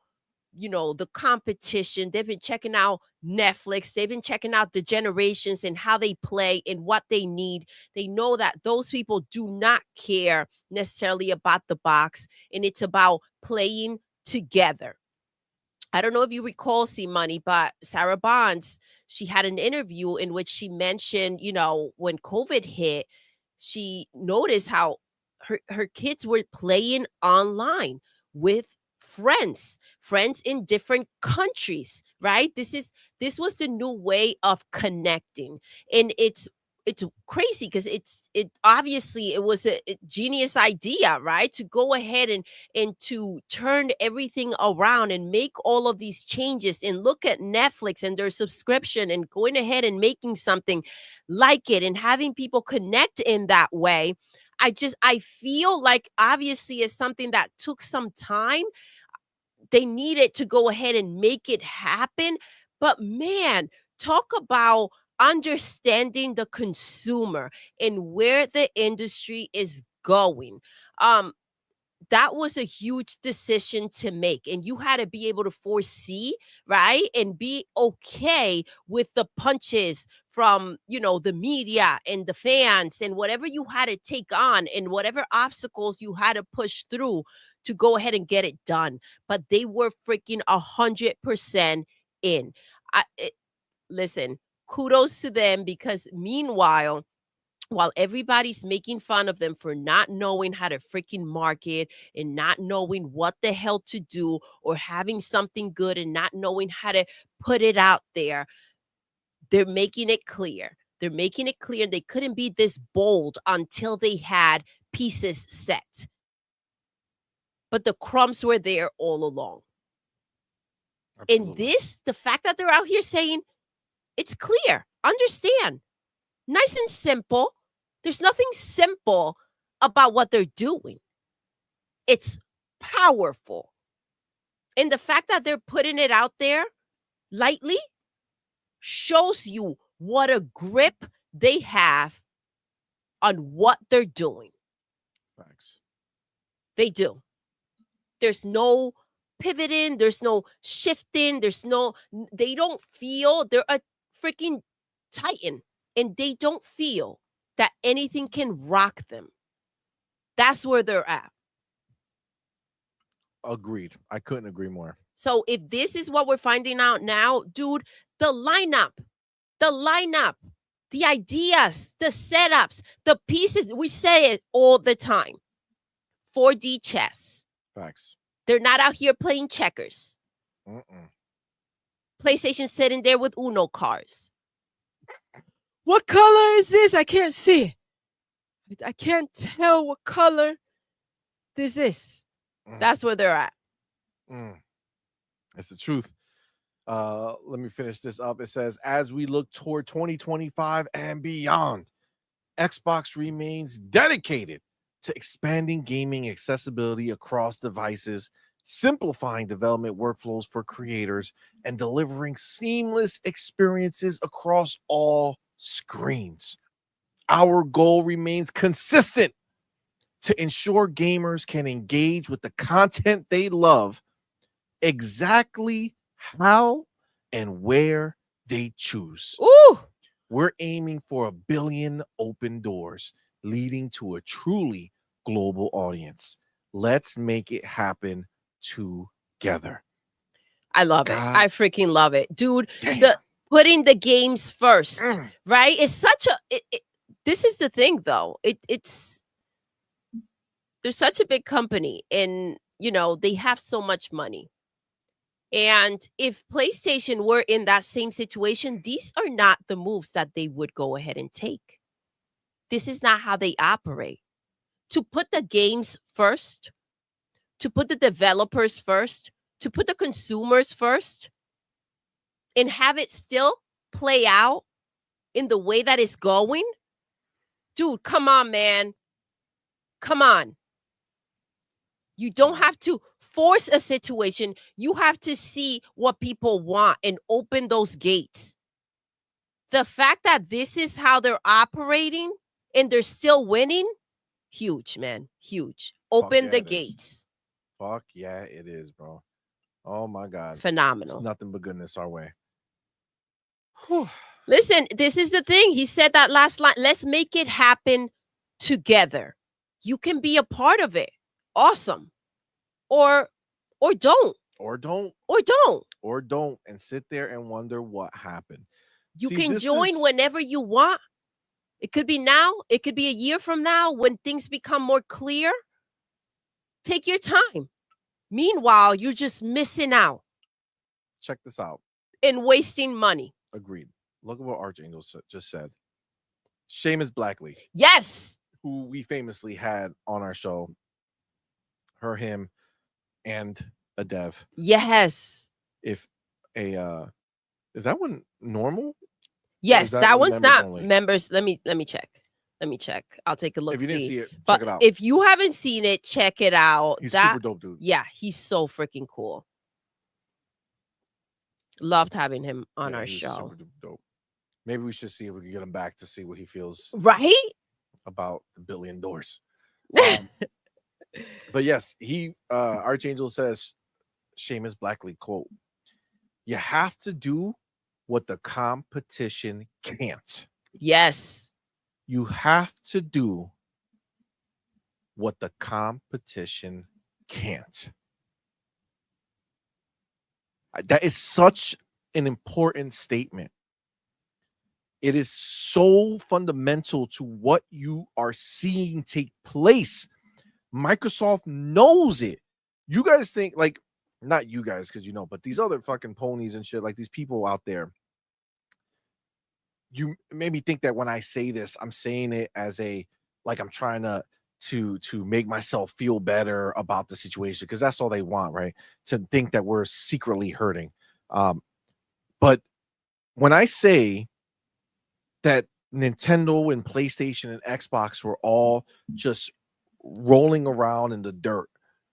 the competition. They've been checking out Netflix. They've been checking out the generations and how they play and what they need. They know that those people do not care necessarily about the box, and it's about playing together. I don't know if you recall CMoney, but Sarah Bonds, she had an interview in which she mentioned, when COVID hit, she noticed how her kids were playing online with friends in different countries, right? This was the new way of connecting. And it's crazy because it obviously it was a genius idea, right? To go ahead and to turn everything around and make all of these changes and look at Netflix and their subscription and going ahead and making something like it and having people connect in that way. I feel like obviously it's something that took some time. They needed to go ahead and make it happen. But man, talk about understanding the consumer and where the industry is going. that was a huge decision to make, and you had to be able to foresee, right, and be okay with the punches from, the media and the fans and whatever you had to take on and whatever obstacles you had to push through to go ahead and get it done. But they were freaking 100% in. Listen, kudos to them, because meanwhile, while everybody's making fun of them for not knowing how to freaking market and not knowing what the hell to do, or having something good and not knowing how to put it out there, they're making it clear. They're making it clear they couldn't be this bold until they had pieces set. But the crumbs were there all along. Absolutely. And the fact that they're out here saying, it's clear, understand, nice and simple. There's nothing simple about what they're doing. It's powerful. And the fact that they're putting it out there lightly shows you what a grip they have on what they're doing. Facts. They do. There's no pivoting. There's no shifting. They don't feel, they're a freaking titan, and they don't feel that anything can rock them. That's where they're at. Agreed. I couldn't agree more. So if this is what we're finding out now, dude, the lineup, the ideas, the setups, the pieces, we say it all the time. 4D chess. Facts. They're not out here playing checkers. PlayStation sitting there with Uno cards. What color is this? I can't see. I can't tell what color this is. That's where they're at. That's the truth. Let me finish this up. It says, as we look toward 2025 and beyond, Xbox remains dedicated to expanding gaming accessibility across devices, simplifying development workflows for creators, and delivering seamless experiences across all screens. Our goal remains consistent: to ensure gamers can engage with the content they love exactly how and where they choose. Ooh. We're aiming for 1 billion open doors, leading to a truly global audience. Let's make it happen together. I love it. I freaking love it, dude. Damn. Putting the games first, right? It's such a. This is the thing, though. They're such a big company, and they have so much money. And if PlayStation were in that same situation, these are not the moves that they would go ahead and take. This is not how they operate. To put the games first, to put the developers first, to put the consumers first, and have it still play out in the way that it's going, dude, come on, man. Come on. You don't have to force a situation. You have to see what people want and open those gates. The fact that this is how they're operating and they're still winning, huge, man. Huge. Open the gates. Fuck yeah, it is, bro. Oh my God. Phenomenal. It's nothing but goodness our way. Listen, this is the thing. He said that last line. Let's make it happen together. You can be a part of it. Awesome. Or don't. Or don't. Or don't. Or don't. And sit there and wonder what happened. You can join whenever you want. It could be now. It could be a year from now when things become more clear. Take your time. Meanwhile, you're just missing out. Check this out. And wasting money. Agreed. Look at what Archangel just said. Seamus Blackley. Yes. Who we famously had on our show. Her, him, and a dev. Yes. If a is that one normal? Yes, that one's not only? Members. Let me check. I'll take a look. If you didn't see it, but check it out. If you haven't seen it, check it out. He's super dope, dude. Yeah, he's so freaking cool. Loved having him on our show. Super dope. Maybe we should see if we can get him back to see what he feels right about the 1 billion doors. But yes, he Archangel says, Seamus Blackley, quote, "You have to do what the competition can't." Yes. You have to do what the competition can't. That is such an important statement. It is so fundamental to what you are seeing take place. Microsoft knows it. You guys think, like, not you guys, because you know, but these other fucking ponies and shit, like these people out there, you made me think that when I say this, I'm saying it as a, like, I'm trying to make myself feel better about the situation, because that's all they want, right? To think that we're secretly hurting. But when I say that Nintendo and PlayStation and Xbox were all just rolling around in the dirt,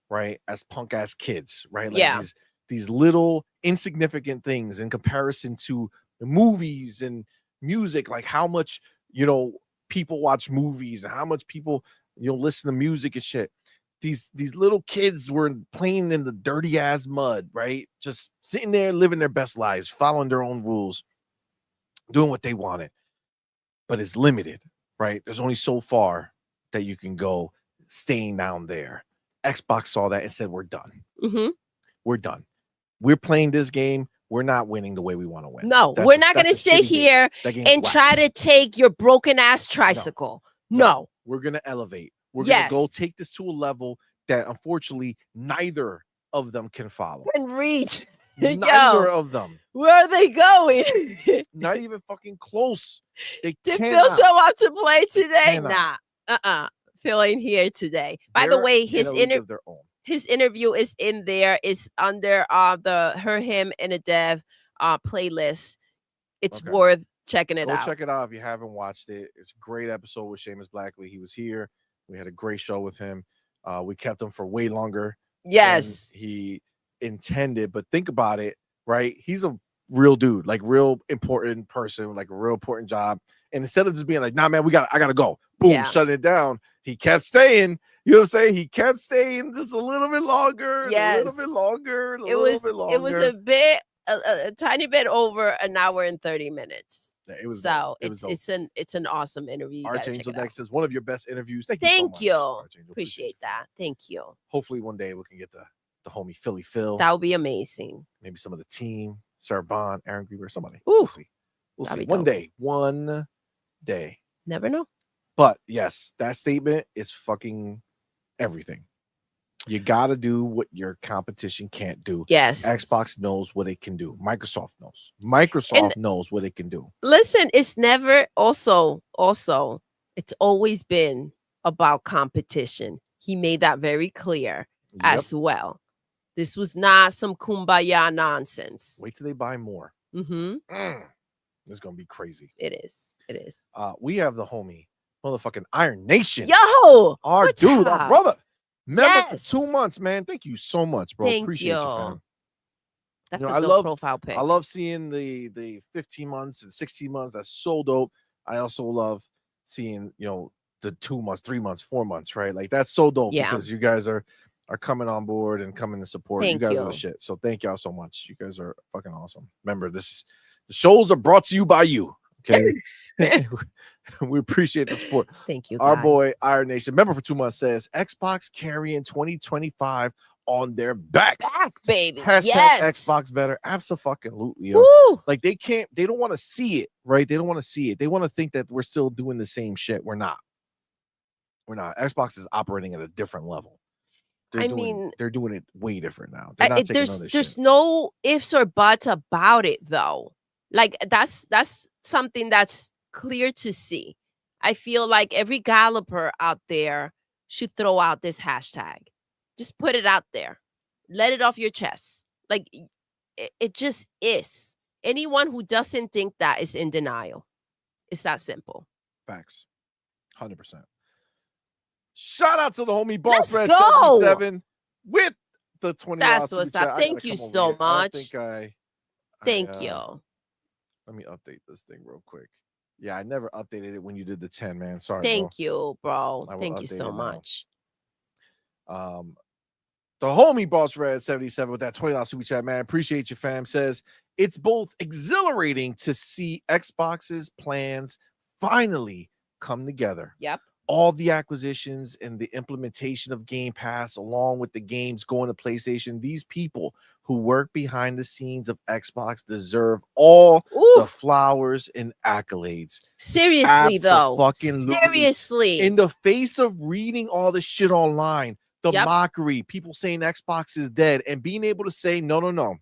right, as punk ass kids, right? Like these little insignificant things in comparison to the movies and music, like how much, you know, people watch movies and how much people, you know, listen to music and shit. These little kids were playing in the dirty ass mud, right? Just sitting there living their best lives, following their own rules, doing what they wanted. But it's limited, right? There's only so far that you can go staying down there. Xbox saw that and said, we're done. Mm-hmm. We're done. We're playing this game. We're not winning the way we want to win. No, we're not going to sit here and try to take your broken ass tricycle. No. We're going to elevate. We're going to go take this to a level that unfortunately neither of them can follow. Can reach. Neither of them. Where are they going? Not even fucking close. Did Phil show up to play today? Nah. Phil ain't here today. By the way, his interview is in there. It's under the Her, Him, and a Dev playlist. It's worth checking it out. Go check it out if you haven't watched it. It's a great episode with Seamus Blackley. He was here. We had a great show with him. We kept him for way longer. Yes. Than he intended, but think about it, right? He's a real dude, like real important person, like a real important job. And instead of just being like, nah, man, I gotta go, boom, shut it down, he kept staying. You know what I'm saying? He kept staying just a little bit longer, a little bit longer, a little bit longer. It was a tiny bit over an hour and 30 minutes. Yeah, it was so it's an awesome interview. Archangel next is one of your best interviews. Thank you so much. Appreciate that. Thank you. Hopefully one day we can get the homie Philly Phil. That would be amazing. Maybe some of the team, Sarah Bond, Aaron Grieber, somebody. Ooh, we'll see. One day. Never know. But yes, that statement is fucking everything. You got to do what your competition can't do. Yes. Xbox knows what it can do. Microsoft knows. Microsoft knows what it can do. Listen, it's never also, it's always been about competition. He made that very clear as well. This was not some kumbaya nonsense. Wait till they buy more. Mm-hmm. It's going to be crazy. It is. We have the homie, motherfucking Iron Nation. Yo! Our dude, our brother. Member for 2 months, man. Thank you so much, bro. Appreciate you, fam. That's a dope profile pic. I love seeing the 15 months and 16 months. That's so dope. I also love seeing, you know, the 2 months, 3 months, 4 months, right? Like that's so dope because you guys are coming on board and coming to support. You guys are the shit. So thank y'all so much. You guys are fucking awesome. Remember, the shows are brought to you by you. Okay. We appreciate the support. Thank you. Our boy Iron Nation, member for 2 months, says Xbox carrying 2025 on their backs. Baby. Hashtag Xbox better. Absolutely. Like they don't want to see it, right? They don't want to see it. They want to think that we're still doing the same shit. We're not. Xbox is operating at a different level. They're doing it way different now. They're not taking on this there's shit. No ifs or buts about it though. Like that's something that's clear to see. I feel like every galloper out there should throw out this hashtag. Just put it out there. Let it off your chest. Like it just is. Anyone who doesn't think that is in denial. It's that simple. Facts. 100%. Shout out to the homie Boss Red 77 with the $20. That's what's up. Thank you so much. Thank you. Let me update this thing real quick. Yeah, I never updated it when you did the 10, man. Sorry. Thank you, bro. Thank you so much. The homie Boss Red 77 with that $20 super chat, man. Appreciate you, fam. Says it's both exhilarating to see Xbox's plans finally come together. Yep. All the acquisitions and the implementation of Game Pass, along with the games going to PlayStation, these people who work behind the scenes of Xbox deserve all the flowers and accolades. Seriously, though. Seriously. In the face of reading all the shit online, the mockery, people saying Xbox is dead, and being able to say, no.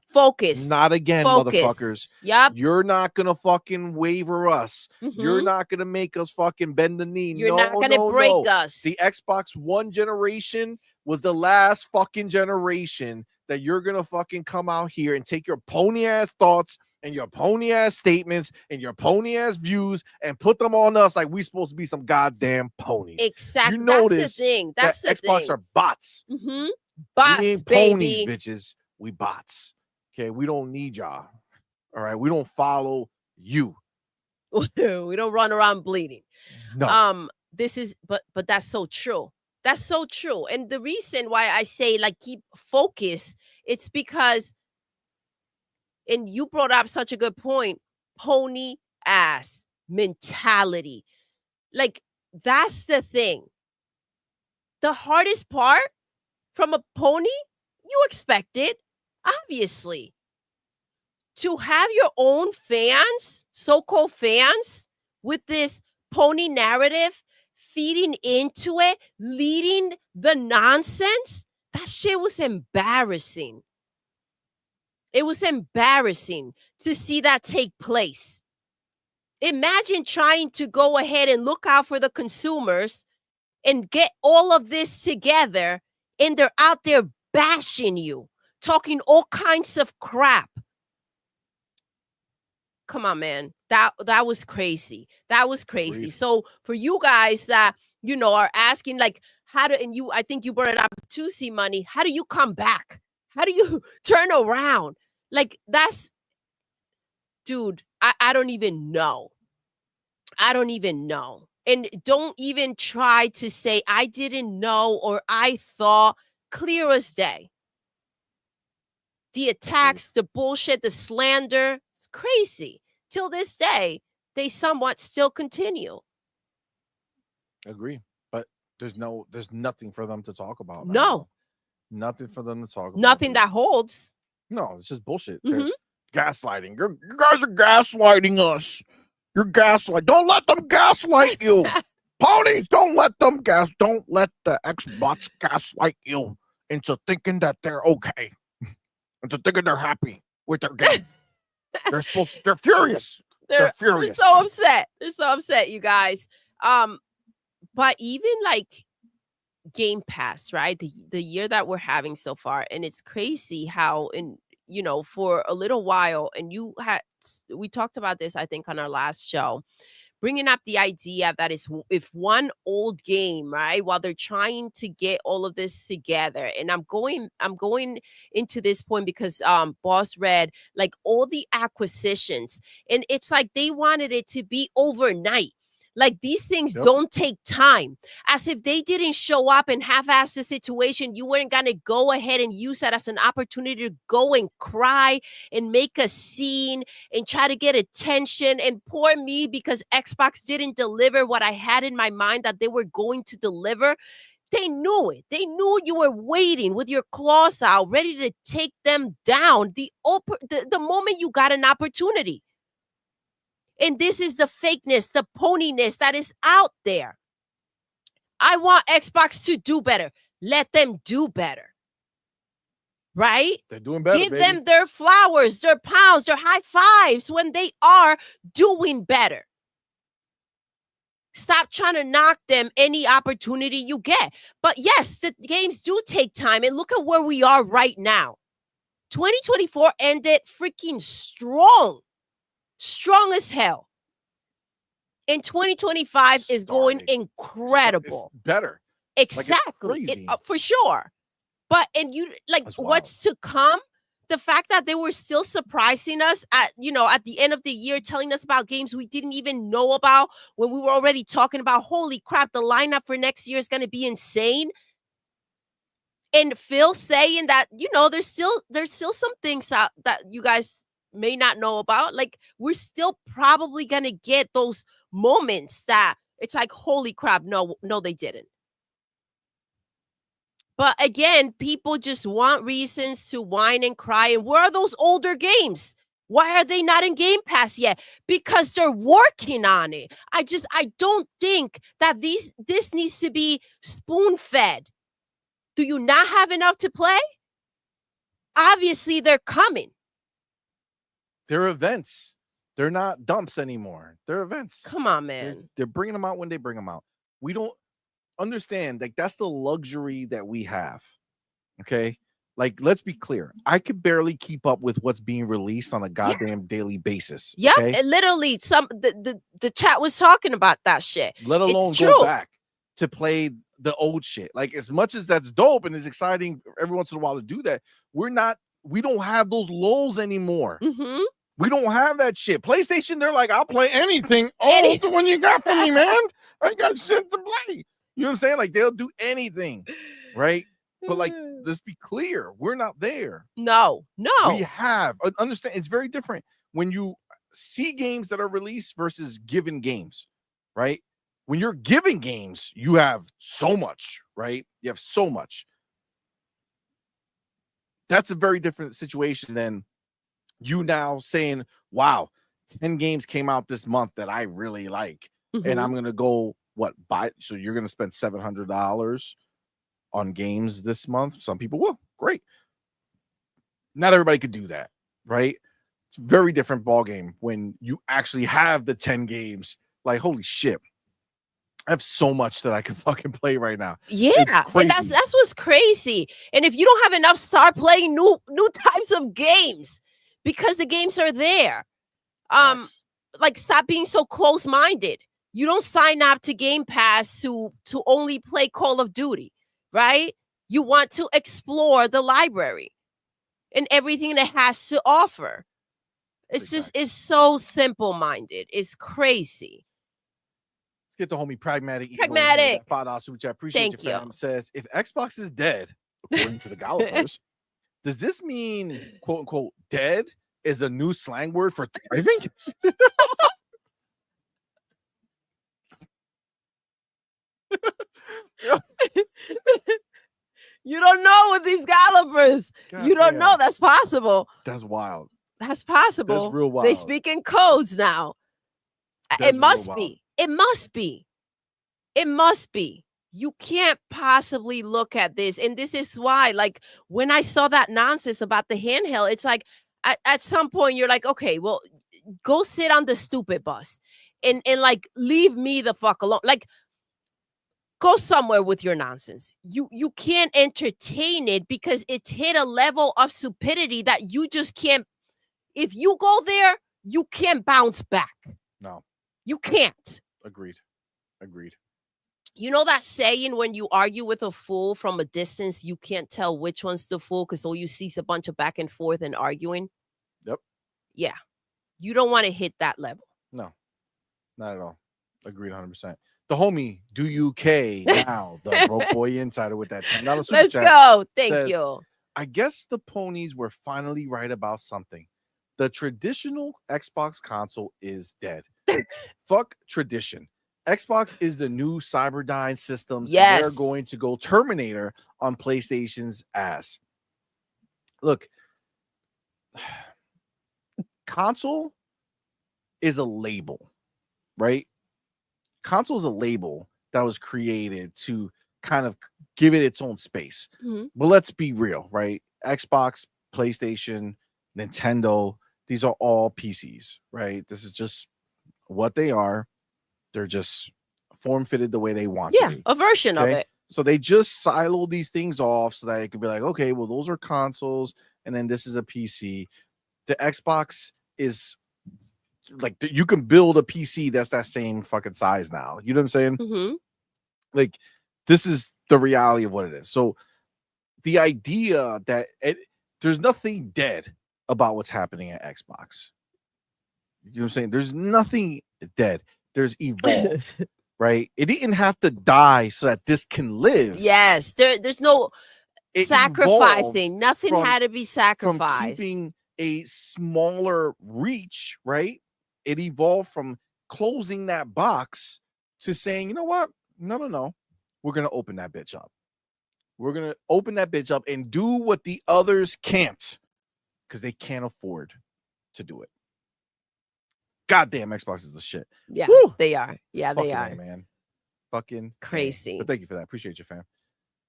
Focus. Not again, motherfuckers. Yep. You're not gonna fucking waver us. You're not gonna make us fucking bend the knee. You're not gonna break us. The Xbox One generation was the last fucking generation that you're gonna fucking come out here and take your pony ass thoughts and your pony ass statements and your pony ass views and put them on us like we supposed to be some goddamn ponies. Exactly. You notice that's the thing. That's that the Xbox thing. are bots. Bots, we ain't ponies, bitches. We bots. Okay, we don't need y'all. All right, we don't follow you. We don't run around bleeding. No. This is, but that's so true. That's so true. And the reason why I say like keep focus, it's because, and you brought up such a good point, pony ass mentality. Like that's the thing. The hardest part from a pony, you expect it. Obviously, to have your own fans, so-called fans, with this pony narrative, feeding into it, leading the nonsense, that shit was embarrassing. It was embarrassing to see that take place. Imagine trying to go ahead and look out for the consumers and get all of this together, and they're out there bashing you. Talking all kinds of crap. Come on, man. That was crazy. That was crazy. Brief. So for you guys that, are asking like how to, and I think you brought it up to CMoney, how do you come back? How do you turn around? Like that's, dude, I don't even know. I don't even know. And don't even try to say I didn't know or I thought. Clear as day. The attacks, the bullshit, the slander, it's crazy. Till this day, they somewhat still continue. Agree. But there's nothing for them to talk about. No. Nothing for them to talk about. Nothing that holds. No, it's just bullshit. Gaslighting. You guys are gaslighting us. You're gaslighting. Don't let them gaslight you. Ponies, don't let the Xbox gaslight you into thinking that they're okay. Into thinking they're happy with their game. They're furious. They're furious. They're so upset. They're so upset, you guys. But even like Game Pass, right? The year that we're having so far, and it's crazy how for a little while, and we talked about this, I think, on our last show, bringing up the idea that if one old game, right, while they're trying to get all of this together, and I'm going into this point because Boss Red, like all the acquisitions, and it's like they wanted it to be overnight. Like these things don't take time. As if they didn't show up and half-ass the situation, you weren't going to go ahead and use that as an opportunity to go and cry and make a scene and try to get attention. And poor me, because Xbox didn't deliver what I had in my mind that they were going to deliver. They knew it. They knew you were waiting with your claws out, ready to take them down the moment you got an opportunity. And this is the fakeness, the poniness that is out there. I want Xbox to do better. Let them do better. Right? They're doing better. Give them their flowers, their pounds, their high fives when they are doing better. Stop trying to knock them any opportunity you get. But yes, the games do take time. And look at where we are right now. 2024 ended freaking strong. Strong as hell. And 2025 is going incredible. It's better. Exactly. For sure. But what's to come? The fact that they were still surprising us at the end of the year, telling us about games we didn't even know about when we were already talking about, holy crap, the lineup for next year is going to be insane. And Phil saying that, there's still some things that you guys may not know about. Like, we're still probably gonna get those moments that it's like, holy crap, no, they didn't. But again, people just want reasons to whine and cry. And where are those older games? Why are they not in Game Pass yet? Because they're working on it. I don't think that this needs to be spoon-fed. Do you not have enough to play? Obviously, they're coming. They're events. They're not dumps anymore. They're events. Come on, man. They're bringing them out when they bring them out. We don't understand, like, that's the luxury that we have. Okay, like, let's be clear. I could barely keep up with what's being released on a goddamn daily basis. Yeah, okay? and literally, the chat was talking about that shit. Let alone go back to play the old shit. Like, as much as that's dope and it's exciting every once in a while to do that, we don't have those lulls anymore. Mm-hmm. We don't have that shit. PlayStation, they're like, I'll play anything. Oh, the one you got for me, man. I got shit to play. You know what I'm saying? Like, they'll do anything, right? But, like, let's be clear. We're not there. No. We have. Understand, it's very different when you see games that are released versus given games, right? When you're giving games, you have so much, right? You have so much. That's a very different situation than you now saying, wow, 10 games came out this month that I really like. Mm-hmm. And I'm going to go, buy? So you're going to spend $700 on games this month? Some people will. Great. Not everybody could do that, right? It's a very different ball game when you actually have the 10 games. Like, holy shit. I have so much that I can fucking play right now. Yeah, and that's what's crazy. And if you don't have enough, start playing new types of games because the games are there. Like, stop being so close-minded. You don't sign up to Game Pass to only play Call of Duty, right? You want to explore the library and everything that has to offer. It's so simple-minded. It's crazy. Let's get the homie Pragmatic. Pragmatic. $5 super chat. Appreciate you, fam. Says, if Xbox is dead, according to the Gallopers, does this mean, quote unquote, dead is a new slang word for thriving? You don't know with these Gallopers. You don't know. That's possible. That's wild. That's possible. That's real wild. They speak in codes now. It must be. It must be. It must be. You can't possibly look at this. And this is why, like, when I saw that nonsense about the handheld, it's like, at some point you're like, okay, well, go sit on the stupid bus and like, leave me the fuck alone. Like, go somewhere with your nonsense. You can't entertain it because it's hit a level of stupidity that you just can't. If you go there, you can't bounce back. No. You can't. Agreed. You know that saying, when you argue with a fool from a distance, you can't tell which one's the fool because all you see is a bunch of back and forth and arguing? Yep. Yeah. You don't want to hit that level. No, not at all. Agreed 100%. The homie, Do UK now, the broke boy insider with that $10 super Let's chat go. Thank says, you. I guess the ponies were finally right about something. The traditional Xbox console is dead. Fuck tradition. Xbox is the new Cyberdyne systems. Yes. They're going to go Terminator on PlayStation's ass. Look, console is a label, right? Console is a label that was created to kind of give it its own space. Mm-hmm. But let's be real, right? Xbox, PlayStation, Nintendo, these are all PCs, right? This is just what they are. They're just form fitted the way they want to be. A version of it. So they just silo these things off so that it could be like, okay, well, those are consoles, and then this is a PC. The Xbox is like, you can build a PC that's that same fucking size now. You know what I'm saying? Mm-hmm. Like, this is the reality of what it is. So the idea that there's nothing dead about what's happening at Xbox. You know what I'm saying? There's nothing dead. There's evolved, right? It didn't have to die so that this can live. Yes. There's no, sacrificing. Nothing from- had to be from sacrificed. keeping a smaller reach, right? It evolved from closing that box to saying, you know what? No. We're going to open that bitch up. We're going to open that bitch up and do what the others can't because they can't afford to do it. Goddamn, Xbox is the shit. Yeah, Woo! they are. Yeah, Fucking they A, are. man. Fucking Crazy. A. But thank you for that. Appreciate you, fam.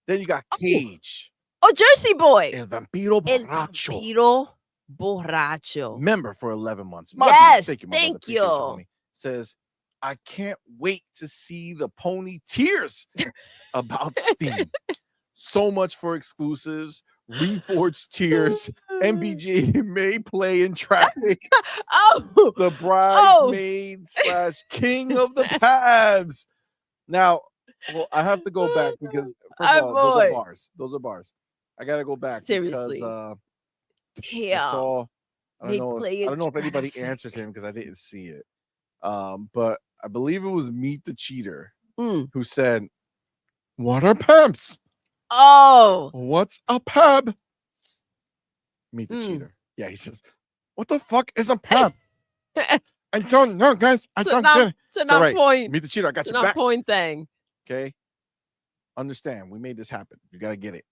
Then you got Cage. Oh, Jersey Boy. El Vampiro El Borracho. Vampiro Borracho. Member for 11 months. Yes, Thank you, my thank brother. Appreciate you. homie. Says, I can't wait to see the pony tears about Steam. So much for exclusives, Reforged tiers, MBG may play in traffic. Oh, The bridesmaid / king of the Pabs. Now, well, I have to go back because first of all, those are bars. Those are bars. I gotta go back Seriously. because damn. I saw. I They don't know. play I in don't know if anybody traffic. answered him because I didn't see it. But I believe it was Meet the Cheater who said, "What are pabs? Oh, What's a pab?" Meet the Cheater. Yeah, he says, "What the fuck is a pab?" I don't know, guys. I don't get it. It's an on point. Meet the Cheater. I got It's your an on back. point thing. Okay. Understand. We made this happen. You gotta get it.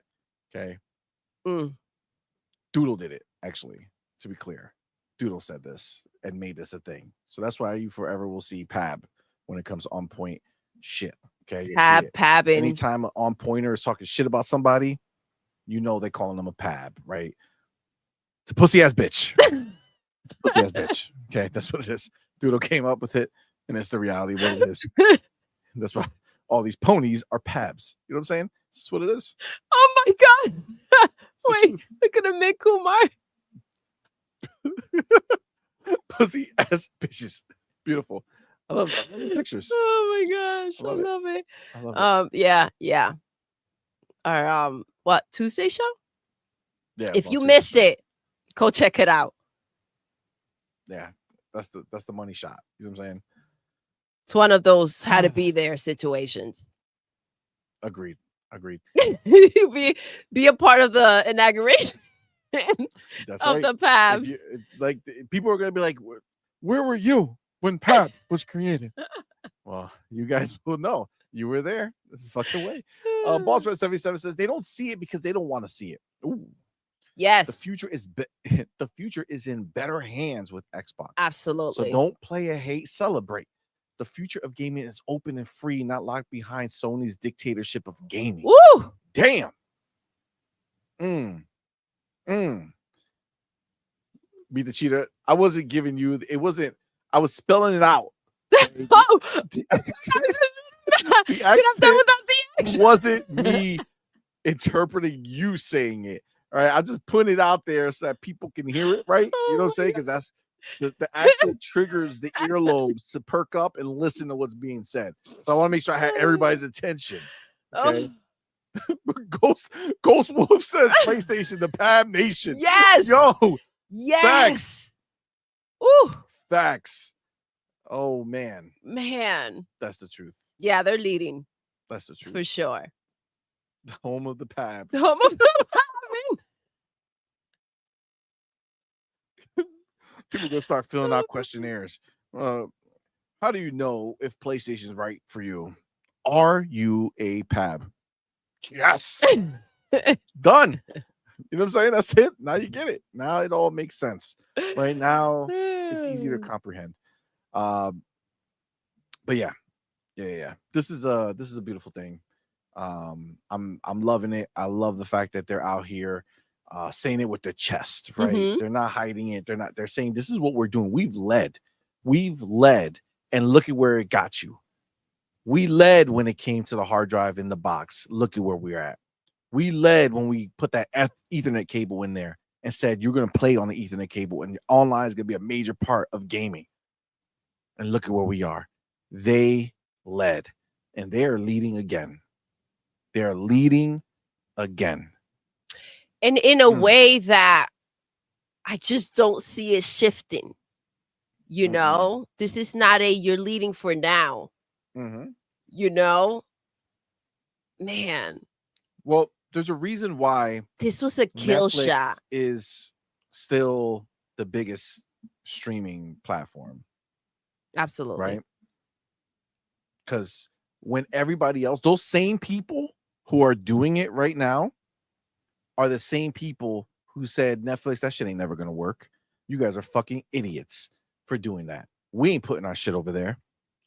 Okay. Doodle did it, actually, to be clear. Doodle said this and made this a thing. So that's why you forever will see Pab when it comes to on point shit. Okay. Pabbing. Anytime an on pointer is talking shit about somebody, you know they calling them a Pab, right? It's a pussy ass bitch. It's a pussy ass bitch. Okay, that's what it is. Doodle came up with it, and it's the reality of what it is. That's why all these ponies are Pabs. You know what I'm saying? This is what it is. Oh my god. Wait, look at the Mick Kumar. Pussy ass bitches. Beautiful. I love that. I love the pictures. Oh my gosh. I love it. I love it. Yeah. Our what, Tuesday show? Yeah. If you missed it, go check it out. Yeah. That's the money shot. You know what I'm saying? It's one of those had to be there situations. Agreed. be a part of the inauguration That's of right. the Pabs. Like people are gonna be like, where were you when Pab was created? Well, you guys will know. You were there. This is fucking way. Boss Red 77 says they don't see it because they don't want to see it. Ooh. Yes. The future is in better hands with Xbox. Absolutely. So don't play a hate, celebrate. The future of gaming is open and free, not locked behind Sony's dictatorship of gaming. Woo! Damn. Be the cheater. I wasn't giving you. It wasn't. I was spelling it out. Oh, the you have done without the accent. Wasn't me interpreting you saying it. All right, I just put it out there so that people can hear it, right? You know what I'm saying? Because that's the accent triggers the earlobes to perk up and listen to what's being said. So I want to make sure I had everybody's attention. Okay. Ghost Wolf says PlayStation, the Pab Nation. Yes. Yo. Yes. Facts. Ooh. Facts. Oh man. That's the truth. Yeah, they're leading. That's the truth. For sure. The home of the Pab. The home of the Pab. People are gonna start filling out questionnaires. How do you know if PlayStation is right for you? Are you a Pab? Yes. Done. You know what I'm saying? That's it. Now you get it. Now it all makes sense. Right now, it's easy to comprehend. But yeah. This is a beautiful thing. I'm loving it. I love the fact that they're out here saying it with their chest, right? Mm-hmm. They're not hiding it. They're saying this is what we're doing. We've led, and look at where it got you. We led when it came to the hard drive in the box. Look at where we're at. We led when we put that Ethernet cable in there and said you're going to play on the Ethernet cable and online is going to be a major part of gaming. And look at where we are. They led, and they are leading again. They're leading again. And in a way that I just don't see it shifting. You know, this is not you're leading for now. You know, man. Well, there's a reason why this was a kill Netflix shot. is still the biggest streaming platform. Absolutely. Right? Because when everybody else, those same people who are doing it right now are the same people who said, Netflix, that shit ain't never going to work. You guys are fucking idiots for doing that. We ain't putting our shit over there.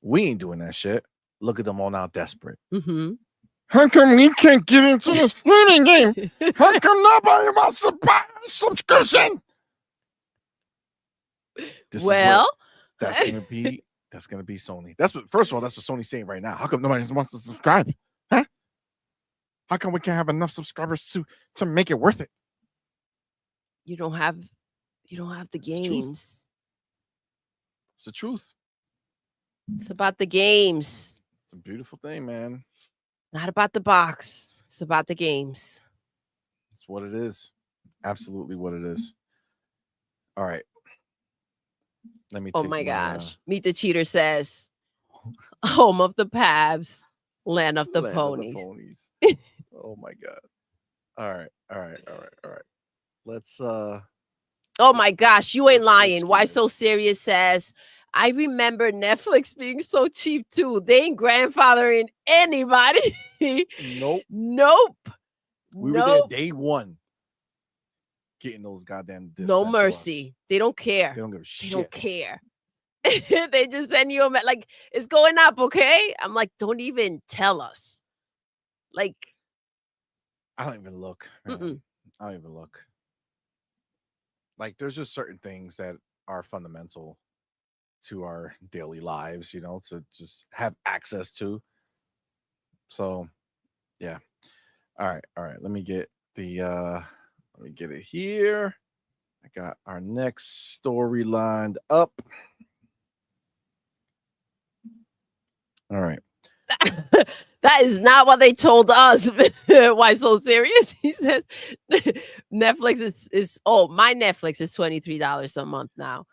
We ain't doing that shit. Look at them all now desperate. Mm-hmm. How come we can't get into the streaming game? How come nobody wants to buy a subscription? That's gonna be Sony. That's what, first of all, that's what Sony's saying right now. How come nobody wants to subscribe? Huh? How come we can't have enough subscribers to make it worth it? You don't have the games. It's the truth. It's about the games. It's a beautiful thing, man. Not about the box. It's about the games. It's what it is. Absolutely what it is. All right. Let me. Oh my gosh! Meet the Cheater says, "Home of the Pabs, land of the ponies." Oh my god! All right. Let's. Oh my gosh! You ain't lying. Why So Serious says, "I remember Netflix being so cheap too. They ain't grandfathering anybody." Nope. We were there day one. Getting those goddamn discs. No mercy. They don't care. They don't give a shit. They don't care. They just send you like, it's going up, okay? I'm like, don't even tell us. Like, I don't even look. I don't even look. Like, there's just certain things that are fundamental to our daily lives, you know, to just have access to. So, yeah. All right. Let me get it here. I got our next story lined up. All right. That is not what they told us. Why So Serious? He says Netflix is my Netflix is $23 a month now.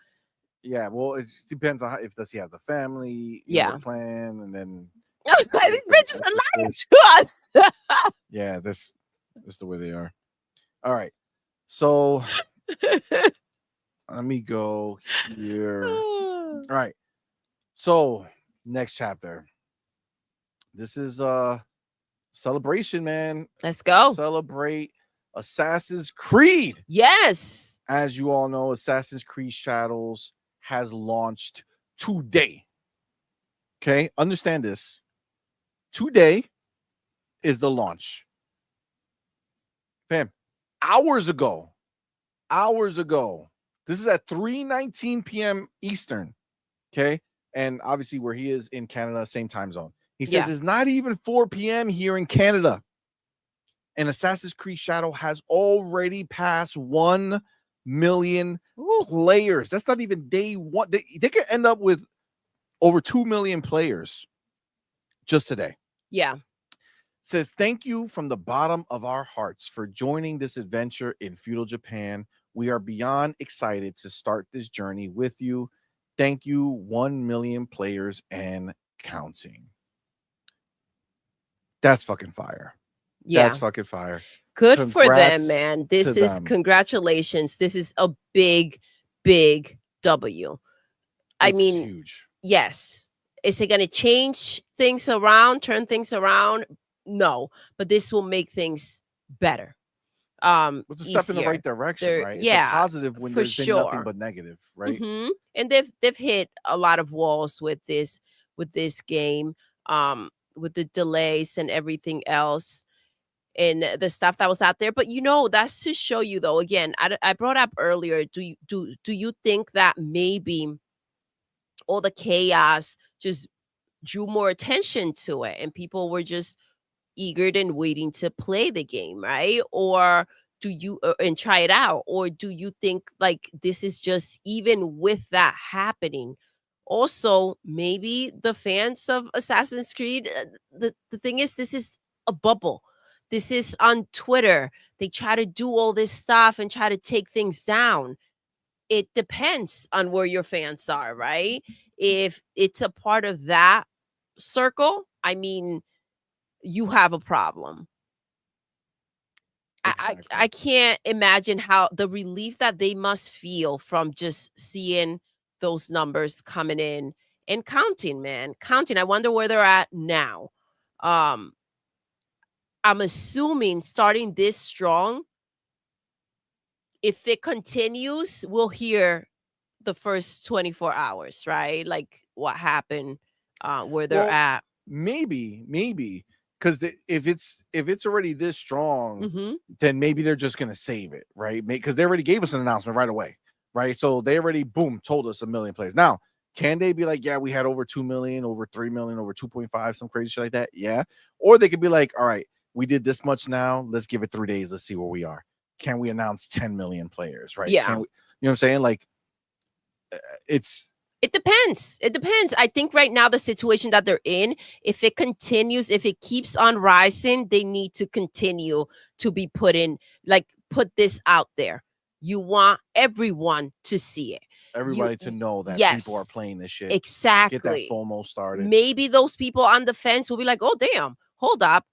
Yeah, well, it depends on if does he have the family plan, and then I think bitches are lying to us. Yeah, this is the way they are. All right. So let me go here. All right. So next chapter. This is celebration, man. Let's go. Celebrate Assassin's Creed. Yes. As you all know, Assassin's Creed Shadows has launched today. Okay, understand this. Today is the launch. Fam, hours ago. This is at 3:19 p.m. Eastern. Okay. And obviously where he is in Canada, same time zone. He says it's not even 4 p.m. here in Canada. And Assassin's Creed Shadow has already passed 1 million players. That's not even day one. They could end up with over 2 million players just today. Yeah. Says, thank you from the bottom of our hearts for joining this adventure in feudal Japan. We are beyond excited to start this journey with you. Thank you, 1 million players and counting. That's fucking fire. Yeah. That's fucking fire. Good for them, man. This is congratulations. This is a big, big W. I mean, huge. Yes. Is it going to change things around, turn things around? No, but this will make things better. It's a step in the right direction, right? It's a positive when there's been nothing but negative, right? Mm-hmm. And they've hit a lot of walls with this game, with the delays and everything else, and the stuff that was out there. But that's to show you, though. Again, I brought up earlier. Do you think that maybe all the chaos just drew more attention to it, and people were just eager and waiting to play the game, right? Or do you and try it out? Or do you think like this is just, even with that happening, also maybe the fans of Assassin's Creed, the thing is, this is a bubble. This is on Twitter. They try to do all this stuff and try to take things down. It depends on where your fans are, right? If it's a part of that circle, I mean, you have a problem. Exactly. I can't imagine how the relief that they must feel from just seeing those numbers coming in and counting, man. Counting. I wonder where they're at now. Um, I'm assuming starting this strong, if it continues, we'll hear the first 24 hours, right? Like what happened, where they're Well, at. maybe, because if it's already this strong, Hmm. then maybe they're just gonna save it, right? Because they already gave us an announcement right away, right? So they already boom told us 1 million players. Now, can they be like, yeah, we had over 2 million, over 3 million, over 2.5, some crazy shit like that? Yeah. Or they could be like, all right, we did this much now. Let's give it 3 days. Let's see where we are. Can we announce 10 million players? Right? Yeah. Can we? You know what I'm saying? Like, it's It depends. It depends. I think right now the situation that they're in, if it continues, if it keeps on rising, they need to continue to be put this out there. You want everyone to see it. everybody to know that people are Yes, playing this shit. Get that exactly. FOMO started. Maybe those people on the fence will be like, "Oh damn, hold up.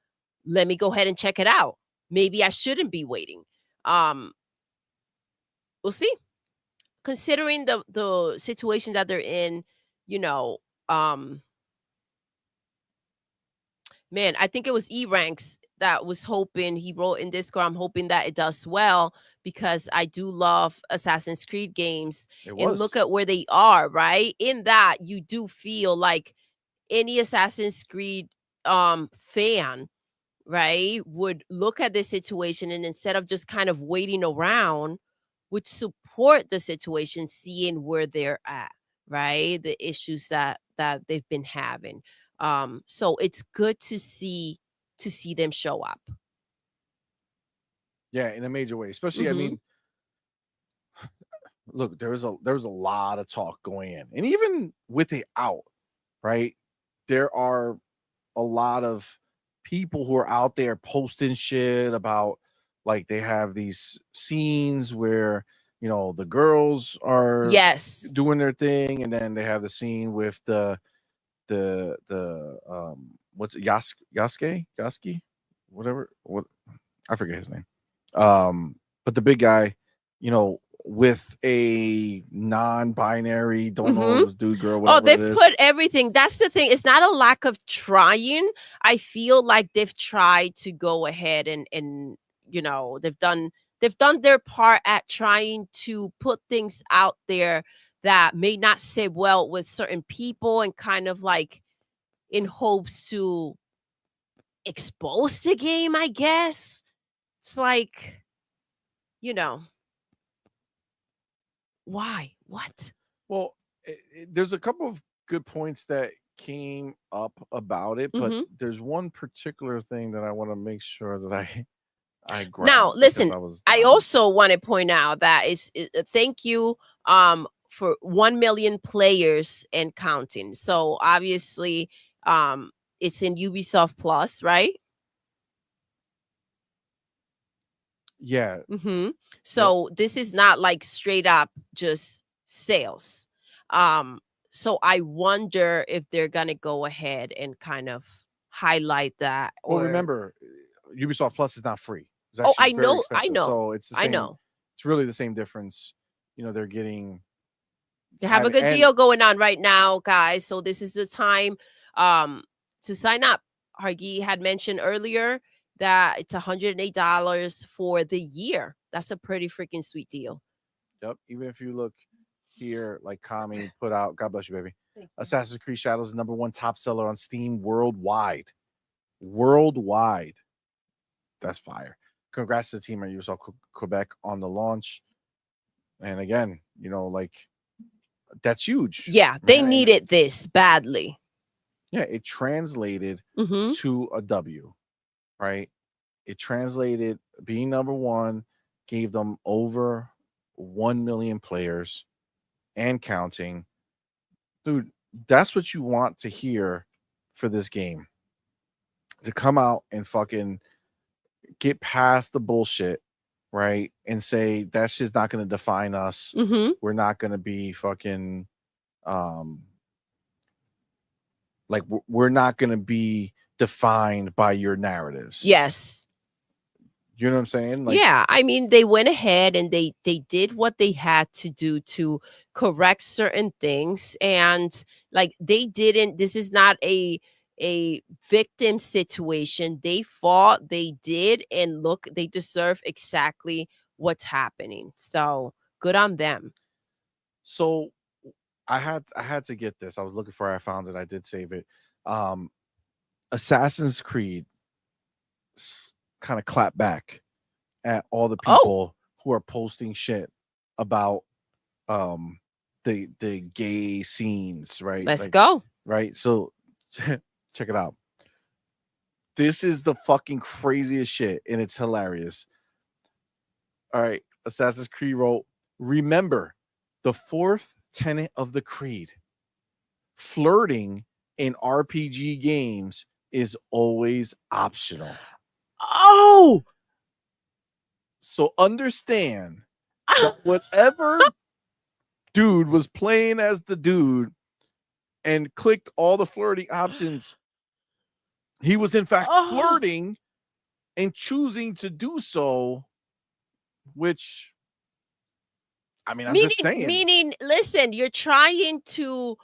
Let me go ahead and check it out. Maybe I shouldn't be waiting." Um, we'll see. Considering the situation that they're in, you know, um, man, I think it was E Ranks that was hoping, he wrote in Discord, I'm hoping that it does well because I do love Assassin's Creed games. It And look was. at where they are, right? In that you do feel like any Assassin's Creed fan, right, would look at this situation and instead of just kind of waiting around, would support the situation, seeing where they're at, right? The issues that they've been having. So it's good to see them show up. Yeah, in a major way. Especially, I Hmm. mean, look, there was a lot of talk going in. And even with it out, right? There are a lot of people who are out there posting shit about, like, they have these scenes where, the girls are Yes. doing their thing, and then they have the scene with the what's it, Yasuke, whatever, what, I forget his name. But the big guy, with a non-binary, don't know Hmm. this dude, girl, Oh, whatever it they've is. put everything. That's the thing. It's not a lack of trying. I feel like they've tried to go ahead and they've done their part at trying to put things out there that may not sit well with certain people and kind of like in hopes to expose the game, I guess. It's like, you know, why? What? Well, there's a couple of good points that came up about it, but Hmm. there's one particular thing that I want to make sure that I Now, grab because listen, I was I dying. also want to point out that thank you for 1 million players and counting. So obviously it's in Ubisoft Plus, right? Yeah. Mhm. Yep. So this is not like straight up just sales. Um so I wonder if they're going to go ahead and kind of highlight that Well, or remember, Ubisoft Plus is not free. It's Oh, actually very expensive. know. So it's the I same. know. It's really the same difference. They're getting They have a having good and deal going on right now, guys. So this is the time um to sign up. Hargi had mentioned earlier that it's $108 for the year. That's a pretty freaking sweet deal. yep. Even if you look here, like Kami put out, God bless you, baby. Thank you. Assassin's Creed Shadows is #1 top seller on Steam worldwide. Worldwide. That's fire. Congrats to the team at Ubisoft Quebec on the launch. And again, like, that's huge. Yeah, they needed this badly. Yeah, it translated Mhm. to a W, right? It translated, being #1 gave them over 1 million players and counting. Dude, that's what you want to hear for this game. To come out and fucking get past the bullshit, right? And say that's just not going to define us. Mhm. We're not going to be fucking like we're not going to be defined by your narratives. Yes. You know what I'm saying? Like, yeah, I mean, they went ahead and they did what they had to do to correct certain things, and like they didn't. This is not a victim situation. They fought, they did, and look, they deserve exactly what's happening. So good on them. so I had to get this. I was looking for it. I found it. I did save it. Assassin's Creed kind of clap back at all the people who are posting shit about the gay scenes, right? Let's go. Right. So check it out. This is the fucking craziest shit, and it's hilarious. All right. Assassin's Creed wrote, remember the fourth tenet of the creed. Flirting in RPG games is always optional. Oh, So understand that whatever dude was playing as the dude and clicked all the flirting options, he was in fact flirting and choosing to do so, which, I mean, I'm just saying. Meaning, listen, you're trying to,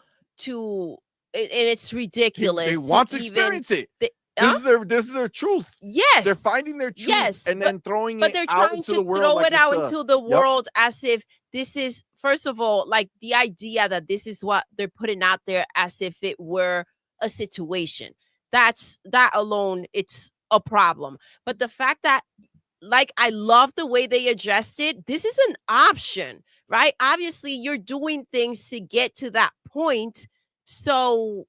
and it's ridiculous. They want to experience it. This is their truth. Yes. They're finding their truth and then throwing it out into the world. Throw it out into the world as if this is, first of all, like the idea that this is what they're putting out there as if it were a situation. That alone, it's a problem. But the fact that, like, I love the way they addressed it. This is an option, right? Obviously, you're doing things to get to that point. So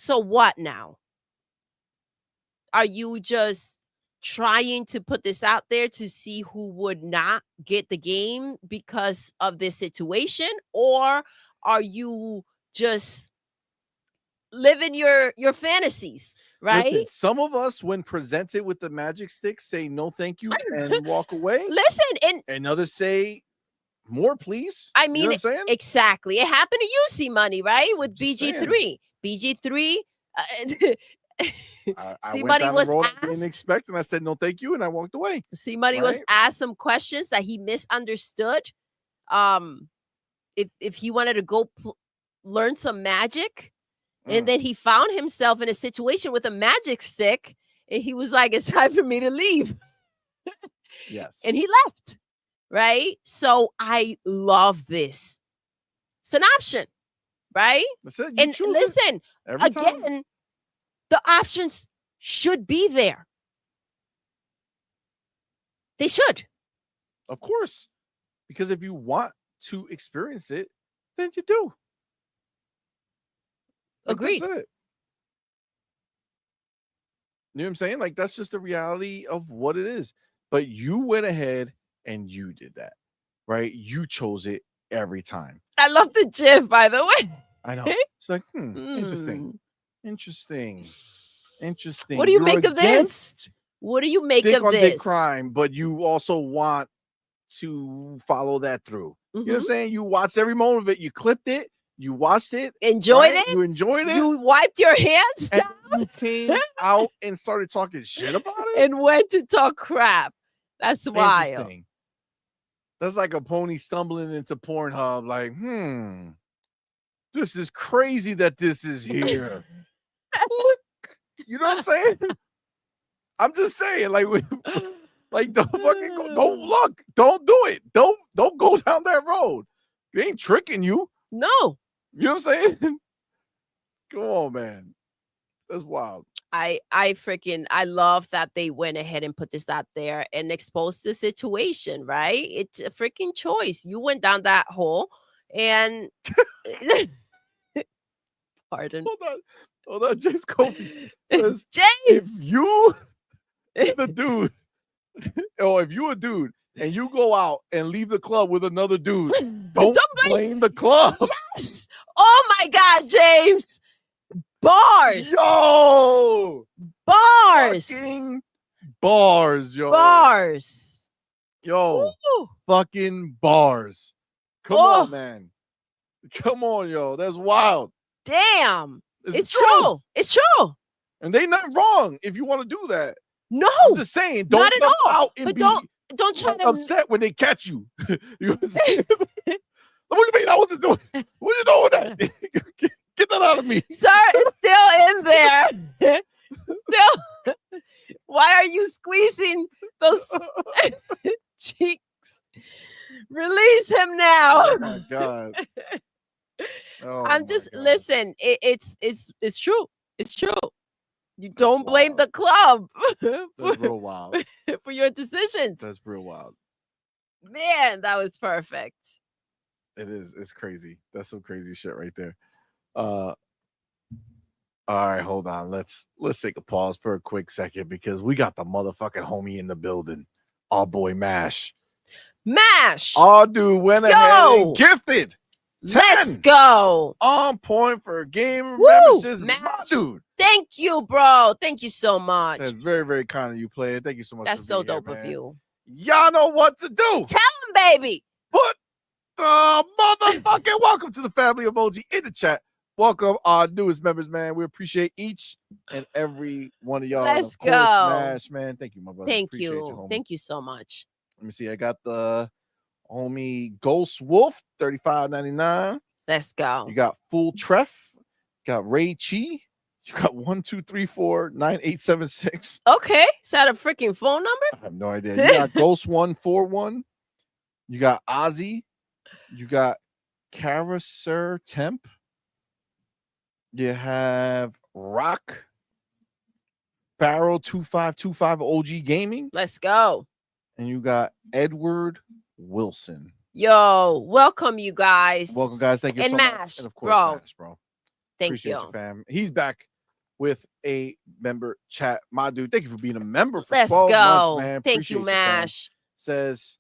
what now? Are you just trying to put this out there to see who would not get the game because of this situation? Or are you just living your fantasies, right? Listen, some of us, when presented with the magic stick, say no thank you and walk away. Listen, and others say more, please. I mean, you know what I'm saying? Exactly. It happened to you, CMoney, right? With BG3. BG3. I went down the road I didn't expect, and I said no thank you, and I walked away. CMoney was asked some questions that he misunderstood. If he wanted to go learn some magic, and then he found himself in a situation with a magic stick, and he was like, it's time for me to leave. Yes. And he left, right? So I love this. It's an option, right? That's it. And listen, again, the options should be there. They should. Of course. Because if you want to experience it, then you do. Agreed. That's it. You know what I'm saying? Like, that's just the reality of what it is. But you went ahead and you did that, right? You chose it every time. I love the GIF, by the way. I know. It's like, Interesting. What do you make of this? What do you make of this? Dick crime, but you also want to follow that through. You know what I'm saying? You watched every moment of it. You clipped it. You watched it. Enjoyed it. You enjoyed it. You wiped your hands down. You came out and started talking shit about it. And went to talk crap. That's wild. That's like a pony stumbling into Pornhub. Like, this is crazy that this is here. Look, you know what I'm saying? I'm just saying, like don't fucking go, don't look, don't do it, don't go down that road. They ain't tricking you. No. You know what I'm saying? Come on, man. That's wild. I love that they went ahead and put this out there and exposed the situation, right? It's a freaking choice. You went down that hole and pardon. Hold on. James Kofi says, James, if you the dude, if you a dude and you go out and leave the club with another dude, don't blame the club. Yes. Oh my God, James. Bars. Yo. Bars. Fucking bars, yo. Bars. Yo. Ooh. Fucking bars. Come on, man. Come on, yo. That's wild. Damn. It's true. It's true. And they not wrong if you want to do that. No, I'm just saying, don't not at duck all. out and But be don't try to upset when they catch you. You know what I'm saying? What do you mean I wasn't doing? What you doing with that? Get that out of me. Sir, it's still in there. Still. Why are you squeezing those cheeks? Release him now. Oh my God. Oh I'm my just God. listen. It's true. It's true. You That's don't blame wild. the club That's real wild. for your decisions. That's real wild. Man, that was perfect. It is. It's crazy. That's some crazy shit right there. All right, hold on. Let's take a pause for a quick second because we got the motherfucking homie in the building. Our boy Mash. Mash. Our dude went ahead and gifted 10 Let's go. on point for game Woo, memberships. My Mash. dude. Thank you, bro. Thank you so much. That's very, very kind of you, player. Thank you so much. That's for so being dope here, of man. you. Y'all know what to do. Tell him, baby. Put the motherfucking welcome to the family emoji in the chat. Welcome our newest members, man. We appreciate each and every one of y'all. Let's and of course, go. Smash, man. Thank you, my brother. Thank appreciate you. homie. Thank you so much. Let me see. I got the homie Ghost Wolf, $35.99. Let's go. You got Full Treff. Got Ray Chi. You got 1234987 Okay. Is that a freaking phone number? I have no idea. You got Ghost 141. You got Ozzy. You got Carousel Temp. You have Rock. Barrel 2525 OG Gaming. Let's go. And you got Edward Wilson. Yo, welcome you guys. Welcome, guys. Thank you And so Mash, much. And of course, bro. Mash, bro. Thank Appreciate you. you, fam. He's back with a member chat. My dude, thank you for being a member for Let's 12 go. months, man. Thank Appreciate you, fam. Mash. Says,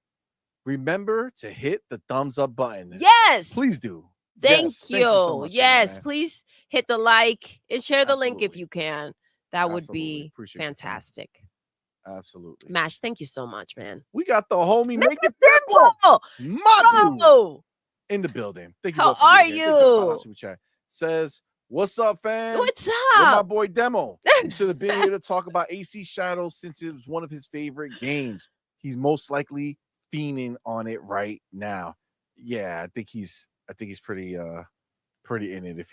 remember to hit the thumbs up button. Yes. Please do. Thank Yes, you. thank you so much for that, Yes, man. please hit the like and share the link if Absolutely. you can. That would Absolutely. be Appreciate you, fam. fantastic. Absolutely. Mash, thank you so much, man. We got the homie Make Make It Simple. Oh, My dude bro. in the building. Thank you How both for being are here. Thank for the you? super chat. Says, what's up, fam? What's With my up? boy Demo. He should have been here to talk about AC Shadows since it was one of his favorite games. He's most likely fiending on it right now. Yeah, I think he's pretty in it.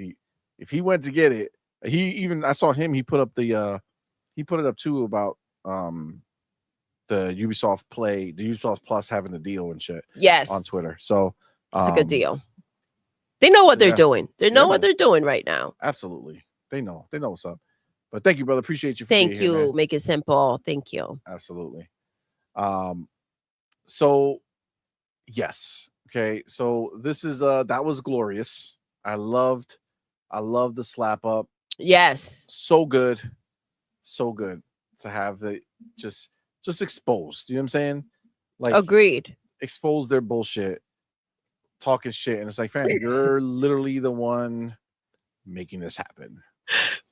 If he went to get it, I saw him, he put it up too about the Ubisoft Plus having a deal and shit. Yes. On Twitter. So it's a good deal. They know what they're doing. They know what man. they're doing right now. Absolutely. They know what's up. But thank you, brother. Appreciate you for Thank being you. here, man. Make it simple. Thank you. Absolutely. So yes. Okay. So this is that was glorious. I loved the slap up. Yes. So good to have the just exposed. You know what I'm saying? Like, agreed. Expose their bullshit, talking shit, and it's like, fam, you're literally the one making this happen.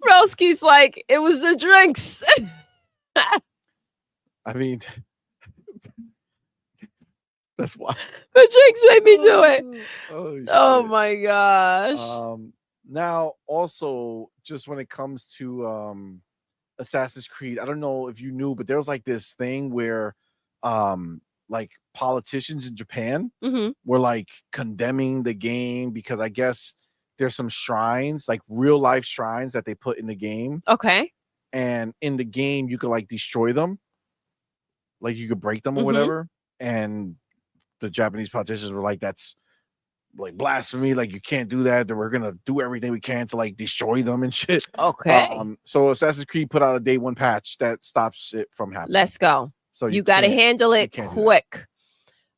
Broski's like, it was the drinks. I mean, that's why the drinks made me do it. Oh shit. My gosh. Now also, just when it comes to Assassin's Creed, I don't know if you knew, but there was like this thing where like politicians in Japan were like condemning the game because I guess there's some shrines, like real life shrines that they put in the game. Okay. And in the game you could like destroy them, like you could break them or whatever. And the Japanese politicians were like, that's like blasphemy, like you can't do that, that we're gonna do everything we can to like destroy them and shit. Okay. So Assassin's Creed put out a day one patch that stops it from happening. Let's go. So you got to handle it quick.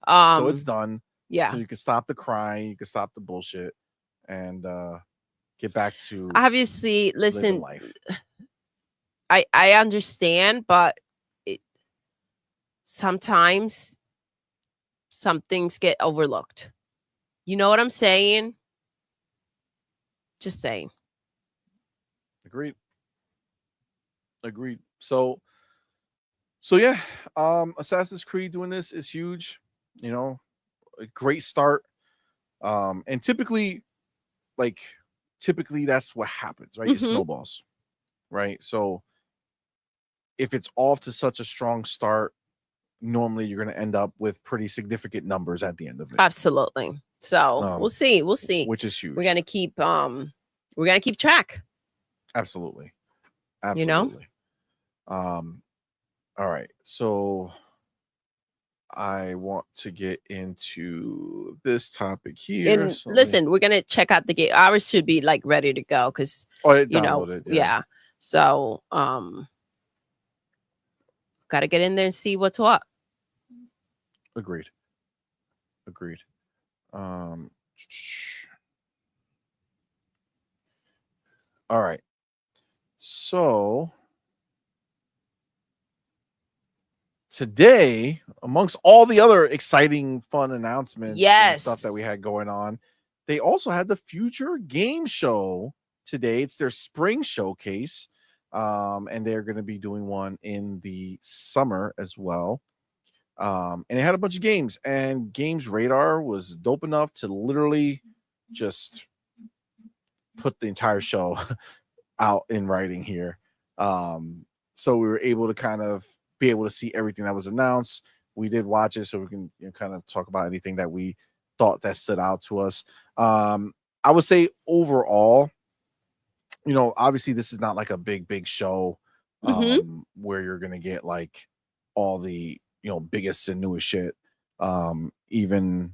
So it's done. Yeah. So you can stop the crying, you can stop the bullshit, and get back to obviously. Listen, life. I understand, but sometimes some things get overlooked. You know what I'm saying? Just saying. Agreed. So yeah, Assassin's Creed doing this is huge. You know, a great start. And typically that's what happens, right? It snowballs, right? So if it's off to such a strong start, normally you're going to end up with pretty significant numbers at the end of it. Absolutely. So we'll see. We'll see. Which is huge. We're gonna keep track. Absolutely. You know? All right. So I want to get into this topic here. And listen, we're gonna check out the game. Ours should be like ready to go because yeah. So gotta get in there and see what's what. Agreed. All right. So today, amongst all the other exciting, fun announcements and stuff that we had going on, they also had the Future Game Show today. It's their spring showcase. And they're going to be doing one in the summer as well. And it had a bunch of games, and Games Radar was dope enough to literally just put the entire show out in writing here. So we were able to kind of be able to see everything that was announced. We did watch it, so we can kind of talk about anything that we thought that stood out to us. I would say overall, obviously this is not like a big show where you're gonna get like all the biggest and newest shit. Even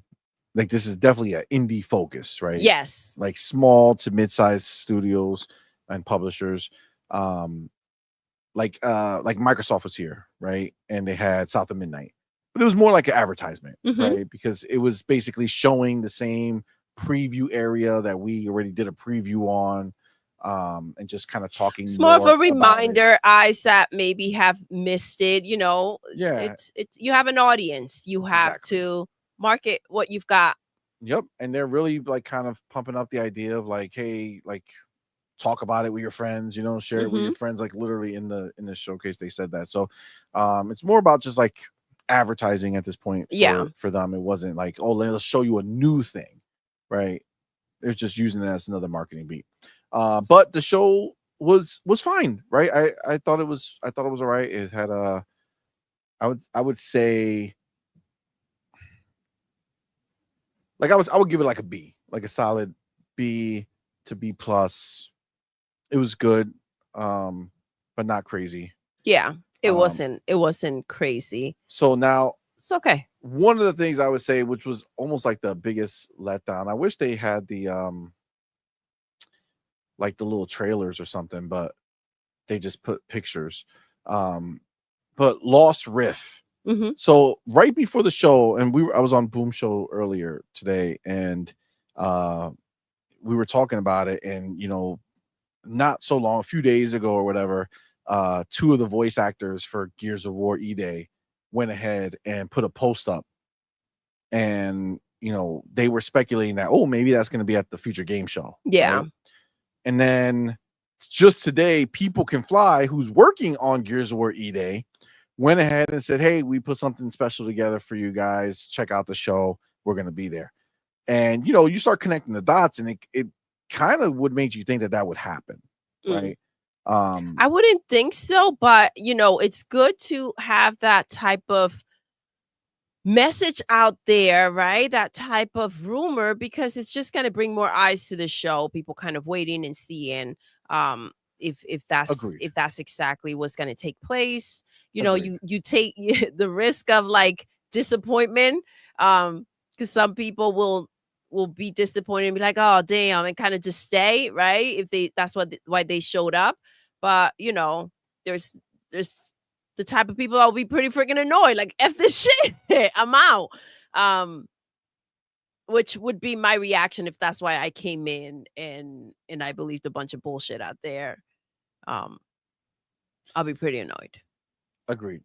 like this is definitely an indie focus, right? Yes. Like small to mid-sized studios and publishers. Like Microsoft was here, right? And they had South of Midnight. But it was more like an advertisement, right? Because it was basically showing the same preview area that we already did a preview on. And just kind of talking. It's more of a reminder, eyes that maybe have missed it. Yeah, it's you have an audience. You have to market what you've got. Yep, and they're really like kind of pumping up the idea of like, hey, like talk about it with your friends. Share it with your friends. Like literally in the showcase, they said that. So, it's more about just like advertising at this point. For them, it wasn't like, oh, let's show you a new thing, right? They're just using it as another marketing beat. But the show was fine, right? I thought it was all right. It had I would say like I would give it like a B, like a solid B to B plus. It was good, but not crazy. Yeah, it wasn't crazy. So now it's okay. One of the things I would say, which was almost like the biggest letdown, I wish they had the like the little trailers or something, but they just put pictures. But Lost Rift. So right before the show, and I was on Boom Show earlier today, and we were talking about it, and not so long, a few days ago or whatever, two of the voice actors for Gears of War E-Day went ahead and put a post up, and they were speculating that, oh, maybe that's going to be at the Future Game Show. Yeah. Right? And then just today, People Can Fly, who's working on Gears of War E-Day, went ahead and said, hey, we put something special together for you guys. Check out the show. We're going to be there. And, you start connecting the dots, and it kind of would make you think that would happen, right? I wouldn't think so, but, it's good to have that type of message out there, right? That type of rumor, because it's just going to bring more eyes to the show. People kind of waiting and seeing if that's exactly what's going to take place. You take the risk of like disappointment, because some people will be disappointed and be like, oh damn, and kind of just stay, right? If that's why they showed up. But there's the type of people that will be pretty freaking annoyed, like F this shit, I'm out. Which would be my reaction if that's why I came in and I believed a bunch of bullshit out there. I'll be pretty annoyed. Agreed.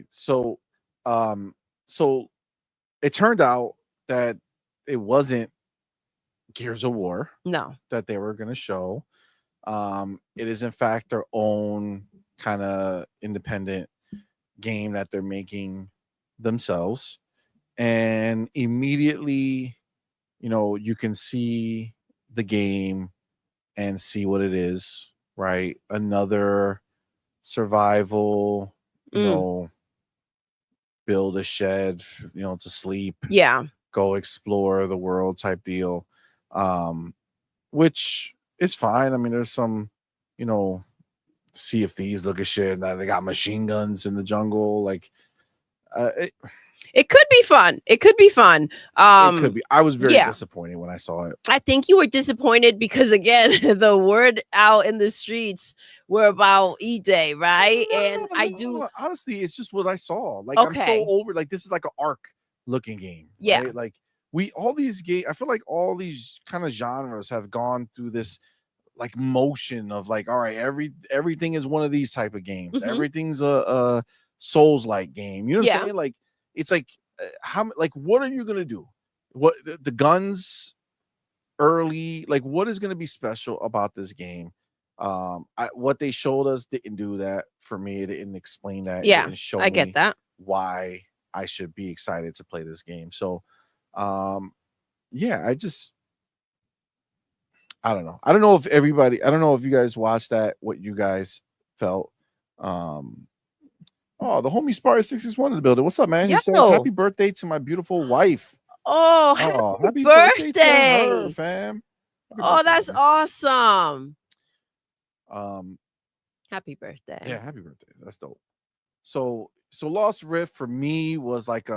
So it turned out that it wasn't Gears of War. No. That they were going to show. It is in fact their own kind of independent game that they're making themselves, and immediately you can see the game and see what it is, right? Another survival, you know, build a shed, you know, to sleep. Yeah. Go explore the world type deal. Which is fine. I mean, there's some, you know, Sea of Thieves look at shit. They got machine guns in the jungle. Like, it could be fun. It could be fun. It could be. I was very disappointed when I saw it. I think you were disappointed because, again, the word out in the streets were about E-Day, right? Honestly, it's just what I saw. Like, I'm so over. Like, this is like an Ark looking game. Yeah. Right? Like, all these games, I feel like all these kind of genres have gone through this like motion of like, all right, everything is one of these type of games. Everything's a Souls-like game. You know what I'm saying? Like, it's like, what are you gonna do? What the guns early? Like, what is gonna be special about this game? What they showed us didn't do that for me. It didn't explain that. Yeah, it didn't show I get that. Why I should be excited to play this game. So, yeah, I don't know. I don't know if you guys watched that, what you guys felt. Oh, the homie Sparta 661 in the building. What's up, man? He says, happy birthday to my beautiful wife. Oh, happy birthday to her, fam. That's awesome. Happy birthday. Yeah, happy birthday. That's dope. So Lost Rift for me was like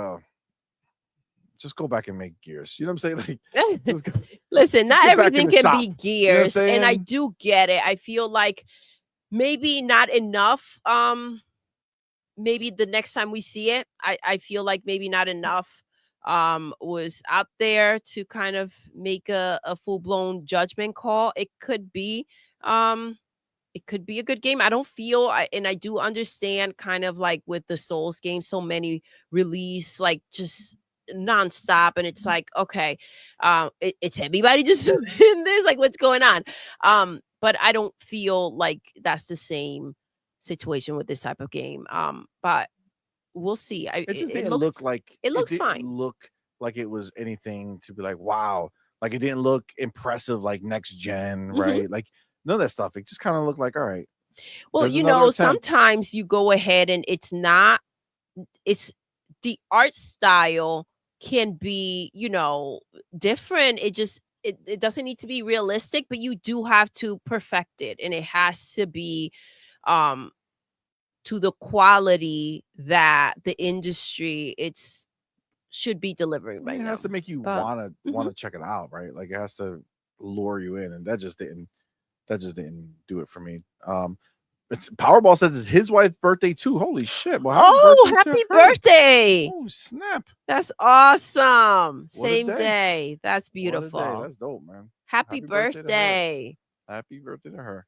just go back and make gears. You know what I'm saying? Like, listen, not everything can be gears, you know, and I do get it. I feel like maybe not enough. Maybe the next time we see it, I feel like maybe not enough was out there to kind of make a full-blown judgment call. It could be a good game. I don't feel, and I do understand kind of like with the Souls games, so many release like just nonstop, and it's like, okay, it's everybody just in this, like, what's going on? But I don't feel like that's the same situation with this type of game. But we'll see. It just didn't look like it looks fine. Look like it was anything to be like, wow. Like, it didn't look impressive like next gen, right? Like, none of that stuff. It just kind of looked like, all right. Well, you know, sometimes you go ahead and it's the art style can be, you know, different. It doesn't need to be realistic, but you do have to perfect it, and it has to be to the quality that the industry should be delivering right now. It has to make you want to check it out, right? Like, it has to lure you in, and that just didn't do it for me. Powerball says it's his wife's birthday too. Holy shit. Well, happy birthday. Oh, snap. That's awesome. Same day. That's beautiful. That's dope, man. Happy birthday. Happy birthday to her.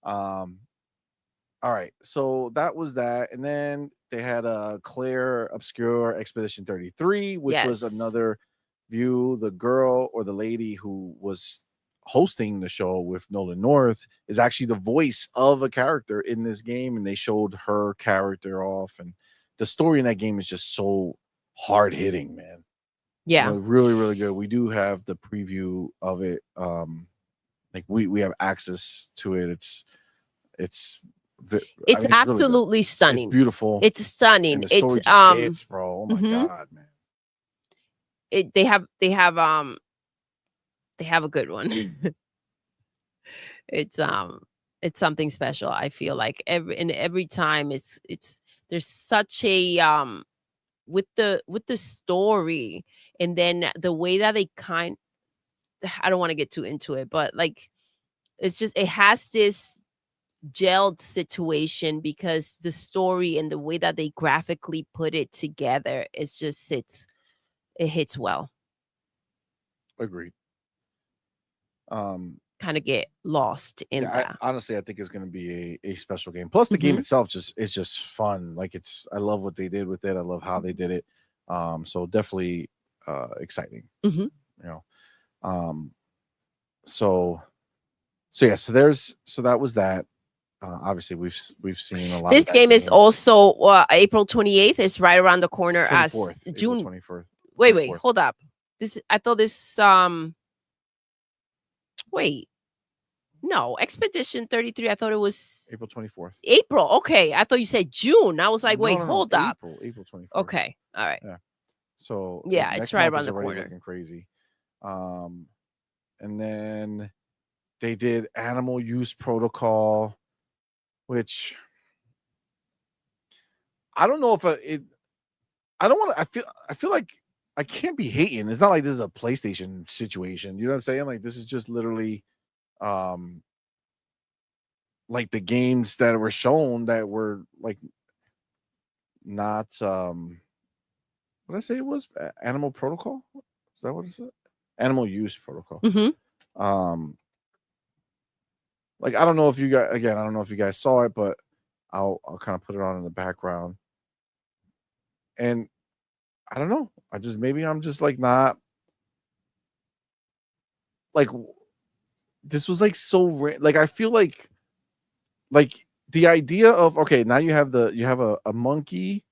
All right, so that was that, and then they had a Claire Obscure Expedition 33, which was another view. The girl or the lady who was hosting the show with Nolan North is actually the voice of a character in this game, and they showed her character off, and the story in that game is just so hard hitting, man. Yeah, you know, really, really good. We do have the preview of it. Like we have access to it. It's absolutely really stunning. It's beautiful. It's stunning. And the story just hits, bro. Oh my god, man. They have a good one. It's something special. I feel like every time it's there's such a with the story, and then the way that they I don't want to get too into it, but like it's just, it has this gelled situation because the story and the way that they graphically put it together, it hits well. Agreed. Kind of get lost in that. Honestly, I think it's going to be a special game. Plus, the game itself is just fun. Like, I love what they did with it. I love how they did it. So definitely exciting. You know. So that was that. Obviously, we've seen a lot. This game is also April 28th. Is right around the corner as June 24th. Wait, hold up. I thought this. Wait. No, Expedition 33. I thought it was April 24th. April. Okay, I thought you said June. I was like, wait, hold up. April 24th. Okay, all right. Yeah. So yeah, next it's right month around is the already corner. looking crazy. And then they did Animal Use Protocol, which I don't know if I don't want to. I feel like I can't be hating. It's not like this is a PlayStation situation. You know what I'm saying? Like this is just literally, like the games that were shown that were like not what did I say it was? Animal Protocol? Is that what it said? Animal Use Protocol. Like I don't know if you guys I don't know if you guys saw it, but I'll kind of put it on in the background. And I don't know. Maybe I'm just like not like this was like so like I feel like the idea of okay, now you have a monkey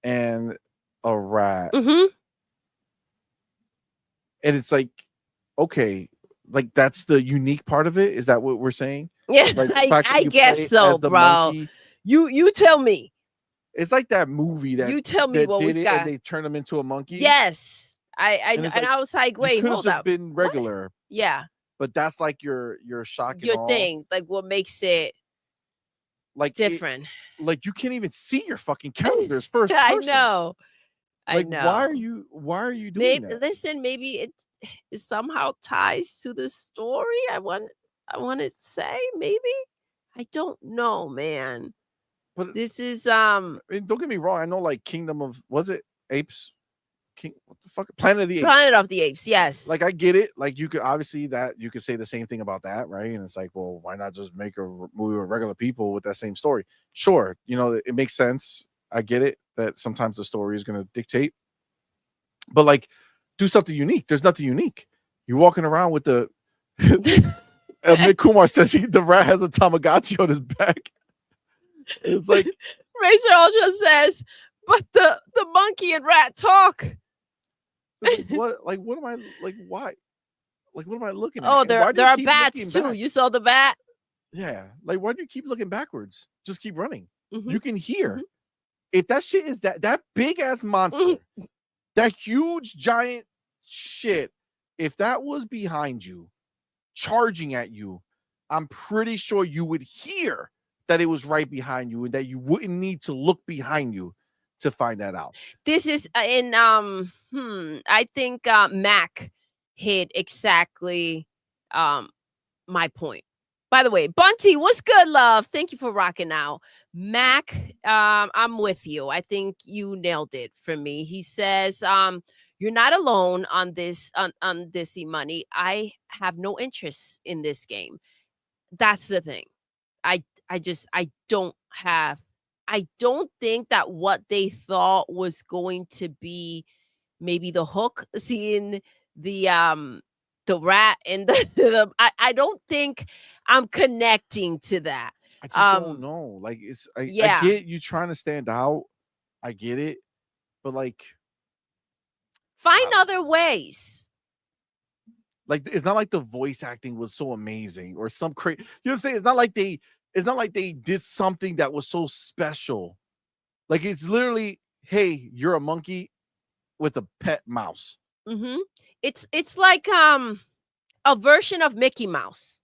and a rat. Mm-hmm. And it's like, okay, like that's the unique part of it. Is that what we're saying? Yeah, Like I guess so, bro. You tell me. It's like that movie that you tell me what we got. And they turn him into a monkey. Yes, I was like, wait, hold up. Been regular. What? Yeah, but that's like your shock. Your thing, like what makes it like different. Like you can't even see your fucking characters first person. I know. Like, why are you doing that? Listen, maybe it somehow ties to the story. I want to say maybe. I don't know, man. But this is I mean, don't get me wrong. I know like Kingdom of what the fuck? Planet of the Apes. Planet of the Apes, yes. Like I get it. Like you could obviously you could say the same thing about that, right? And it's like, well, why not just make a movie with regular people with that same story? Sure, it makes sense. I get it that sometimes the story is going to dictate, but like, do something unique. There's nothing unique. You're walking around with the. Mick Kumar says the rat has a Tamagotchi on his back. It's like Razor Ultra says, but the monkey and rat talk. Like, what am I like? Why? Like, what am I looking at? Oh, there are bats too. You saw the bat? Yeah. Like, why do you keep looking backwards? Just keep running. Mm-hmm. You can hear. If that shit is that big ass monster, that huge giant shit, if that was behind you, charging at you, I'm pretty sure you would hear that it was right behind you and that you wouldn't need to look behind you to find that out. This is in I think Mac hit exactly my point. By the way, Bunty, what's good, love? Thank you for rocking out. Mac, I'm with you. I think you nailed it for me. He says, you're not alone on this on this CMoney. I have no interest in this game. That's the thing. I don't think that what they thought was going to be maybe the hook, seeing the rat and I don't think I'm connecting to that. I just don't know. Like I get you trying to stand out. I get it. But like find other ways. Like it's not like the voice acting was so amazing or some crazy. You know what I'm saying? It's not like they did something that was so special. Like it's literally, hey, you're a monkey with a pet mouse. Mm-hmm. It's like a version of Mickey Mouse.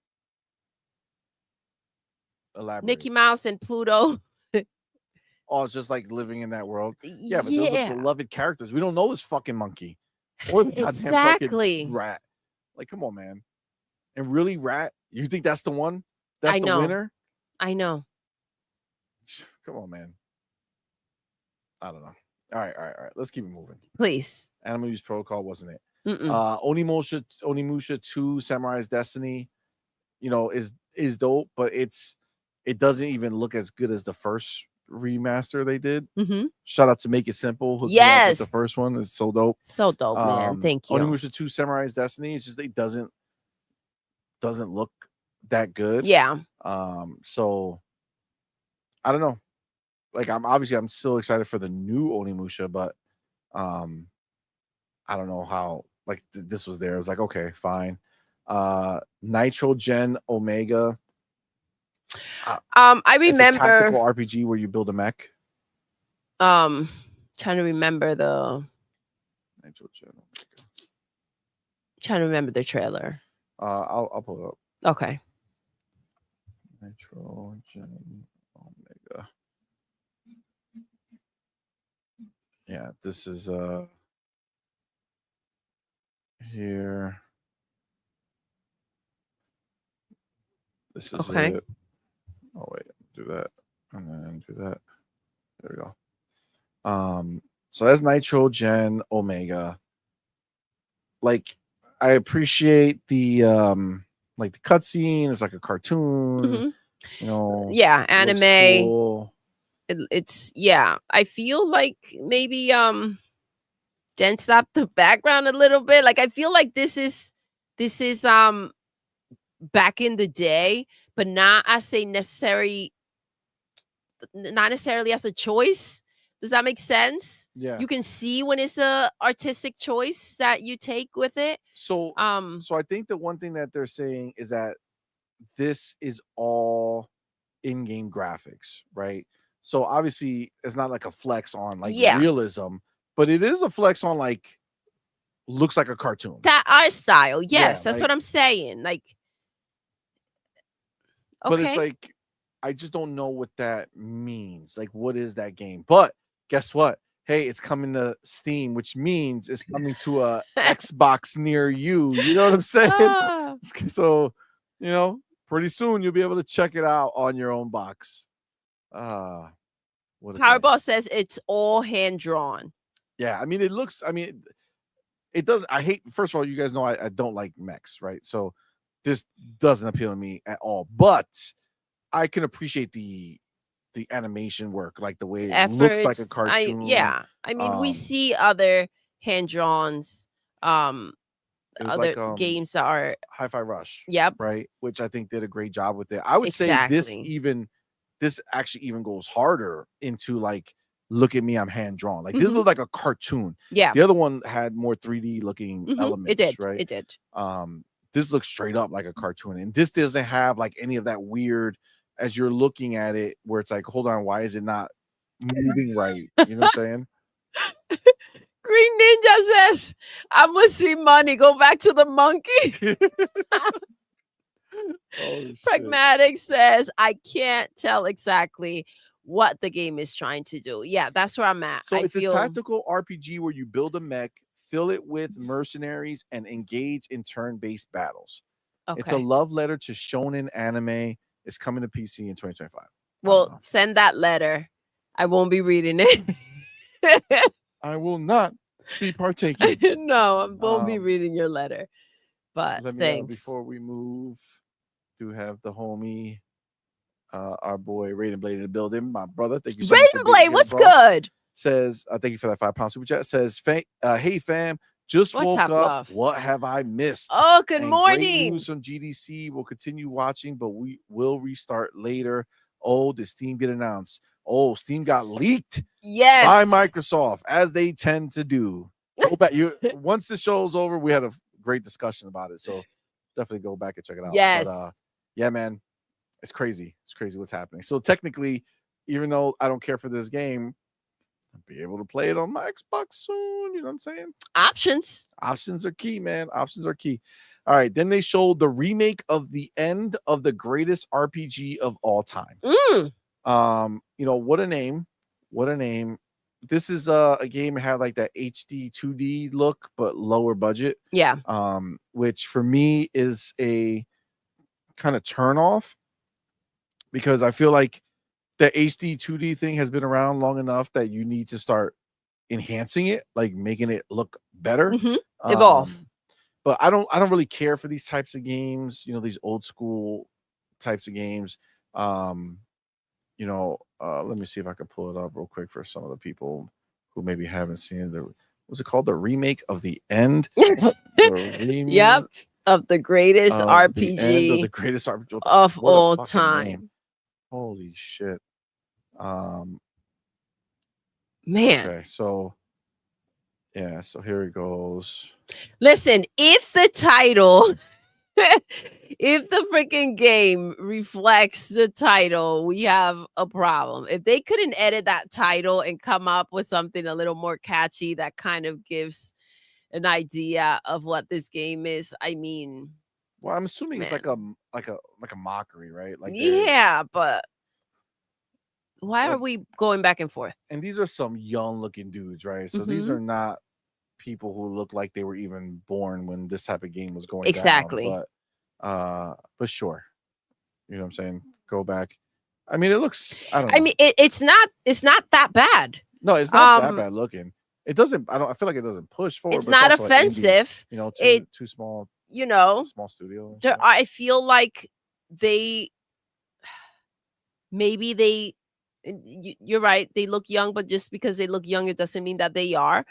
Elaborate. Mickey Mouse and Pluto. Oh, it's just like living in that world. Yeah, but those are beloved characters. We don't know this fucking monkey or the goddamn fucking rat. Like, come on, man. And really, rat? You think that's the one? That's the winner? I know. Come on, man. I don't know. All right. Let's keep it moving. Please. Animal Use Protocol, wasn't it? Onimusha 2 Samurai's Destiny, is dope, but it doesn't even look as good as the first remaster they did. Shout out to Make It Simple. Yes, the first one is so dope. So dope, man. Thank you. Onimusha 2 Samurai's Destiny, it's just it doesn't look that good. Yeah. So I don't know. Like I'm still excited for the new Onimusha, but I don't know how like this was there. It was like, okay, fine. Nitrogen Omega. I It's a tactical remember RPG where you build a mech. trying to remember Nitrogen Omega. trying to remember the trailer. I'll pull it up. Okay. Nitrogen Omega. Yeah, this is here. This is Okay. it. Oh wait, do that and then do that. There we go. So that's Nitrogen Omega. Like, I appreciate the like the cutscene. It's like a cartoon. You know. Yeah, it looks anime. cool. It's yeah. I feel like maybe densed up the background a little bit. Like I feel like this is back in the day, but not as a not necessarily as a choice. Does that make sense? Yeah. You can see when it's a artistic choice that you take with it. So so I think the one thing that they're saying is that this is all in-game graphics, right? So obviously it's not like a flex on like realism, but it is a flex on like looks like a cartoon. That art style. Yes, Yeah, that's like, what I'm saying. Like but it's like I just don't know what that means. Like, what is that game? But guess what? Hey, it's coming to Steam, which means it's coming to a Xbox near you. You know what I'm saying? So, you know, pretty soon you'll be able to check it out on your own box. Powerball says it's all hand drawn. Yeah, I mean, it looks. I mean, it does. I hate. First of all, you guys know I don't like mechs, right? So this doesn't appeal to me at all. But I can appreciate the animation work, like the way it looks like a cartoon. I mean, we see other hand drawns, other like, games that are Hi-Fi Rush. Yep. Right, which I think did a great job with it. I would say this actually even goes harder into like, look at me, I'm hand drawn. Like this looks like a cartoon. Yeah. The other one had more 3D looking elements. It did. Right. It did. This looks straight up like a cartoon, and this doesn't have like any of that weird. As you're looking at it, where it's like, hold on, why is it not moving right? You know what I'm saying? Green Ninja says, I'm gonna see money. Go back to the monkey. Pragmatic says, I can't tell exactly what the game is trying to do. Yeah, that's where I'm at. So it's a tactical RPG where you build a mech, fill it with mercenaries, and engage in turn-based battles. Okay. It's a love letter to shonen anime. It's coming to PC in 2025. Well, send that letter. I won't be reading it. I will not be partaking. No, I won't be reading your letter. But thanks. Before we move, do have the homie, our boy Raiden Blade in the building. My brother, thank you so much. Raiden Blade, what's good? Says, thank you for that £5 super chat. Says, hey fam, just woke up. Love? What have I missed? Oh, good morning. Great news from GDC. We'll continue watching, but we will restart later. Oh, did Steam get announced? Oh, Steam got leaked. Yes. By Microsoft, as they tend to do. Go back. Once the show's over, we had a great discussion about it. So definitely go back and check it out. Yes. But, yeah, man. It's crazy. It's crazy what's happening. So technically, even though I don't care for this game, I'll be able to play it on my Xbox soon. You know what I'm saying? Options are key, man. Options are key. All right. Then they showed the remake of the end of the greatest RPG of all time. You know, what a name. What a name. This is a game that had like that HD 2D look, but lower budget. Yeah. Which for me is a kind of turn off, because I feel like the HD 2D thing has been around long enough that you need to start enhancing it, like making it look better. Evolve. But I don't really care for these types of games, you know, these old school types of games. You know, let me see if I can pull it up real quick for some of the people who maybe haven't seen it. What's it called? The remake of the end. Yep. Of the greatest RPG of the greatest RPG of all time. Name. Holy shit. Man. Okay, so yeah, so here it goes. Listen, if the title If the freaking game reflects the title, we have a problem. If they couldn't edit that title and come up with something a little more catchy that kind of gives an idea of what this game is, I mean, Well, I'm assuming it's like man. a mockery, right? Like Yeah, but why are like, we going back and forth? and these are some young looking dudes, right? So these Mhm. are not people who look like they were even born when this type of game was going down. Exactly. But sure, you know what I'm saying? Go back. I mean, it looks. I don't I know. mean, it's not that bad. No, it's not that bad looking. It doesn't. I don't. I feel like it doesn't push forward. It's But not it's also like indie. offensive. You know, It, too small. you know, Small studio. And there, stuff. I feel like they maybe they you're right, they look young, but just because they look young, it doesn't mean that they are.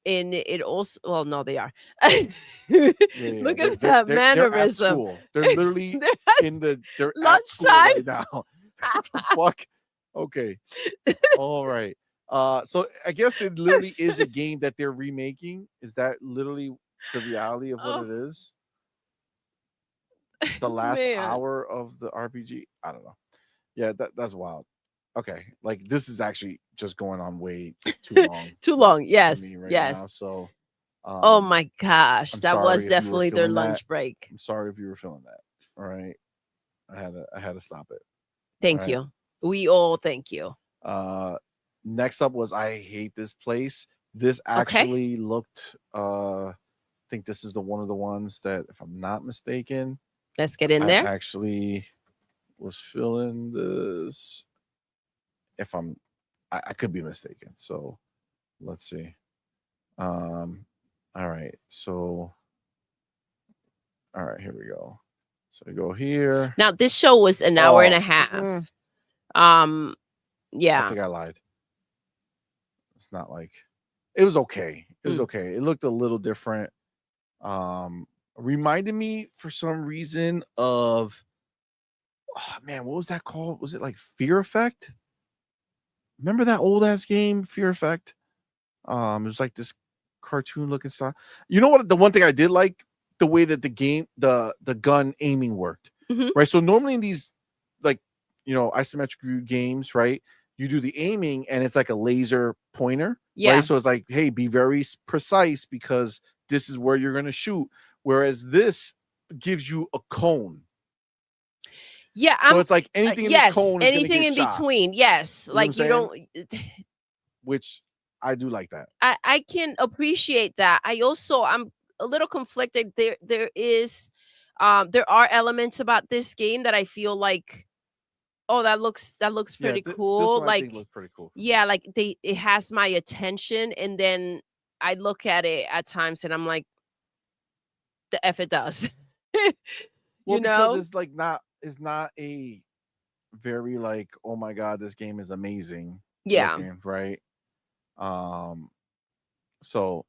And it also, well, no, they are. Yeah. Look at They're that they're at mannerism. school. They're literally They're they're at school lunchtime. right now. What the fuck? Okay. All right. So I guess it literally is a game that they're remaking. Is that literally the reality of what Oh, it is? The last man. hour of the RPG? I don't know. Yeah, that's wild. Okay, like this is actually just going on way too long. Too long. For Yes. me right Yes. now. So, Oh my gosh, I'm that was sorry if you were definitely their feeling that. lunch break. I'm sorry if you were feeling that. All right, I had to stop it. Thank Right. you. We all thank you. Next up was I Hate This Place. This actually looked. I think this is the one of the ones that, if I'm not mistaken, Let's get in I there. actually was feeling this. If I could be mistaken. So let's see. All right. So, all right, here we go. So we go here. Now, this show was an hour and a Oh, half. I Yeah. think I lied. It's not like it was okay. It was okay. It looked a little different. Reminded me for some reason of, oh man, what was that called? Was it like Fear Effect? Remember that old ass game, Fear Effect? It was like this cartoon looking style. You know what? The one thing I did like, the way that the game, the gun aiming worked. Mhm. Right. So normally in these, like, isometric view games, right? You do the aiming and it's like a laser pointer. Yeah. Right. So it's like, hey, be very precise because this is where you're going to shoot. Whereas this gives you a cone. Yeah. So it's like anything in this cone is anything get in shot. between. Yes. You know Like you don't. Which I do like that. I can appreciate that. I'm a little conflicted. There are elements about this game that I feel like, oh, that looks pretty cool. This one I Like, think looks pretty cool. yeah, like it has my attention, and then I look at it at times and I'm like, the F it does. Well, You because know? it's not a very like, oh my god, this game is amazing. Yeah. Looking, right. So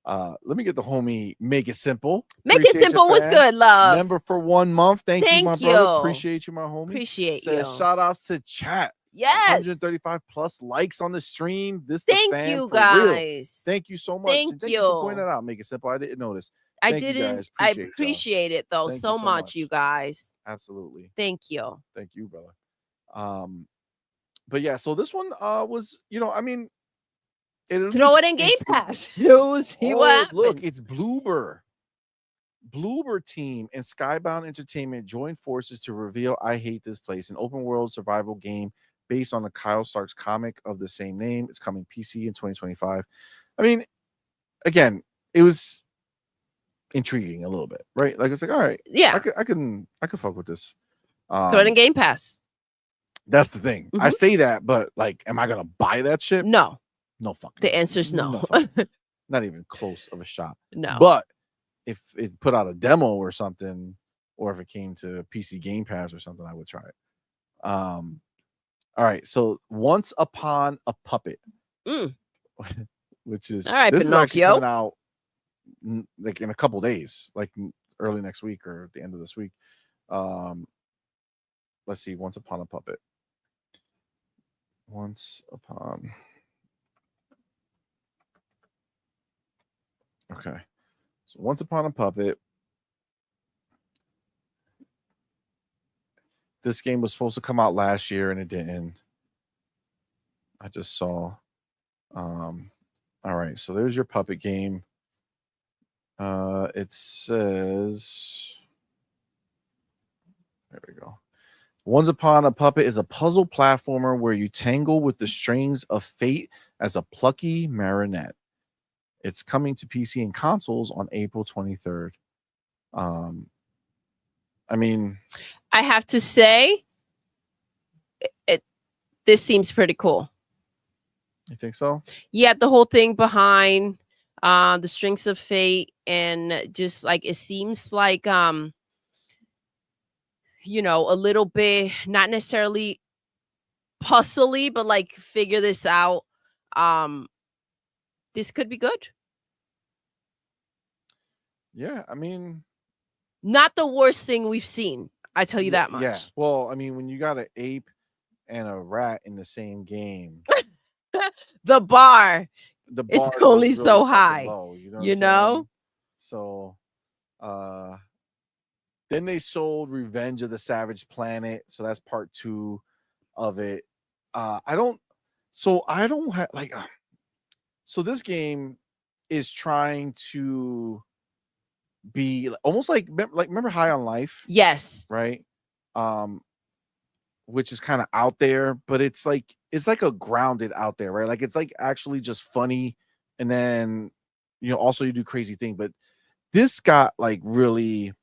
let me get the homie Make It Simple. Make It Simple was good, love. Member for 1 month. Thank you, my brother. you. Appreciate you, my homie. Appreciate Says you. shout outs to chat. Yes. 135 plus likes on the stream. This the Thank fan you, for real. guys. Thank you so much. Thank and thank you for pointing you. that out. Make It Simple. I didn't notice. I Thank you didn't. guys. I Appreciate y'all. appreciate it though Thank you so so much, much. you guys. Absolutely. Thank you. Thank you, brother. But yeah, so this one was, I mean, Throw it in Game Pass. We'll see what happens. Look, it's Bloober. Bloober team and Skybound Entertainment joined forces to reveal I Hate This Place, an open world survival game based on the Kyle Starks comic of the same name. It's coming PC in 2025. I mean, again, it was intriguing a little bit, right? Like, it's like, all right, yeah, I can fuck with this. Throw it in Game Pass. That's the thing. I say that, but like, am I gonna buy that shit? No. No fucking. The answer's no. Not even close of a shot. No. But if it put out a demo or something, or if it came to PC Game Pass or something, I would try it. All right. So Once Upon a Puppet, which is all right, this Pinocchio. is actually coming out like in a couple days, like early next week or at the end of this week. Let's see. Once Upon a Puppet. Once Upon. Okay. So Once Upon a Puppet This game was supposed to come out last year and it didn't. I just saw. All right, so there's your puppet game. It says, there we go. Once Upon a Puppet is a puzzle platformer where you tangle with the strings of fate as a plucky marionette. It's coming to PC and consoles on April 23rd. I mean, I have to say, this seems pretty cool. You think so? Yeah, the whole thing behind the strings of fate, and just like it seems like you know, a little bit not necessarily puzzly, but like figure this out. This could be good. Yeah, I mean, not the worst thing we've seen. I tell you that much. Yeah. Well, I mean, when you got an ape and a rat in the same game, the bar it's only really so high. Low, you know? So then they sold Revenge of the Savage Planet, so that's part 2 of it. I don't have like so this game is trying to be almost like remember High on Life? Yes. Right? Which is kind of out there, but it's like a grounded out there, right? Like it's like actually just funny, and then also you do crazy thing, but this got like really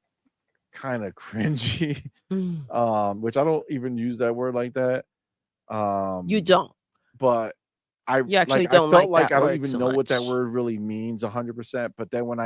kind of cringy. Which I don't even use that word like that. You don't, but you actually like, don't I felt like like I don't word even so know what that much. word really means 100%. But then when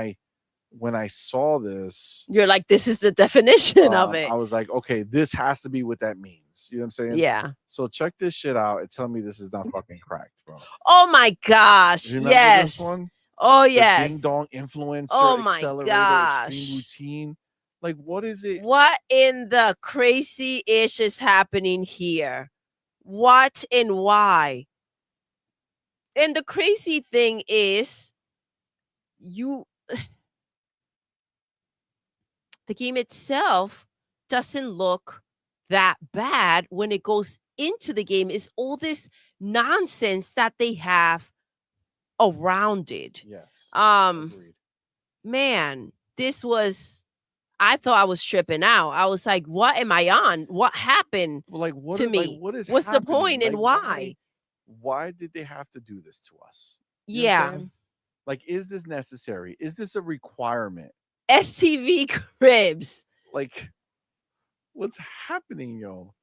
I saw this, you're like, this is the definition of it. I was like, okay, this has to be what that means. You know what I'm saying? Yeah. So check this shit out and tell me this is not fucking cracked, bro. Oh my gosh. You remember Yes. this one? Oh The yes. Ding Dong Influencer Oh my Accelerator gosh. Extreme Routine. Like, what is it? What in the crazy ish is happening here? What and why? And the crazy thing is, the game itself doesn't look that bad when it goes into the game. Is all this nonsense that they have around it. Yes. Agreed. Man, I thought I was tripping out. I was like, what am I on? What happened to me? Like, what is What's happening? the point and why? Why did they have to do this to us? You know what I'm saying? Like, is this necessary? Is this a requirement? STV cribs. Like, what's happening, yo?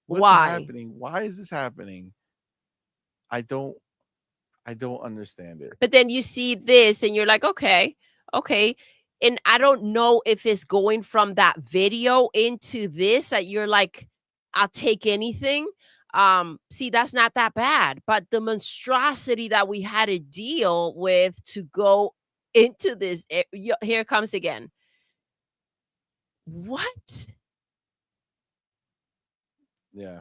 What's happening? Why is this happening? I don't understand it. But then you see this and you're like, okay. And I don't know if it's going from that video into this that you're like, I'll take anything. See, that's not that bad. But the monstrosity that we had to deal with to go into this, here it comes again. What? Yeah.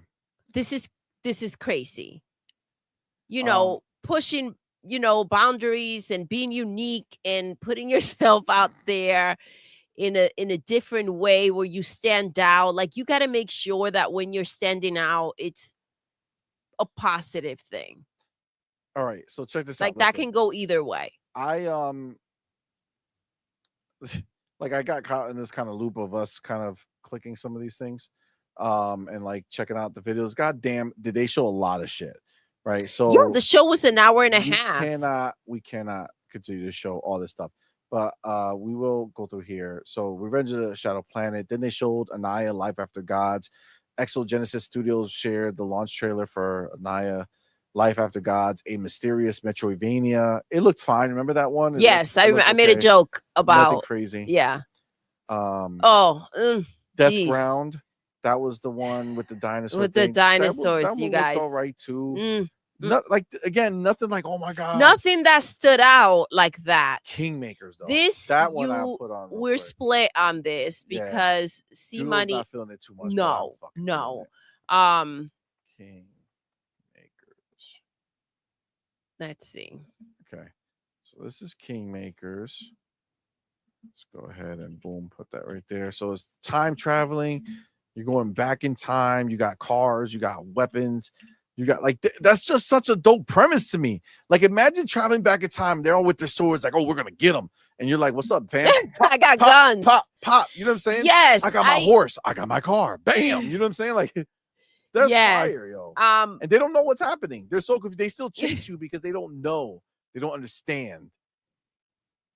This is crazy. Pushing, boundaries and being unique and putting yourself out there in a different way where you stand out. Like, you got to make sure that when you're standing out, it's a positive thing. All right, so check this out. Like, that can go either way. I like, I got caught in this kind of loop of us kind of clicking some of these things and like checking out the videos. God damn, did they show a lot of shit, right? So yeah, the show was an hour and a half. We cannot continue to show all this stuff, but we will go through here. So Revenge of the Shadow Planet, then they showed Anaya Life After Gods. Exogenesis Studios shared the launch trailer for Anaya Life After Gods, a mysterious Metroidvania. It looked fine. Remember that one? Yes, I made a joke about nothing crazy. Yeah. Death Ground. That was the one with the dinosaur. With the dinosaurs, that you guys. Looked all right too. Not like, again, nothing like, oh my god. Nothing that stood out like that. Kingmakers though. That one I put on. We're split on this because CMoney not feeling it too much. No. Kingmakers. Let's see. Okay. So this is Kingmakers. Let's go ahead and boom, put that right there. So it's time traveling You're going back in time. You got cars. You got weapons. You got like that's just such a dope premise to me. Like, imagine traveling back in time. They're all with their swords, like, oh, we're gonna get them, and you're like, what's up, fam? I got pop, guns. pop, pop. You know what I'm saying? Yes, I got my horse. I got my car. Bam. You know what I'm saying? Like, that's fire, yo. And they don't know what's happening. They're so confused. They still chase you because they don't know. They don't understand.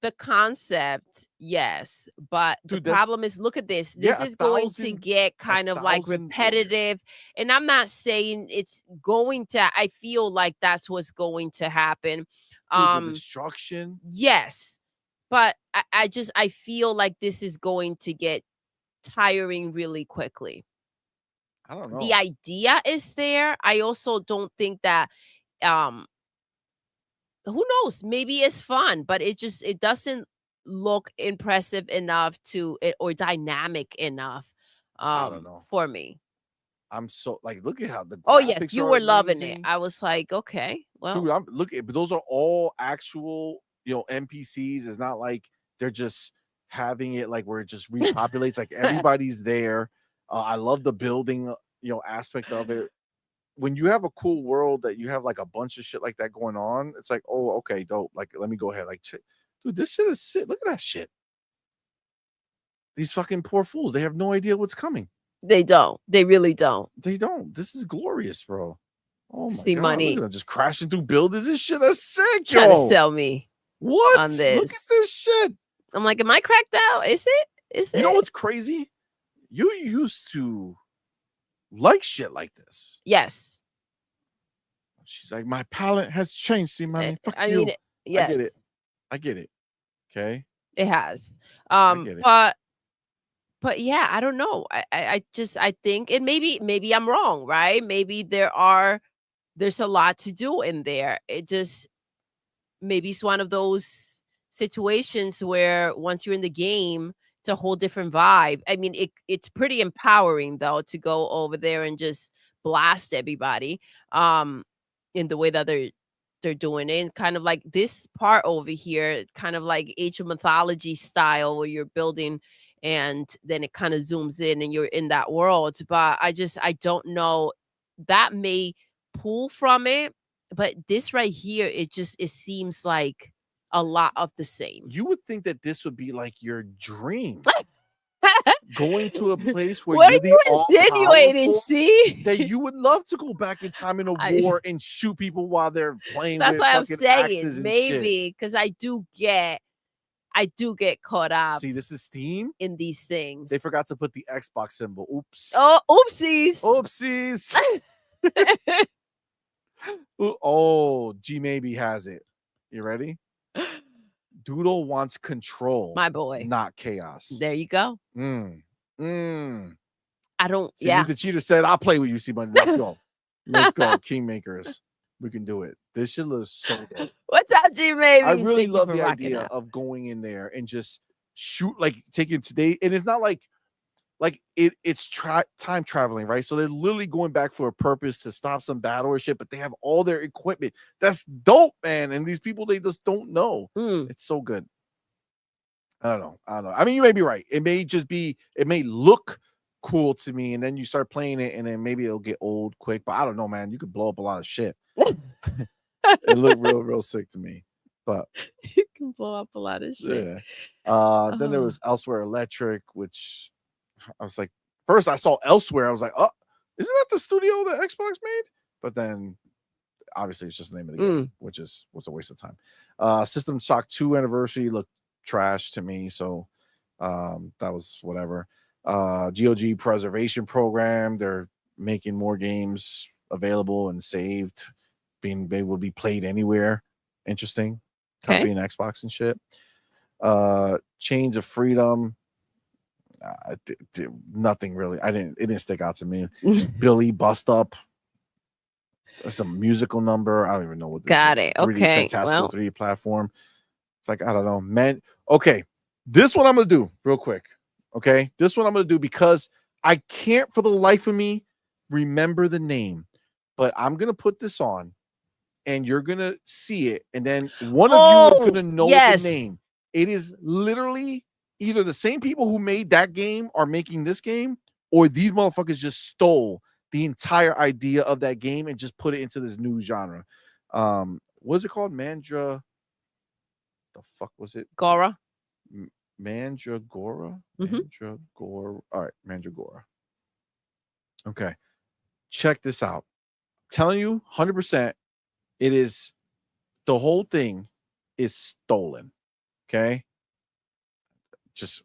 The concept, yes, but Dude, the problem is, look at this. This is going to get kind of like repetitive. And I'm not saying it's going to, I feel like that's what's going to happen. The destruction. Yes. But I feel like this is going to get tiring really quickly. I don't know. The idea is there. I also don't think that who knows, maybe it's fun, but it doesn't look impressive enough or dynamic enough I don't know. for me. I'm so like, look at how the graphics oh yes, you are were loving it. amazing. I was like, okay, well, Dude, I'm looking, but those are all actual, NPCs. It's not like they're just having it like where it just repopulates. Like, everybody's there. I love the building, aspect of it. When you have a cool world that you have like a bunch of shit like that going on, it's like, oh, okay, dope. Like, let me go ahead. Like, dude, this shit is sick. Look at that shit. These fucking poor fools. They have no idea what's coming. They don't. They really don't. They don't. This is glorious, bro. Oh my CMoney. God. Look at them just crashing through buildings. This shit is sick, Trying yo. to tell me what? on this. Look at this shit. I'm like, am I cracked out? Is it? Is it? You know what's crazy? You used to like shit like this. Yes. She's like, my palate has changed. CMoney. Fuck I you. mean, yes. I get it. Okay. It has. get it. But yeah, I don't know. I think, and maybe I'm wrong, right? Maybe there's a lot to do in there. Maybe it's one of those situations where once you're in the game, it's a whole different vibe. I mean, it's pretty empowering though to go over there and just blast everybody in the way that they're doing it. And kind of like this part over here, kind of like Age of Mythology style, where you're building and then it kind of zooms in and you're in that world. But I don't know, that may pull from it, but this right here, it seems like a lot of the same. You would think that this would be like your dream. Going to a place where what you're are you insinuating? See, that you would love to go back in time in a war and shoot people while they're playing. That's with what I'm fucking saying. axes and Maybe because I do get caught up. See, this is Steam in these things. They forgot to put the Xbox symbol. Oops. Oh, oopsies. Oopsies. Oh, G maybe has it. You ready? Doodle wants control. My boy. Not chaos. There you go. I don't. See, the cheater said, I'll play with you, CMoney. Let's go. Let's go. Kingmakers. We can do it. This shit looks so good. What's up, G Maybe? I really love the idea of going in there and just shoot, like taking today. And it's not like it's time traveling, right? So they're literally going back for a purpose to stop some battle or shit, but they have all their equipment. That's dope, man. And these people, they just don't know. It's so good. I don't know. I mean, you may be right. It may look cool to me, and then you start playing it, and then maybe it'll get old quick. But I don't know, man. You could blow up a lot of shit. It looked real sick to me. But you can blow up a lot of shit. Yeah. Then there was Elsewhere Electric, which I was like, first I saw Elsewhere, I was like, oh, isn't that the studio that Xbox made? But then obviously it's just the name of the game, which was a waste of time. System Shock 2 anniversary looked trash to me, so that was whatever. GOG preservation program, they're making more games available and saved, being able to be played anywhere. Interesting. Copying Xbox and shit. Chains of Freedom. Nothing really. It didn't stick out to me. Billy Bust Up. Some musical number. I don't even know what this Got is. it. Okay. Fantastical 3D platform. It's like, I don't know, man. Okay. This one I'm gonna do real quick. Okay. This one I'm gonna do because I can't for the life of me remember the name, but I'm gonna put this on and you're gonna see it, and then one of you is gonna know the name. It is literally either the same people who made that game are making this game, or these motherfuckers just stole the entire idea of that game and just put it into this new genre. What is it called? The fuck was it? Gora. Mandragora. Mhm. Mandragora. All right, Mandragora. Okay, check this out. Telling you 100%, it is, the whole thing is stolen. Okay, just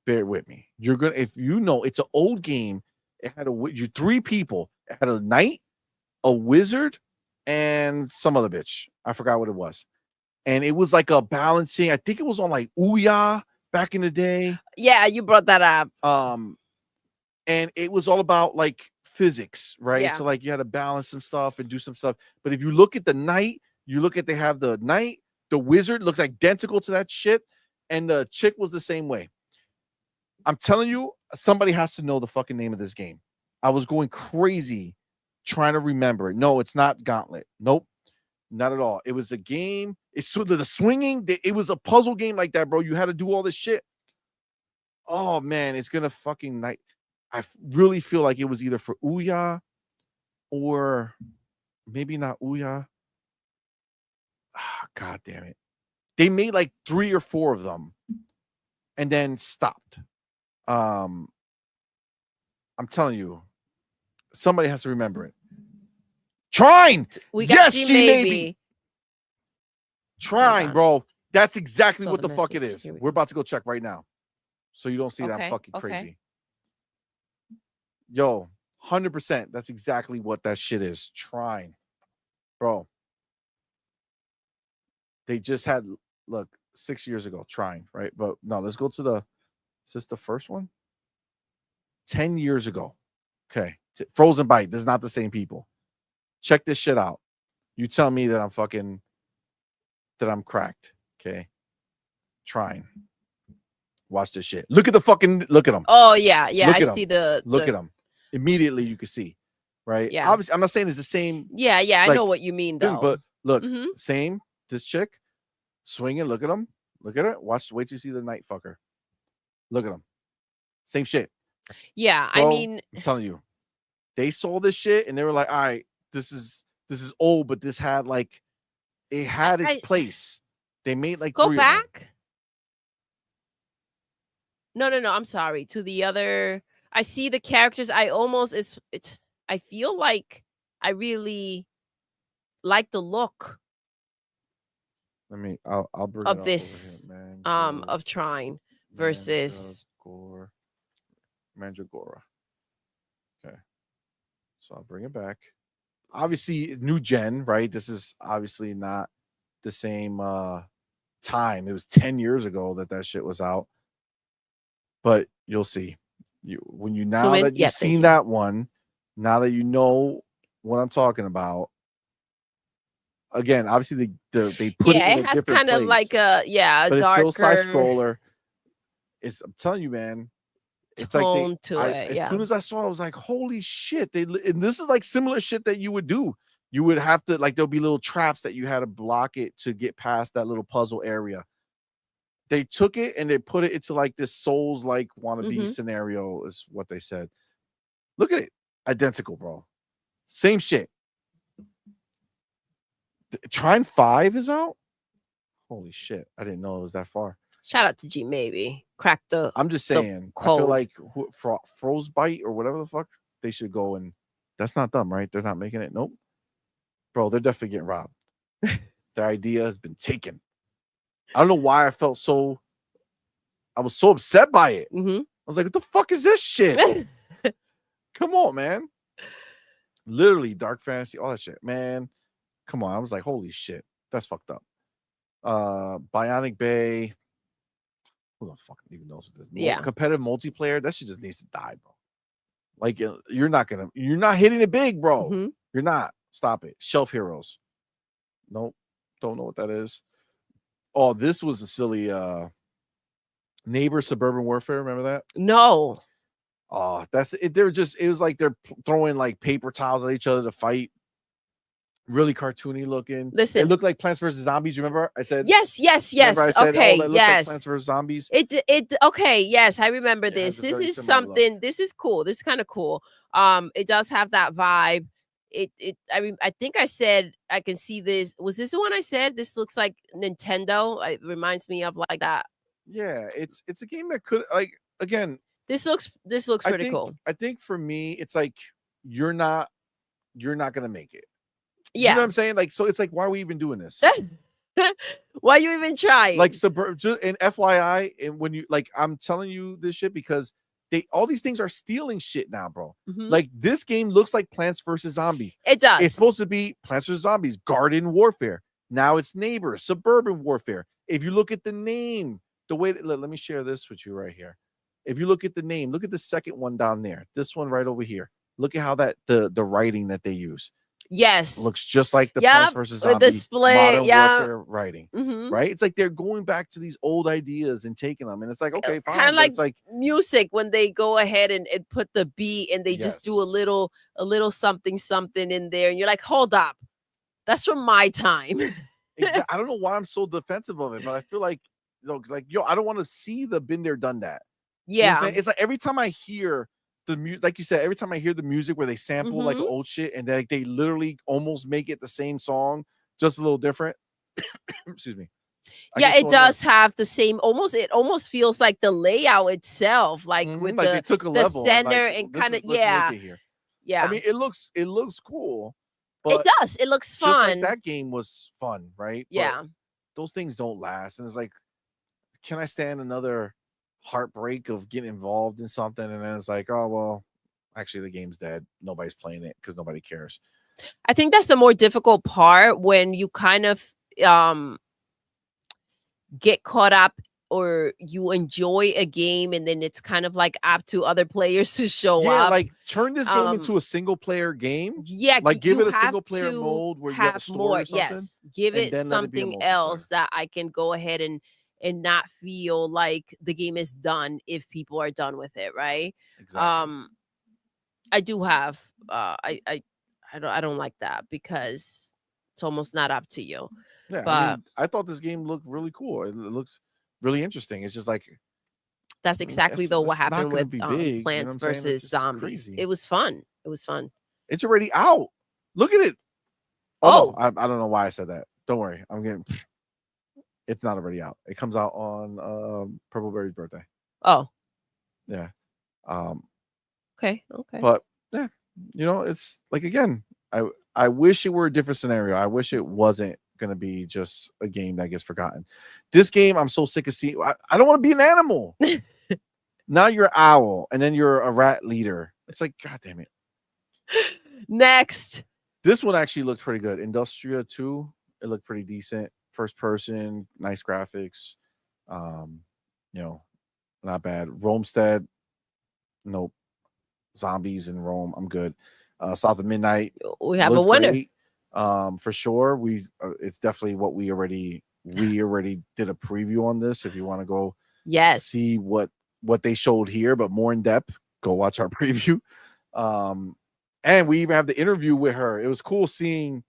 bear with me. You're gonna, if you know, it's an old game. It had you 3 people. It had a knight, a wizard, and some other bitch. I forgot what it was. And it was like a balancing. I think it was on like Ouya back in the day. Yeah, you brought that up. And it was all about like physics, right? Yeah. So like you had to balance some stuff and do some stuff. But if you look at the knight, they have the knight, the wizard looks identical to that shit, and the chick was the same way. I'm telling you, somebody has to know the fucking name of this game. I was going crazy trying to remember it. No, it's not Gauntlet. Nope, not at all. It was a game. It's sort of the swinging. It was a puzzle game like that, bro. You had to do all this shit. Oh man, it's gonna fucking night. I really feel like it was either for Ouya or maybe not Ouya. God damn it. They made like 3 or 4 of them and then stopped. I'm telling you, somebody has to remember it. Trine. We got yes, G maybe. Trine, bro. That's exactly Saw what the the fuck it message. is. Here we We're about to go check right now. So you don't see that I'm fucking okay. crazy. Yo, 100%. That's exactly what that shit is. Trine. Bro. They just had, look, 6 years ago, Trine, right? But no, let's go to is this the first one? 10 years ago. Okay. Frozen Byte. This is not the same people. Check this shit out. You tell me that I'm cracked. Okay. Trine. Watch this shit. Look at them. Oh yeah. Look at I see Look at them. Immediately you can see. Right? Yeah. Obviously, I'm not saying it's the same. Yeah, I like, know what you mean though. But look, same. This chick swinging. Look at him. Look at it. Wait till you see the night fucker. Look at him. Same shit. Yeah, Bro, I mean, I'm telling you, they saw this shit and they were like, all right, this is old, but this had like, it had its place. They made like go 3 of them. back. No, I'm sorry. To the other, I see the characters. I feel like I really like the look I'll bring of it this over here. of Trine versus Mandragora. Okay. So I'll bring it back. Obviously, new gen, right? This is obviously not the same time. It was 10 years ago that shit was out. But you'll see. That you've seen that one, now that you know what I'm talking about. Again, obviously they put it in a has different kind place, of like a but darker, it's still side scroller. I'm telling you, man. It's tone like to it. As soon as I saw it, I was like, holy shit. And this is like similar shit that you would do. You would have to, like, there'll be little traps that you had to block it to get past that little puzzle area. They took it and they put it into like this Souls like wannabe scenario, is what they said. Look at it. Identical, bro. Same shit. Trine 5 is out. Holy shit. I didn't know it was that far. Shout out to G maybe. Crack the I'm just saying, I feel like Frostbite or whatever the fuck, they should go and that's not them, right? They're not making it. Nope. Bro, they're definitely getting robbed. Their idea has been taken. I don't know why I was so upset by it. I was like, what the fuck is this shit? Come on, man. Literally dark fantasy, all that shit, man. Come on. I was like, holy shit. That's fucked up. Bionic Bay. Who the fuck even knows what this? Competitive multiplayer. That shit just needs to die, bro. Like, you're not hitting it big, bro. You're not. Stop it. Shelf Heroes. Nope. Don't know what that is. Oh, this was a silly Neighbor Suburban Warfare. Remember that? No. Oh, that's it. It was like they're throwing like paper towels at each other to fight. really cartoony looking. Listen, it looked like Plants vs Zombies. Remember I said yes. Remember I said, Okay, oh, that looks like Plants vs Zombies. It okay, yes, I remember this. This is something. This is cool. This is kind of cool. It does have that vibe. I mean, I think I said I can see this. Was this the one I said? This looks like Nintendo. It reminds me of like that. Yeah, it's a game that could, like, again. This looks pretty cool. I think for me, it's like you're not gonna make it. Yeah, you know what I'm saying. Like, so it's like, why are we even doing this? Why are you even trying? Like, and FYI, and when you like, I'm telling you this shit because all these things are stealing shit now, bro. Like, this game looks like Plants vs Zombies. It does. It's supposed to be Plants vs Zombies, Garden Warfare. Now it's Neighbors, Suburban Warfare. If you look at the name, the way that, let me share this with you right here. If you look at the name, look at the second one down there. This one right over here. Look at how that the writing that they use. Yes, looks just like the Plants vs Zombies the split, Modern Warfare writing, Mm-hmm. right? It's like they're going back to these old ideas and taking them, and it's like, okay, fine. Kind of like it's like music when they go ahead and put the beat and they just do a little something in there, and you're like, hold up, that's from my time. I don't know why I'm so defensive of it, but I feel like, I don't want to see the been there, done that. You know what I'm Yeah, saying? It's like every time I hear the music, like you said, every time I hear the music where they sample like old shit and they literally almost make it the same song, just a little different. Excuse me. Yeah, it does have the same, it almost feels like the layout itself, like with like they took a level center like, and kind of, yeah. Yeah. I mean, it looks cool, It but does. It looks just like fun. that game was fun, right? Yeah. But those things don't last. And it's like, can I stand another heartbreak of getting involved in something? And then it's like, oh, well, actually the game's dead. Nobody's playing it because nobody cares. I think that's the more difficult part, when you kind of get caught up or you enjoy a game and then it's kind of like up to other players to show up. Like, turn this game into a single player game. Yeah, like give it a single player mode where you have a story or something. Yes, give it something else that I can go ahead and not feel like the game is done if people are done with it, right? Exactly. I do have I don't like that because it's almost not up to you. Yeah, But I mean, I thought this game looked really cool. It looks really interesting. It's just like, that's exactly though what happened with big, Plants vs Zombies. Crazy. It was fun. It was fun. It's already out. Look at it. Oh, no, I don't know why I said that. Don't worry. I'm getting. It's not already out. It comes out on Purpleberry's birthday. Oh. Yeah. Okay. But yeah, it's like, again, I wish it were a different scenario. I wish it wasn't gonna be just a game that gets forgotten. This game, I'm so sick of seeing. I don't want to be an animal. Now you're an owl, and then you're a rat leader. It's like, God damn it. Next. This one actually looked pretty good. Industria 2. It looked pretty decent. First person, nice graphics. Not bad. Romestead, nope. Zombies in Rome, I'm good. South of Midnight, we have a winner. Great. For sure. It's definitely what we already did a preview on this. If you want to go see what they showed here, but more in depth, go watch our preview. And we even have the interview with her. It was cool seeing,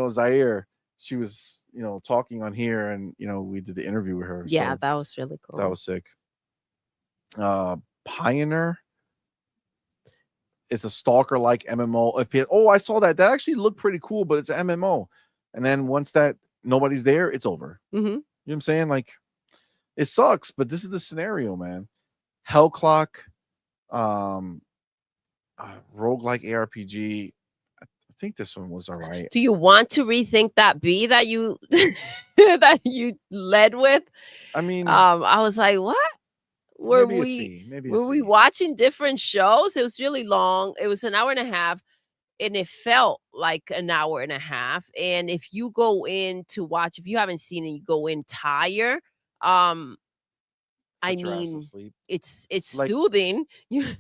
Zaire. She was, talking on here, and we did the interview with her. Yeah, so that was really cool. that was sick. Pioneer. It's a stalker-like MMO. I saw that. That actually looked pretty cool, but it's an MMO. And then once that nobody's there, it's over. Mm-hmm. You know what I'm saying? Like, it sucks, but this is the scenario, man. Hell Clock, roguelike ARPG. I think this one was all right. Do you want to rethink that B that you that you led with? I mean, I was like, what? Were we watching different shows? It was really long. It was an hour and a half, and it felt like an hour and a half. And if you go in to watch, if you haven't seen it, you go in tired. I mean, it's like, soothing.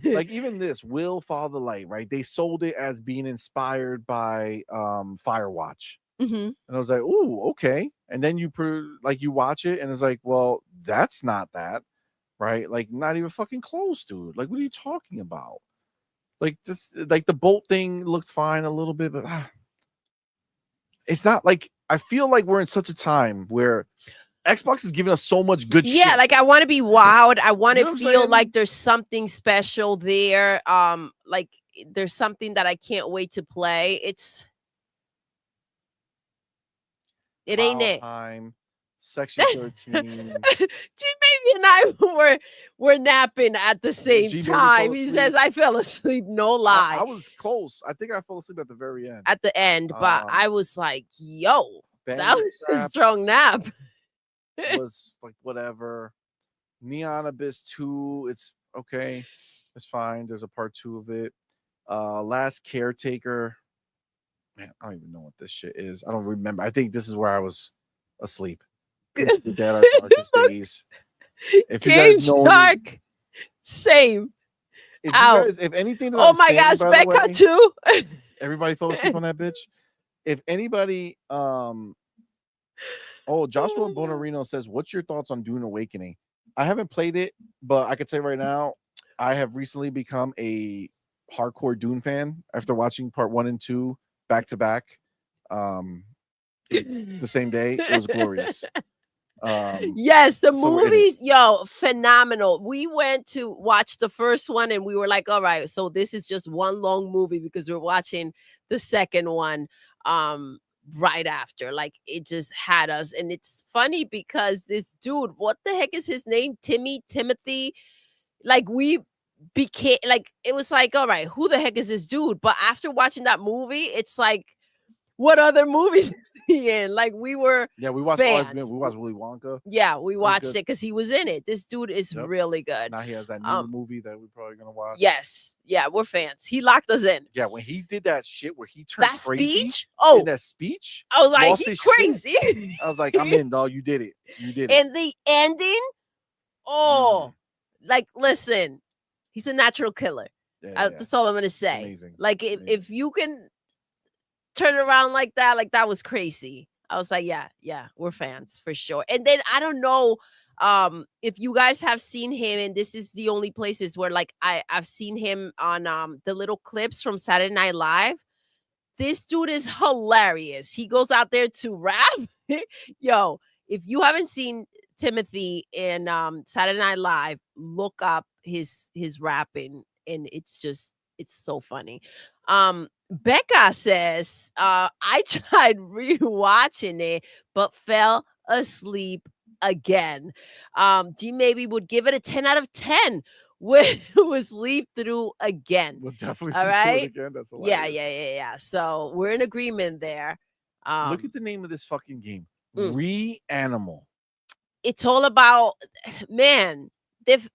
Like, even this Will Follow the Light, right? They sold it as being inspired by Firewatch. Mm-hmm. And I was like, ooh, okay. And then you watch it, and it's like, well, that's not that. Right? Like, not even fucking close, dude. Like, what are you talking about? Like, this, like, the bolt thing looks fine a little bit, but it's not like I feel like we're in such a time where Xbox is giving us so much good shit. Yeah, like I want to be wowed. I want You to know what I'm feel saying? like there's something special there. Like there's something that I can't wait to play. It ain't it. Time, Section 13. G-Baby and I were napping at the same G-Baby fell time. He asleep. says I fell asleep, no lie. I was close. I think I fell asleep at the very end. At the end, but I was like, yo, that Bandit was a Trap strong nap. was like whatever. Neon Abyss 2, it's okay. It's fine. There's a part 2 of it. Last Caretaker. Man, I don't even know what this shit is. I don't remember. I think this is where I was asleep. The Dead Are Darkest Days. If you Game guys know Shark. Same. if anything that oh I'm my saying, gosh, by the Becca way, too. everybody fell asleep on that bitch. If anybody Joshua Bonarino says, what's your thoughts on Dune Awakening? I haven't played it, but I could say right now, I have recently become a hardcore Dune fan after watching part 1 and 2 back to back. The same day. It was glorious. Yes, the so movies, phenomenal. We went to watch the first one and we were like, all right, so this is just one long movie because we're watching the second one right after. Like it just had us. And it's funny because this dude, what the heck is his name? Timothy. Like we became like it was like, all right, who the heck is this dude? But after watching that movie, it's like, what other movies is he in? Like we were we watched fans. we watched Willy Wonka. Yeah, we watched it because he was in it. This dude is really good. Now he has that new movie that we're probably gonna watch. Yes, yeah, we're fans. He locked us in. Yeah, when he did that shit where he turned that crazy speech. in that speech, I was like, he's crazy. Shit. I was like, I'm in, dog. You did it. You did it. And the ending, like listen, he's a natural killer. That's all I'm gonna say. It's amazing. Like if you can turn around like that was crazy. I was like, yeah, we're fans for sure. And then I don't know if you guys have seen him, and this is the only places where like I've seen him on the little clips from Saturday Night Live. This dude is hilarious. He goes out there to rap. Yo, if you haven't seen Timothy in Saturday Night Live, look up his rapping, and it's so funny. Becca says, I tried rewatching it, but fell asleep again. G maybe would give it a 10 out of 10. We'll sleep through again. We'll definitely all sleep right? through it again. That's hilarious. Yeah. So we're in agreement there. Look at the name of this fucking game. Reanimal. It's all about, man, they've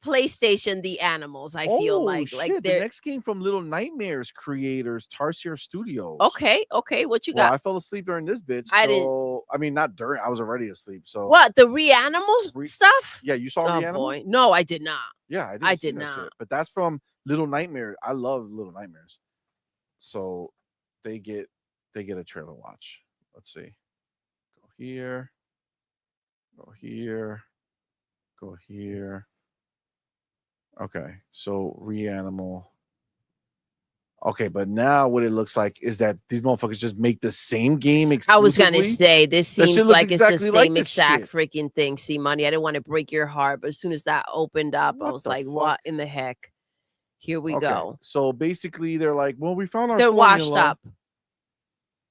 PlayStation the animals. I feel like shit, the next game from Little Nightmares creators, Tarsier Studios. Okay, what you got? I fell asleep during this bitch. I mean, not during. I was already asleep. So what, the Reanimal stuff? Yeah, you saw Reanimal? Boy. No, I did not. Yeah, I did not. Shit. But that's from Little Nightmares. I love Little Nightmares. So they get a trailer watch. Let's see. Go here. Go here. Go here. Okay, so Reanimal. Okay, but now what it looks like is that these motherfuckers just make the same game exclusively. I was gonna say this seems like exactly it's the like same exact freaking thing. CMoney, I didn't want to break your heart, but as soon as that opened up, I was like, "What in the heck?" Here we go. So basically, they're like, "Well, we found our." They're washed up.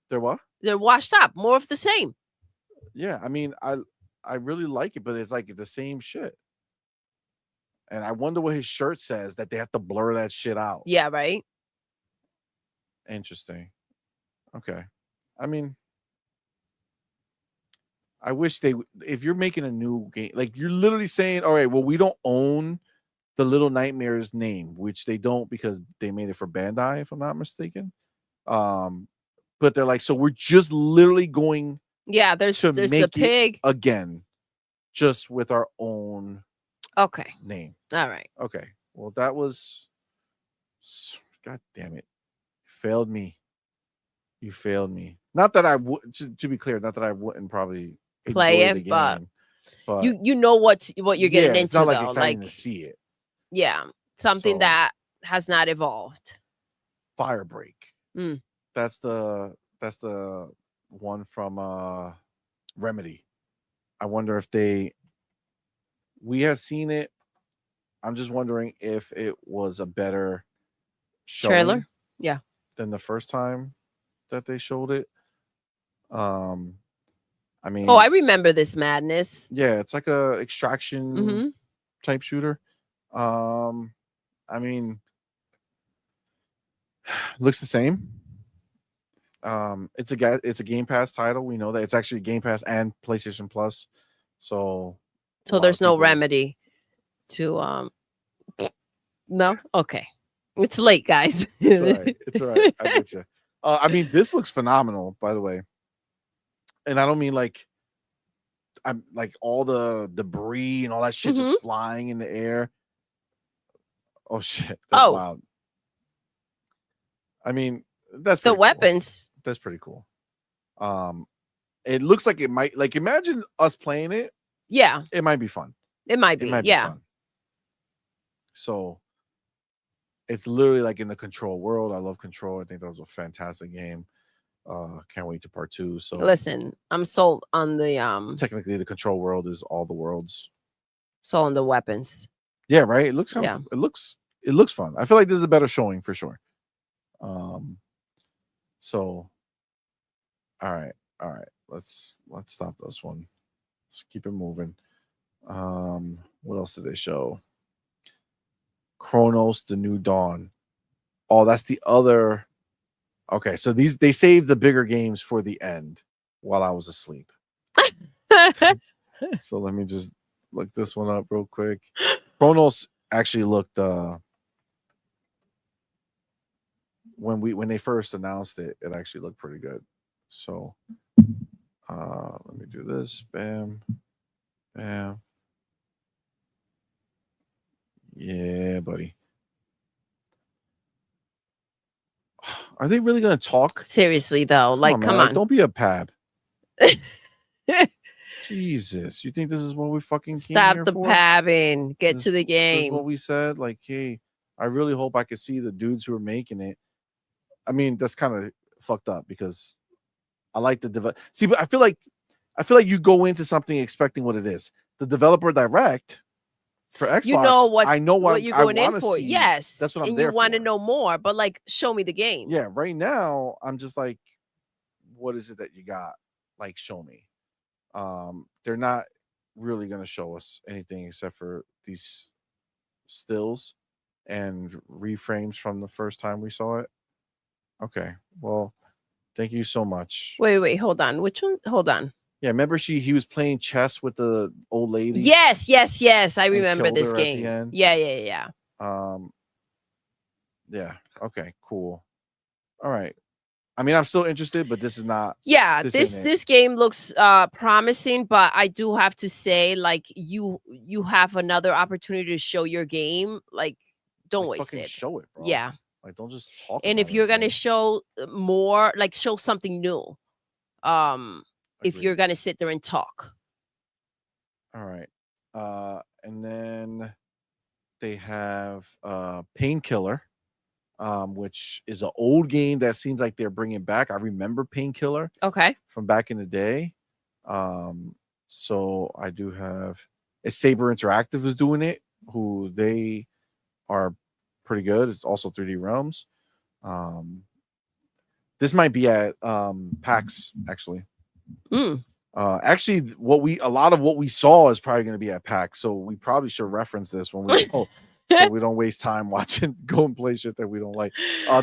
They're what? They're washed up. More of the same. Yeah, I mean, I really like it, but it's like the same shit. And I wonder what his shirt says, that they have to blur that shit out. Yeah, right. Interesting. Okay. I mean, I wish if you're making a new game, like you're literally saying, all right, well, we don't own the Little Nightmares name, which they don't because they made it for Bandai, if I'm not mistaken. But they're like, so we're just literally going there's the pig again, just with our own name. All right. Okay. Well, that was, God damn it. You failed me. Not that I would, to be clear, not that I wouldn't probably play enjoy it, the game, but you know what you're getting into. It's not like though. exciting to see it. Yeah, something that has not evolved. Firebreak. That's the one from Remedy. I wonder if we have seen it. I'm just wondering if it was a better trailer. Yeah. Than the first time that they showed it. I mean, I remember this madness. Yeah, it's like a extraction type shooter. I mean, looks the same. It's a Game Pass title. We know that it's actually Game Pass and PlayStation Plus. So there's no Remedy to no? Okay. It's late, guys. It's all right. It's all right. I get you. I mean, this looks phenomenal, by the way. And I don't mean like I'm like all the debris and all that shit just flying in the air. Oh shit. That's wild. I mean, that's the weapons. Cool. That's pretty cool. It looks like it might, like, imagine us playing it. Yeah. It might be fun. It might be. Yeah. Fun. So it's literally like in the Control world. I love Control. I think that was a fantastic game. Can't wait to part 2. So listen, I'm sold on the technically the Control world is all the worlds. Sold on the weapons. Yeah, right. It looks it looks fun. I feel like this is a better showing for sure. So all right. Let's stop this one. Let's keep it moving. What else did they show? Chronos: The New Dawn. Oh, that's the other. Okay, so they saved the bigger games for the end while I was asleep. So let me just look this one up real quick. Chronos actually looked when they first announced it, it actually looked pretty good. So let me do this. Bam. Bam. Yeah, buddy. Are they really going to talk? Seriously, though. Come on. Don't be a pab. Jesus. You think this is what we fucking came Stop here the for? pabbing. Get to the game. This is what we said. Like, hey, I really hope I could see the dudes who are making it. I mean, that's kind of fucked up because I like the see, but I feel like you go into something expecting what it is. The developer direct for Xbox, you know what you're going in for. See. Yes, that's what I'm and there you want to for. know more, but like, show me the game. Yeah, right now I'm just like, what is it that you got? Like, show me. They're not really gonna show us anything except for these stills and reframes from the first time we saw it. Okay, well, thank you so much. Wait, hold on. Which one? Hold on. Yeah, remember he was playing chess with the old lady? Yes. I remember this game. Yeah. Yeah. Okay, cool. All right. I mean, I'm still interested, but this is not. Yeah, this game looks promising, but I do have to say, like, you have another opportunity to show your game. Like, don't waste it. Show it, bro. Yeah. Like, don't just talk. And if you're gonna show more, like, show something new. If you're gonna sit there and talk. All right. And then they have Painkiller, which is an old game that seems like they're bringing back. I remember Painkiller. Okay. From back in the day. So I do have Saber Interactive is doing it, who they are pretty good. It's also 3D Realms. This might be at PAX actually. Actually, a lot of what we saw is probably going to be at PAX, so we probably should reference this when we go, so we don't waste time watching go and play shit that we don't like.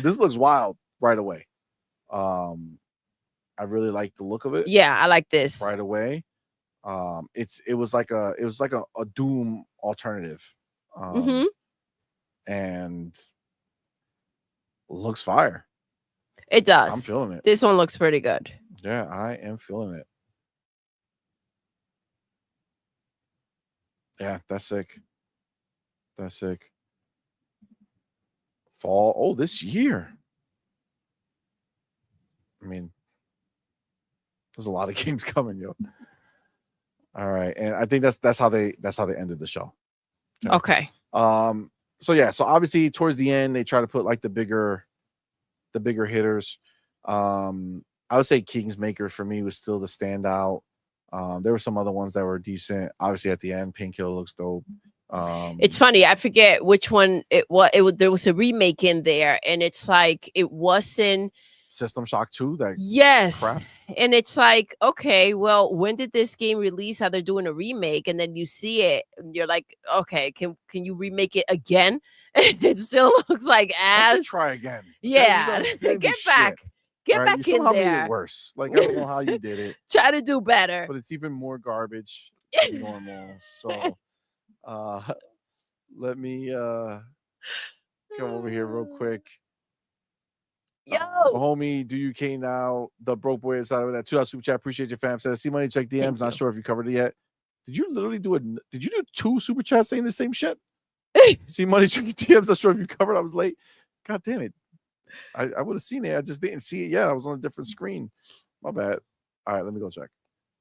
This looks wild right away. I really like the look of it. Yeah, I like this right away. It was like a Doom alternative. And looks fire. It does. I'm feeling it. This one looks pretty good. Yeah, I am feeling it. Yeah, that's sick. That's sick. Fall. Oh, this year. I mean, there's a lot of games coming, yo. All right, and I think that's how they ended the show. Okay. So yeah, so obviously towards the end they try to put like the bigger hitters. I I would say Kingsmaker for me was still the standout. There were some other ones that were decent. Obviously, at the end, Painkiller looks dope. It's funny. I forget which one it was. There was a remake in there, and it's like it wasn't System Shock 2. That yes, crap. And it's like, okay, well, when did this game release? How they're doing a remake, and then you see it, and you're like, okay, can you remake it again? It still looks like ass. Try again. Yeah, get back. Get right? back you in there. Made it worse. Like, I don't know how you did it. Try to do better. But it's even more garbage than normal. So let me come over here real quick. Yo, homie, do you K now? The broke boy inside of that $2 super chat. Appreciate your fam. Says CMoney, check DMs. Not sure if you covered it yet. Did you literally did you do 2 super chats saying the same shit? CMoney, check DMs. Not sure if you covered. I was late. God damn it. I would have seen it. I just didn't see it yet. I was on a different screen. My bad. All right, let me go check.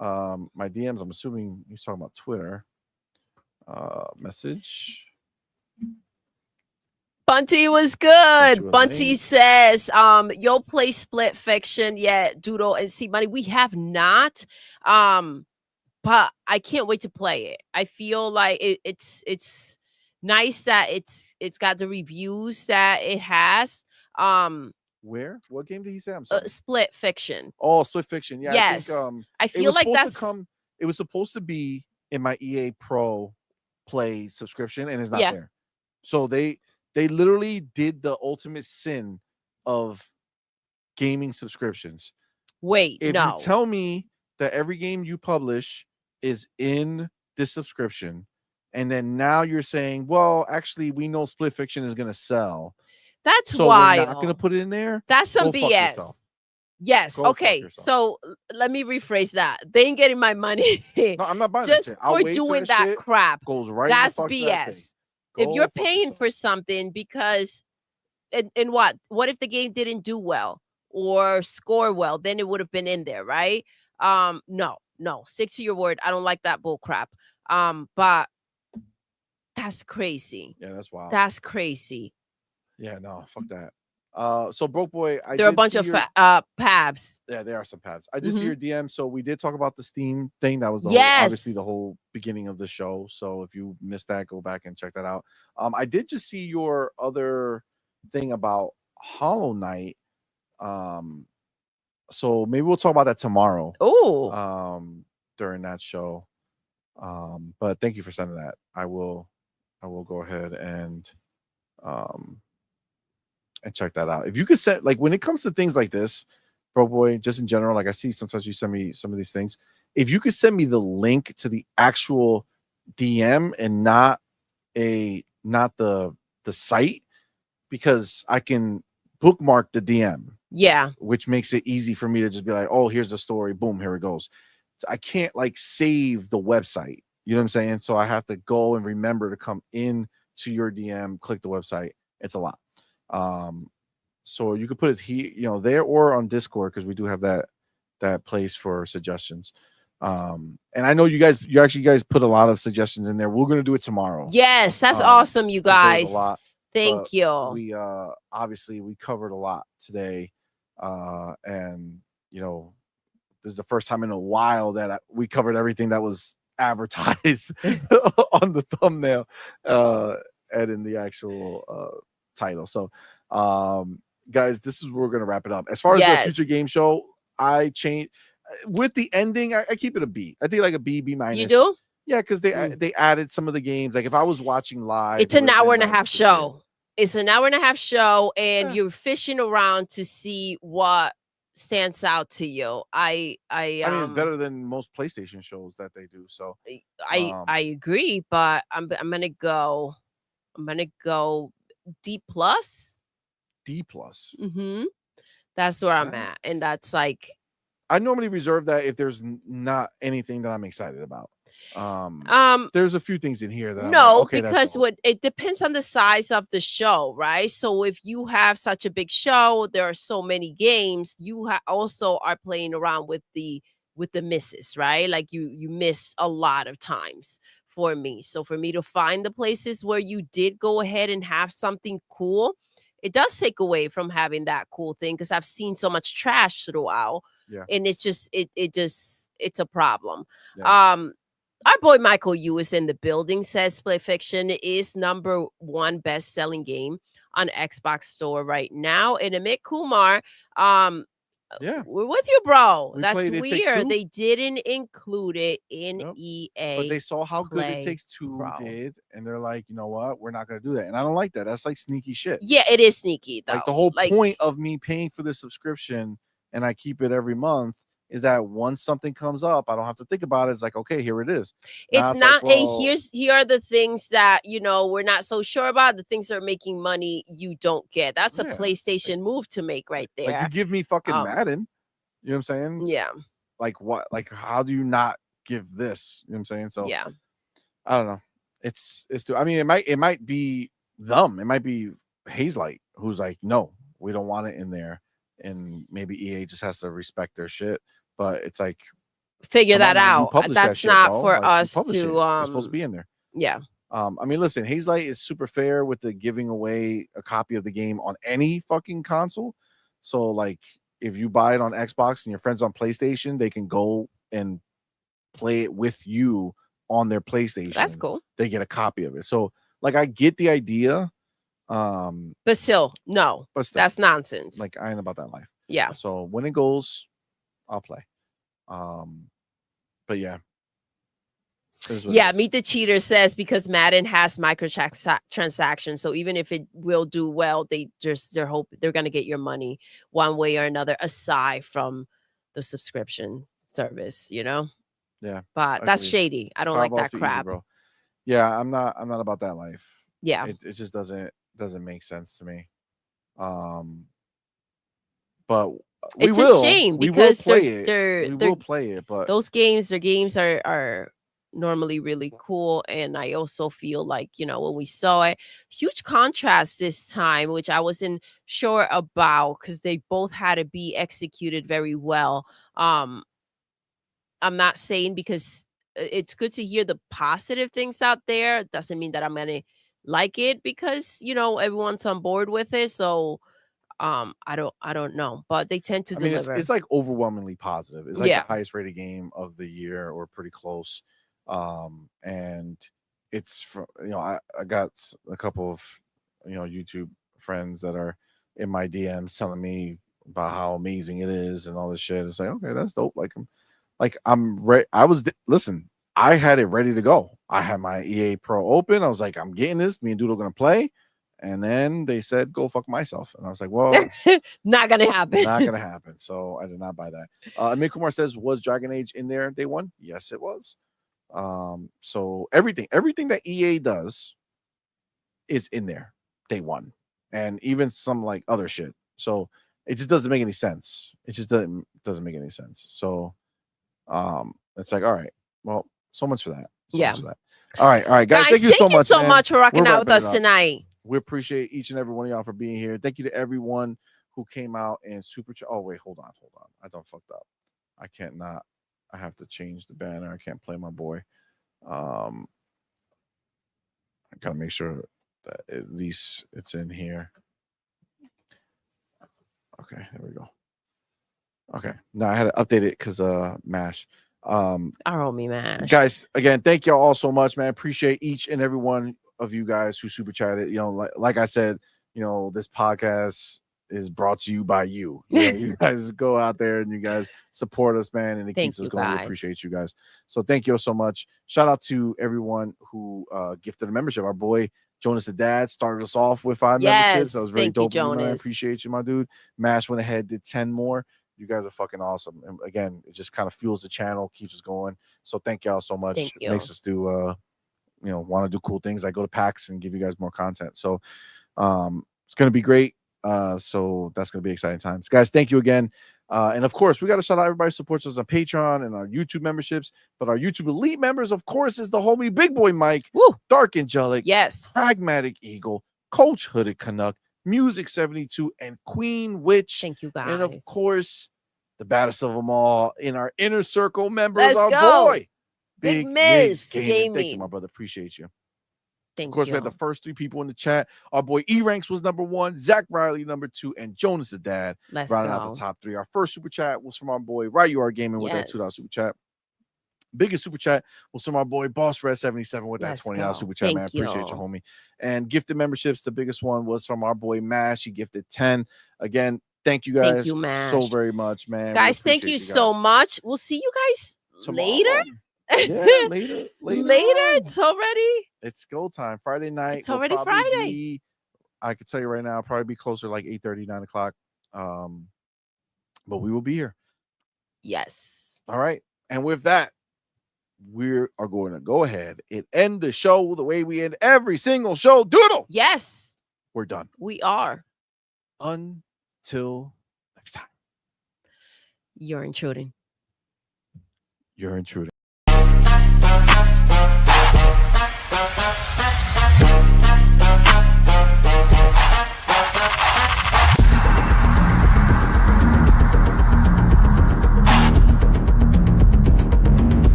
My DMs, I'm assuming you're talking about Twitter. Message. Bunty was good. Bunty says, yo play Split Fiction. Yeah, Doodle and CMoney. We have not. But I can't wait to play it. I feel like it's nice that it's got the reviews that it has. Where? What game did he say? I'm sorry. Split Fiction. Oh, Split Fiction. Yeah, yes. I think I feel like that's it was supposed to be in my EA Pro Play subscription, and it's not there. So they literally did the ultimate sin of gaming subscriptions. Wait, if you tell me that every game you publish is in this subscription, and then now you're saying, well, actually, we know Split Fiction is going to sell. That's so why we're not going to put it in there. That's some BS. Yes. Okay. So let me rephrase that. They ain't getting my money. No, I'm not buying just that for doing that crap. Goes right. That's BS. If you're paying for something because, and what if the game didn't do well or score well? Then it would have been in there, right? No. Stick to your word. I don't like that bull crap. But that's crazy. Yeah, that's wild. That's crazy. Yeah, no, fuck that. So broke boy, there are a bunch of pabs. Yeah, there are some pabs. I did see your DM. So we did talk about the Steam thing. That was obviously the whole beginning of the show. So if you missed that, go back and check that out. I did just see your other thing about Hollow Knight. So maybe we'll talk about that tomorrow. Oh. During that show. But thank you for sending that. I will go ahead and check that out. If you could set, like, when it comes to things like this, bro boy, just in general, like I see sometimes you send me some of these things. If you could send me the link to the actual DM and not the site, because I can bookmark the DM. Yeah. Which makes it easy for me to just be like, oh, here's the story. Boom, here it goes. So I can't like save the website. You know what I'm saying? So I have to go and remember to come in to your DM, click the website. It's a lot. So you could put it here, there or on Discord, because we do have that place for suggestions. And I know you guys put a lot of suggestions in there. We're gonna do it tomorrow. Yes, that's awesome, you guys. A lot. Thank you. We obviously we covered a lot today, and this is the first time in a while that we covered everything that was advertised on the thumbnail and in the actual title. So guys, this is where we're gonna wrap it up. As far as the future game show, I changed with the ending. I keep it a B. I think like a B minus. You do? Yeah, because they added some of the games. Like if I was watching live, it's an hour and a half show. It's an hour and a half show, and you're fishing around to see what stands out to you. I mean, it's better than most PlayStation shows that they do. So I agree, but I'm gonna go D+. D+. Mm-hmm. That's where I'm at, and that's like I normally reserve that if there's not anything that I'm excited about. There's a few things in here that because it depends on the size of the show, right? So if you have such a big show, there are so many games, you also are playing around with the misses, right? Like you miss a lot of times for me. So for me to find the places where you did go ahead and have something cool, it does take away from having that cool thing, because I've seen so much trash throughout. Yeah. And it's just it's a problem. Yeah. Our boy Michael Yu is in the building, says Split Fiction is #1 best-selling game on Xbox Store right now. And Amit Kumar, Yeah. we're with you, bro. We That's played It Takes weird. Two. They didn't include it in Yep. EA. But they saw how good It Play Takes Two Pro. did, and they're like, you know what? We're not gonna do that. And I don't like that. That's like sneaky shit. Yeah, it is sneaky though. Like the whole point of me paying for this subscription and I keep it every month is that once something comes up, I don't have to think about it. It's like, okay, here it is. It's Now not like, a here are the things that we're not so sure about. The things that are making money you don't get. That's a PlayStation move to make right there. Like you give me fucking Madden. You know what I'm saying? Yeah. Like what? Like how do you not give this? You know what I'm saying? So yeah, I don't know. It's I mean, it might be them. It might be Hazelight who's like, no, we don't want it in there. And maybe EA just has to respect their shit. But it's like figure that out. That's not for like, us to it's supposed to be in there. Yeah. I mean, listen, Hazelight is super fair with the giving away a copy of the game on any fucking console. So like if you buy it on Xbox and your friends on PlayStation, they can go and play it with you on their PlayStation. That's cool. They get a copy of it. So like I get the idea. But still, no. But still, that's nonsense. Like I ain't about that life. Yeah. So when it goes, I'll play. But yeah. Meet the Cheater says because Madden has microtransactions, so even if it will do well, they're hoping they're gonna get your money one way or another aside from the subscription service, Yeah. But that's shady. I don't like that crap. Easy, bro. Yeah, I'm not about that life. Yeah. It just doesn't make sense to me. But it's a shame because we will play it, but those games, their games are normally really cool. And I also feel like, when we saw it, huge contrast this time, which I wasn't sure about because they both had to be executed very well. I'm not saying because it's good to hear the positive things out there. It doesn't mean that I'm going to like it because, everyone's on board with it. So I don't know, but they tend to deliver. It's like overwhelmingly positive. It's like the highest rated game of the year or pretty close. And it's from I got a couple of YouTube friends that are in my DMs telling me about how amazing it is and all this shit. It's like, okay, that's dope. I'm ready. Listen, I had it ready to go. I had my EA Pro open. I was like, I'm getting this. Me and Doodle gonna play. And then they said, go fuck myself. And I was like, well, not gonna happen. Not gonna happen. So I did not buy that. Amit Kumar says, was Dragon Age in there day one? Yes, it was. So everything that EA does is in there day one, and even some like other shit. So it just doesn't make any sense. It just doesn't make any sense. So it's like, all right, well, so much for that. Much for that. All right, guys. Thank you so much for rocking out with us tonight. We appreciate each and every one of y'all for being here. Thank you to everyone who came out and super chat. Oh wait, hold on. I done fucked up. I can't not. I have to change the banner. I can't play my boy. I gotta make sure that at least it's in here. Okay, there we go. Okay, now I had to update it because Mash. Our homie Mash. Guys, again, thank y'all all so much, man. Appreciate each and every one of you guys who super chatted. Like I said, this podcast is brought to you by you. You guys go out there and you guys support us, man, and it keeps us going. We appreciate you guys. So thank you all so much. Shout out to everyone who gifted a membership. Our boy Jonas the Dad started us off with 5 memberships. That was very dope. I appreciate you, my dude. Mash went ahead, did 10 more. You guys are fucking awesome. And again, it just kind of fuels the channel, keeps us going. So thank y'all so much. It makes us do want to do cool things. I go to PAX and give you guys more content. So it's gonna be great. So that's gonna be exciting times. Guys, thank you again. And of course, we got to shout out everybody who supports us on Patreon and our YouTube memberships. But our YouTube Elite members, of course, is the homie Big Boy Mike, Dark Angelic, Pragmatic Eagle, Coach Hooded Canuck, Music 72, and Queen Witch. Thank you, guys. And of course, the baddest of them all in our inner circle members, our boy, Big Miz Gaming. Thank you, my brother. Appreciate you. Thank Of course, you. we had the first 3 people in the chat. Our boy E-Ranks was number 1, Zach Riley number 2, and Jonas the Dad Let's rounding out go. the top 3. Our first super chat was from our boy Ryu Our Gaming with that $2 super chat. Biggest super chat was from our boy Boss Red 77 with that $20 super chat. Man, appreciate you, homie. And gifted memberships, the biggest one was from our boy Mash. He gifted 10. Again, thank you guys so very much, man. Guys, thank you so much. We'll see you guys tomorrow. Later. Yeah, later. It's already. It's go time. Friday night. It's already Friday. I could tell you right now, I'll probably be closer like 8:30, 9 o'clock. But we will be here. Yes. All right. And with that, we are going to go ahead and end the show the way we end every single show. Doodle. Yes. We're done. We are. Until next time. You're intruding. You're intruding.